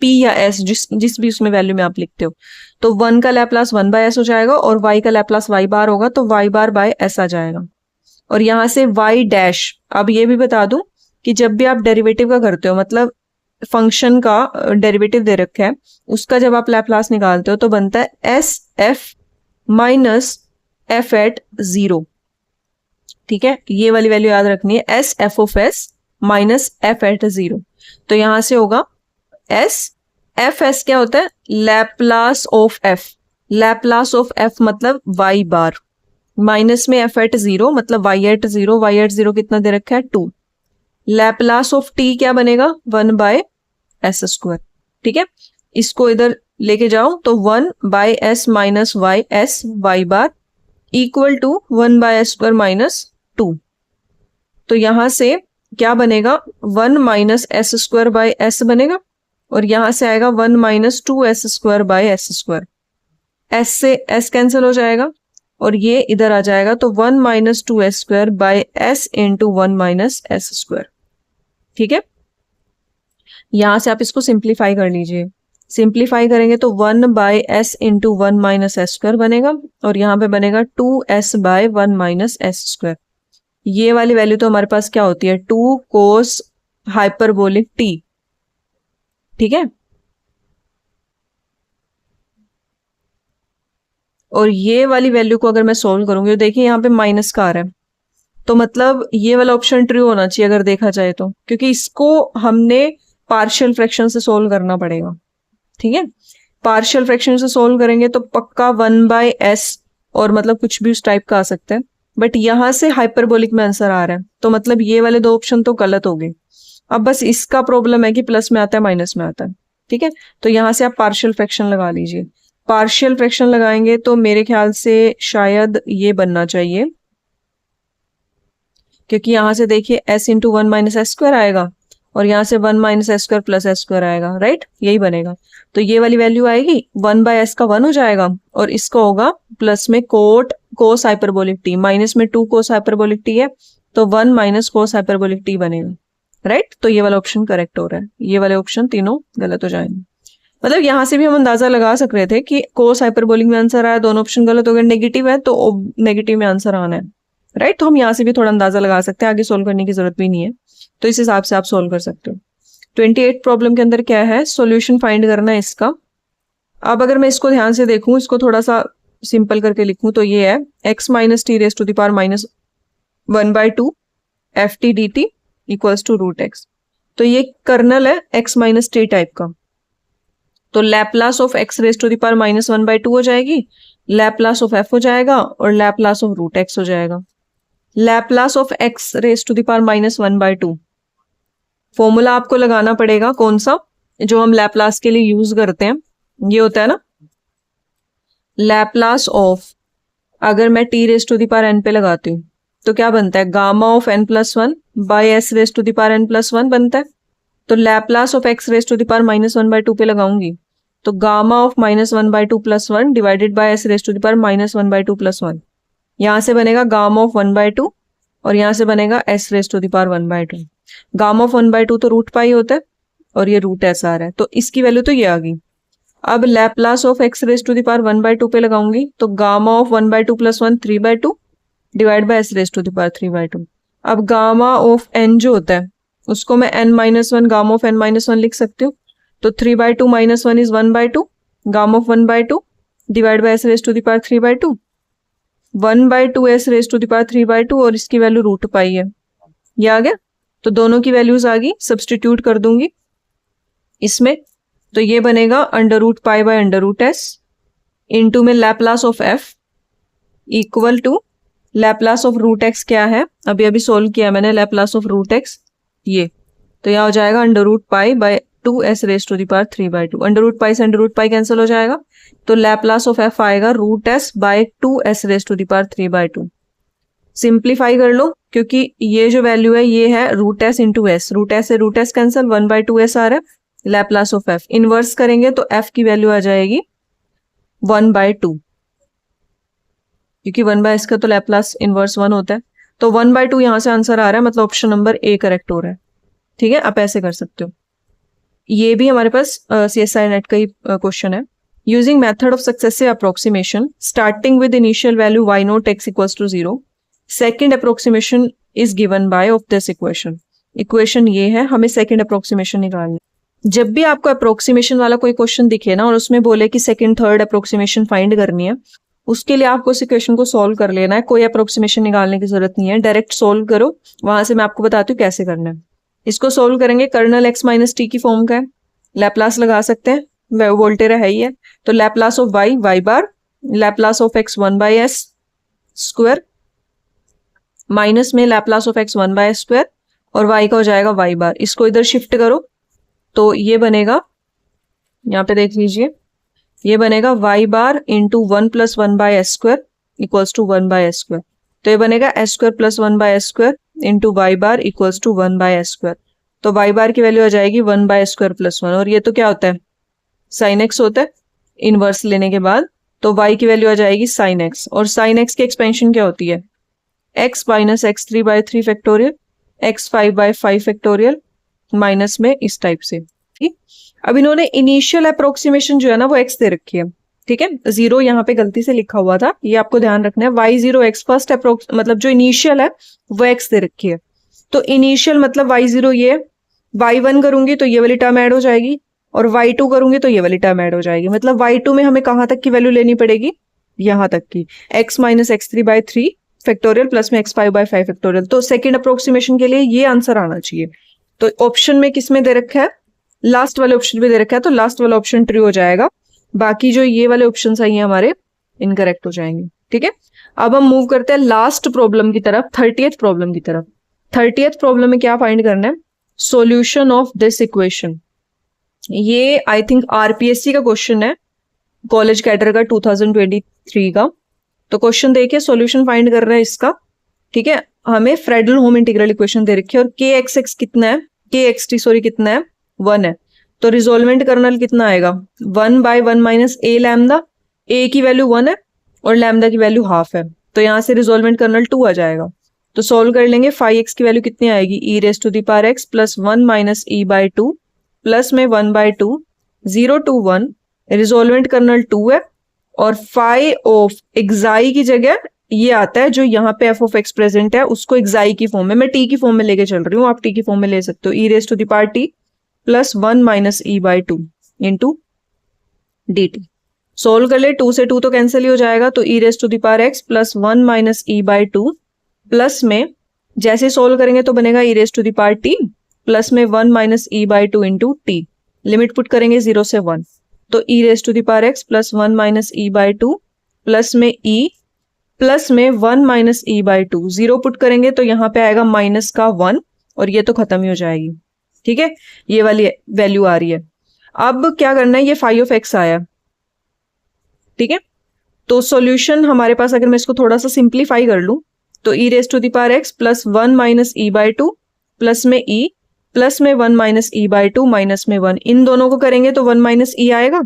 p या s, जिस भी उसमें वैल्यू में आप लिखते हो, तो 1 का लैप्लास 1/s हो जाएगा और y का लैप्लास y बार होगा, तो y बार बाय s आ जाएगा। और यहां से y डैश, अब ये भी बता दूं कि जब भी आप डेरिवेटिव का करते हो, मतलब फंक्शन का डेरिवेटिव दे रखा है, उसका जब आप लैप्लास निकालते हो तो बनता है s f minus f at 0, ठीक है। ये वाली वैल्यू याद रखनी है, s f of s minus f at 0, तो यहां से होगा एस एफ एस क्या होता है Laplace of F, Laplace of F मतलब y बार, माइनस में एफ एट 0 मतलब y एट 0, y एट 0 कितना दे रखा है 2, लैप्लास ऑफ t क्या बनेगा 1/s², ठीक है। इसको इधर लेके जाओ तो 1/s minus y s y बार इक्वल टू 1/s² माइनस 2, तो यहां से क्या बनेगा 1 माइनस s²/s बनेगा, और यहां से आएगा 1 माइनस 2s²/s², s से s कैंसिल हो जाएगा और ये इधर आ जाएगा, तो 1 minus 2s²/s into 1 minus s², ठीक है। यहां से आप इसको सिंप्लीफाई कर लीजिए, सिंप्लीफाई करेंगे तो 1/s इंटू 1 माइनस s² बनेगा, और यहाँ पे बनेगा 2s/1 माइनस s²। ये वाली वैल्यू तो हमारे पास क्या होती है 2 कोस हाइपरबोलिक t, ठीक है। और ये वाली वैल्यू को अगर मैं सोल्व करूंगी तो देखिए यहाँ पे माइनस का आ रहा है, तो मतलब ये वाला ऑप्शन ट्रू होना चाहिए अगर देखा जाए तो, क्योंकि इसको हमने पार्शियल फ्रैक्शन से सोल्व करना पड़ेगा, ठीक है। पार्शियल फ्रैक्शन से सोल्व करेंगे तो पक्का 1/s और मतलब कुछ भी उस टाइप का आ सकता है, बट यहां से हाइपरबोलिक में आंसर आ रहा है, तो मतलब ये वाले 2 ऑप्शन तो गलत हो गए। अब बस इसका प्रॉब्लम है कि प्लस में आता है माइनस में आता है, ठीक है। तो यहां से आप पार्शियल फ्रैक्शन लगा लीजिए, पार्शियल फ्रैक्शन लगाएंगे तो मेरे ख्याल से शायद ये बनना चाहिए, क्योंकि यहां से देखिए s इंटू 1 माइनस s² आएगा और यहाँ से 1 माइनस s² प्लस s² आएगा, राइट, यही बनेगा। तो ये वाली वैल्यू आएगी 1/s का 1 हो जाएगा, और इसका होगा प्लस में कोस हाइपरबोलिक t, माइनस में 2 कोस हाइपरबोलिक t है, तो 1 माइनस कोस हाइपरबोलिक t बनेगा, राइट। तो ये वाला ऑप्शन करेक्ट हो रहा है, ये वाले ऑप्शन तीनों गलत हो जाएंगे। मतलब यहाँ से भी हम अंदाजा लगा सक रहे थे कि कोस हाइपरबोलिक में आंसर आया, दोनों ऑप्शन गलत हो गए, नेगेटिव है तो नेगेटिव में आंसर आना है, राइट। तो हम यहाँ से भी थोड़ा अंदाजा लगा सकते हैं, आगे सोल्व करने की जरूरत भी नहीं है, तो इस हिसाब से आप सोल्व कर सकते हो। 28 प्रॉब्लम के अंदर क्या है, सॉल्यूशन फाइंड करना है इसका। अब अगर मैं इसको ध्यान से देखूं, इसको थोड़ा सा सिंपल करके लिखूं तो ये है x minus t raise to the power minus 1/2 f t d t equals to root x, तो ये कर्नल है x माइनस टी टाइप का, तो Laplace of x raise to the power minus 1/2 हो जाएगी, लैप्लास ऑफ f हो जाएगा और लैप्लास ऑफ रूट x हो जाएगा। Laplace of x raise to the power minus 1/2, formula आपको लगाना पड़ेगा कौन सा, जो हम लैप्लास के लिए यूज करते हैं, ये होता है ना लैप्लास ऑफ, अगर मैं t raise to the power n पे लगाती हूँ तो क्या बनता है, gamma of n plus one by s raise to the power n plus one बनता है। तो Laplace of x raise to the power minus one by two पे लगाऊंगी तो gamma of minus one by two plus one divided by s raise to the power minus one by two plus one, यहाँ से बनेगा gamma of one by two और यहाँ से बनेगा s raise to the power one by two. Gamma of one by two तो root pi होता है और ये रूट एस आ रहा है, तो इसकी वैल्यू तो ये आ गई। अब Laplace of x raise to the power one by two पे लगाऊंगी तो gamma of one by two plus one three by two divide by s raise to the power three by two. अब gamma of n जो होता है उसको मैं n minus one gamma of n minus one लिख सकती हूँ, तो three by two minus one is one by two, gamma of one by two divide by s raise to the power three by two, one by two s raise to the power three by two और इसकी value root pi है, ये आ गया। तो दोनों की values आ गई, substitute कर दूंगी इसमें, तो ये बनेगा under root pi by under root s into में Laplace of f equal to Laplace of root x क्या है, अभी अभी सोल्व किया मैंने, लैप्लास ऑफ रूट एक्स ये, तो यह हो जाएगा under root pi by two s raise to the power three by two. Under root pi से अंडर रूट पाई कैंसिल हो जाएगा तो लैप्लास ऑफ एफ आएगा root s by two s raise to the power three by two. Simplify कर लो क्योंकि ये जो वैल्यू है ये है root s into s, root s से root s cancel, one by two s आ रहा है, लैप्लास ऑफ एफ इनवर्स करेंगे तो एफ की वैल्यू आ जाएगी वन बाय टू, क्योंकि वन बाय एस का तो लैप्लास इनवर्स वन होता है, तो वन बाय टू यहां से आंसर आ रहा है, मतलब ऑप्शन नंबर ए करेक्ट हो रहा है। ठीक है, आप ऐसे कर सकते हो। ये भी हमारे पास CSI नेट का ही क्वेश्चन है। Using method of successive approximation starting with initial value y not x equals to zero, second approximation is given by of this equation. Equation ये है, हमें सेकेंड अप्रोक्सीमेशन निकालनी। जब भी आपको अप्रोक्सीमेशन वाला कोई क्वेश्चन दिखे ना और उसमें बोले कि सेकंड थर्ड अप्रोक्सीमेशन फाइंड करनी है, उसके लिए आपको उस इक्वेशन को सॉल्व कर लेना है, कोई अप्रोक्सीमेशन निकालने की जरूरत नहीं है, डायरेक्ट सॉल्व करो, वहां से मैं आपको बताती हूँ कैसे करना है। इसको सॉल्व करेंगे, कर्नल एक्स माइनस टी की फॉर्म का है, लैप्लास लगा सकते हैं, वोल्टेरा है ही है, तो Laplace of y y bar, Laplace of x one by s square minus में Laplace of x one by s square और वाई का हो जाएगा वाई बार। इसको इधर शिफ्ट करो तो ये बनेगा, यहाँ पे देख लीजिए, ये बनेगा y bar into one plus one by s square equals to one by s square, तो ये बनेगा s square plus one by s square into y bar equals to one by s square, तो y bar की value आ जाएगी one by square plus one, और ये तो क्या होता है साइन एक्स होता है इनवर्स लेने के बाद, तो वाई की वैल्यू आ जाएगी साइन एक्स, और साइन एक्स की एक्सपेंशन क्या होती है x minus x three by three factorial x five by five factorial minus में इस टाइप से। ठीक, अब इन्होंने इनिशियल अप्रोक्सीमेशन जो है ना वो एक्स दे रखी है, ठीक है, जीरो यहाँ पे गलती से लिखा हुआ था, ये आपको ध्यान रखना है, y zero x first approx मतलब जो इनिशियल है वो एक्स दे रखी है, तो इनिशियल मतलब वाई जीरो ये, वाई वन करूंगी तो ये वाली टर्म ऐड हो जाएगी और वाई टू करूंगी तो ये वाली टर्म ऐड हो जाएगी, मतलब वाई टू में हमें कहाँ तक की वैल्यू लेनी पड़ेगी, यहाँ तक की, x minus x three by three factorial plus में x five by five factorial, तो सेकेंड अप्रोक्सीमेशन के लिए ये आंसर आना चाहिए। तो ऑप्शन में किसमें दे रखा है, लास्ट वाले ऑप्शन में दे रखा है, तो लास्ट वाला ऑप्शन ट्रू हो जाएगा, बाकी जो ये वाले ऑप्शन आई हैं हमारे इनकरेक्ट हो जाएंगे। ठीक है, अब हम मूव करते हैं लास्ट प्रॉब्लम की तरफ, 30th प्रॉब्लम की तरफ। 30th प्रॉब्लम में क्या फाइंड करना है, सॉल्यूशन ऑफ दिस इक्वेशन। ये आई थिंक RPSC का क्वेश्चन है, कॉलेज कैडर का 2023 का, तो क्वेश्चन देखिए, सॉल्यूशन फाइंड कर रहे हैं इसका। ठीक है, हमें फ्रेडल होम इंटीग्रल इक्वेशन दे रखी है और kxx कितना है, kxt सॉरी कितना है, 1 है, तो रिजोल्वेंट कर्नल कितना आएगा, 1 बाय 1 माइनस ए लैम्डा, ए की वैल्यू 1 है और लैम्डा की वैल्यू हाफ है, तो यहाँ से रिजोल्वेंट कर्नल 2 आ जाएगा, तो सॉल्व कर लेंगे, 5x की वैल्यू कितनी आएगी, e raise to the power x plus 1 minus e by 2 plus में 1 बाय 2, 0 to 1, रिजोल्वेंट कर्नल 2 है और फाई ऑफ एक्साई की जगह ये आता है जो यहाँ पे एफ ऑफ एक्स प्रेजेंट है उसको एक्साई की फॉर्म में, मैं टी की फॉर्म में लेके चल रही हूँ, आप टी की फॉर्म में ले सकते हो, e raise to the power t plus 1 minus e by 2 into d t. Solve कर ले, 2 से 2 तो कैंसिल ही हो जाएगा, तो e raise to the power x plus 1 minus e by 2 plus में जैसे सोल्व करेंगे तो बनेगा e raise to the power t plus में 1 minus e by 2 into t, limit put करेंगे 0 से 1, तो e raise to the power x plus 1 minus e by 2 plus में ई प्लस में 1 माइनस ई बाय 2, 0 पुट करेंगे तो यहाँ पे आएगा माइनस का 1 और ये तो खत्म ही हो जाएगी। ठीक है, ये वाली वैल्यू आ रही है। अब क्या करना है, ये फाई ऑफ एक्स आया, ठीक है। तो सॉल्यूशन हमारे पास, अगर मैं इसको थोड़ा सा सिंप्लीफाई कर लूं, तो e raise to the power x plus 1 minus e by two plus में ई प्लस में 1 minus e by two minus में 1, इन दोनों को करेंगे तो 1 माइनस ई आएगा,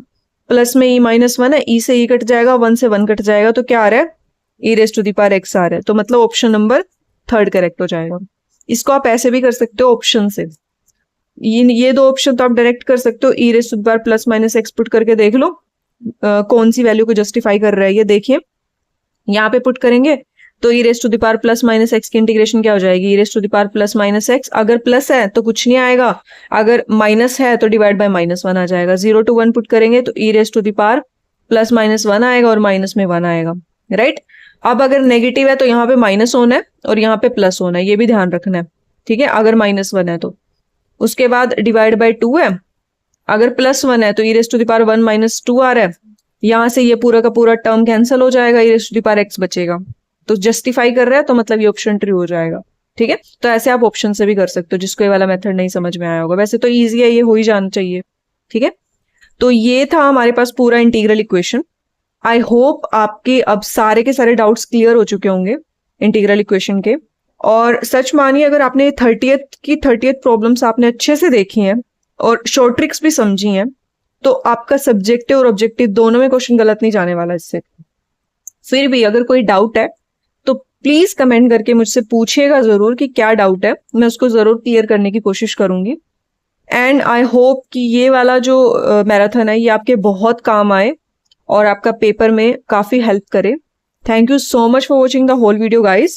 प्लस में ई माइनस 1 है, ई से ई कट जाएगा, 1 से 1 कट जाएगा, तो क्या आ रहा है, e raise to the power x आ रहा है। तो मतलब ऑप्शन नंबर 3 करेक्ट हो जाएगा। इसको आप ऐसे भी कर सकते हो ऑप्शन से, ये दो ऑप्शन तो आप डायरेक्ट कर सकते हो, e raise to the power plus minus x put करके देख लो कौन सी वैल्यू को जस्टिफाई कर रहा है। ये देखिए यहाँ पे पुट करेंगे तो e raise to the power plus minus x की इंटीग्रेशन क्या हो जाएगी, ई raise to the power plus minus x, अगर प्लस है तो कुछ नहीं आएगा, अगर माइनस है तो डिवाइड बाय माइनस 1 आ जाएगा। 0 to 1 पुट करेंगे तो e raise to the power plus minus 1 आएगा और माइनस में 1 आएगा, राइट। अब अगर नेगेटिव है तो यहाँ पे माइनस होना है और यहाँ पे प्लस होना है, ये भी ध्यान रखना है, ठीक है, अगर -1 है तो। उसके बाद डिवाइड बाय 2 है, अगर +1 है तो e raise to the power 1 minus 2 आ रहा है, यहाँ से ये पूरा का पूरा टर्म कैंसिल हो जाएगा, e raise to the power x बचेगा, तो जस्टिफाई कर रहा है तो मतलब ये ऑप्शन ट्रू हो जाएगा, ठीक है। तो ऐसे आप ऑप्शन से भी कर सकते हो, जिसको ये वाला मेथड नहीं समझ में आया होगा, वैसे तो ईजी है, ये हो ही जाना चाहिए, ठीक है। तो ये था हमारे पास पूरा इंटीग्रल इक्वेशन। आई होप आपके अब सारे के सारे डाउट्स क्लियर हो चुके होंगे इंटीग्रल इक्वेशन के। और सच मानिए अगर आपने 30th प्रॉब्लम्स आपने अच्छे से देखी हैं और शॉर्ट ट्रिक्स भी समझी हैं, तो आपका सब्जेक्टिव और ऑब्जेक्टिव दोनों में क्वेश्चन गलत नहीं जाने वाला इससे। फिर भी अगर कोई डाउट है तो प्लीज कमेंट करके मुझसे पूछिएगा जरूर कि क्या डाउट है, मैं उसको जरूर क्लियर करने की कोशिश करूंगी। एंड आई होप कि ये वाला जो मैराथन है ये आपके बहुत काम आए और आपका पेपर में काफी हेल्प करे। Thank you so much for watching the whole video guys.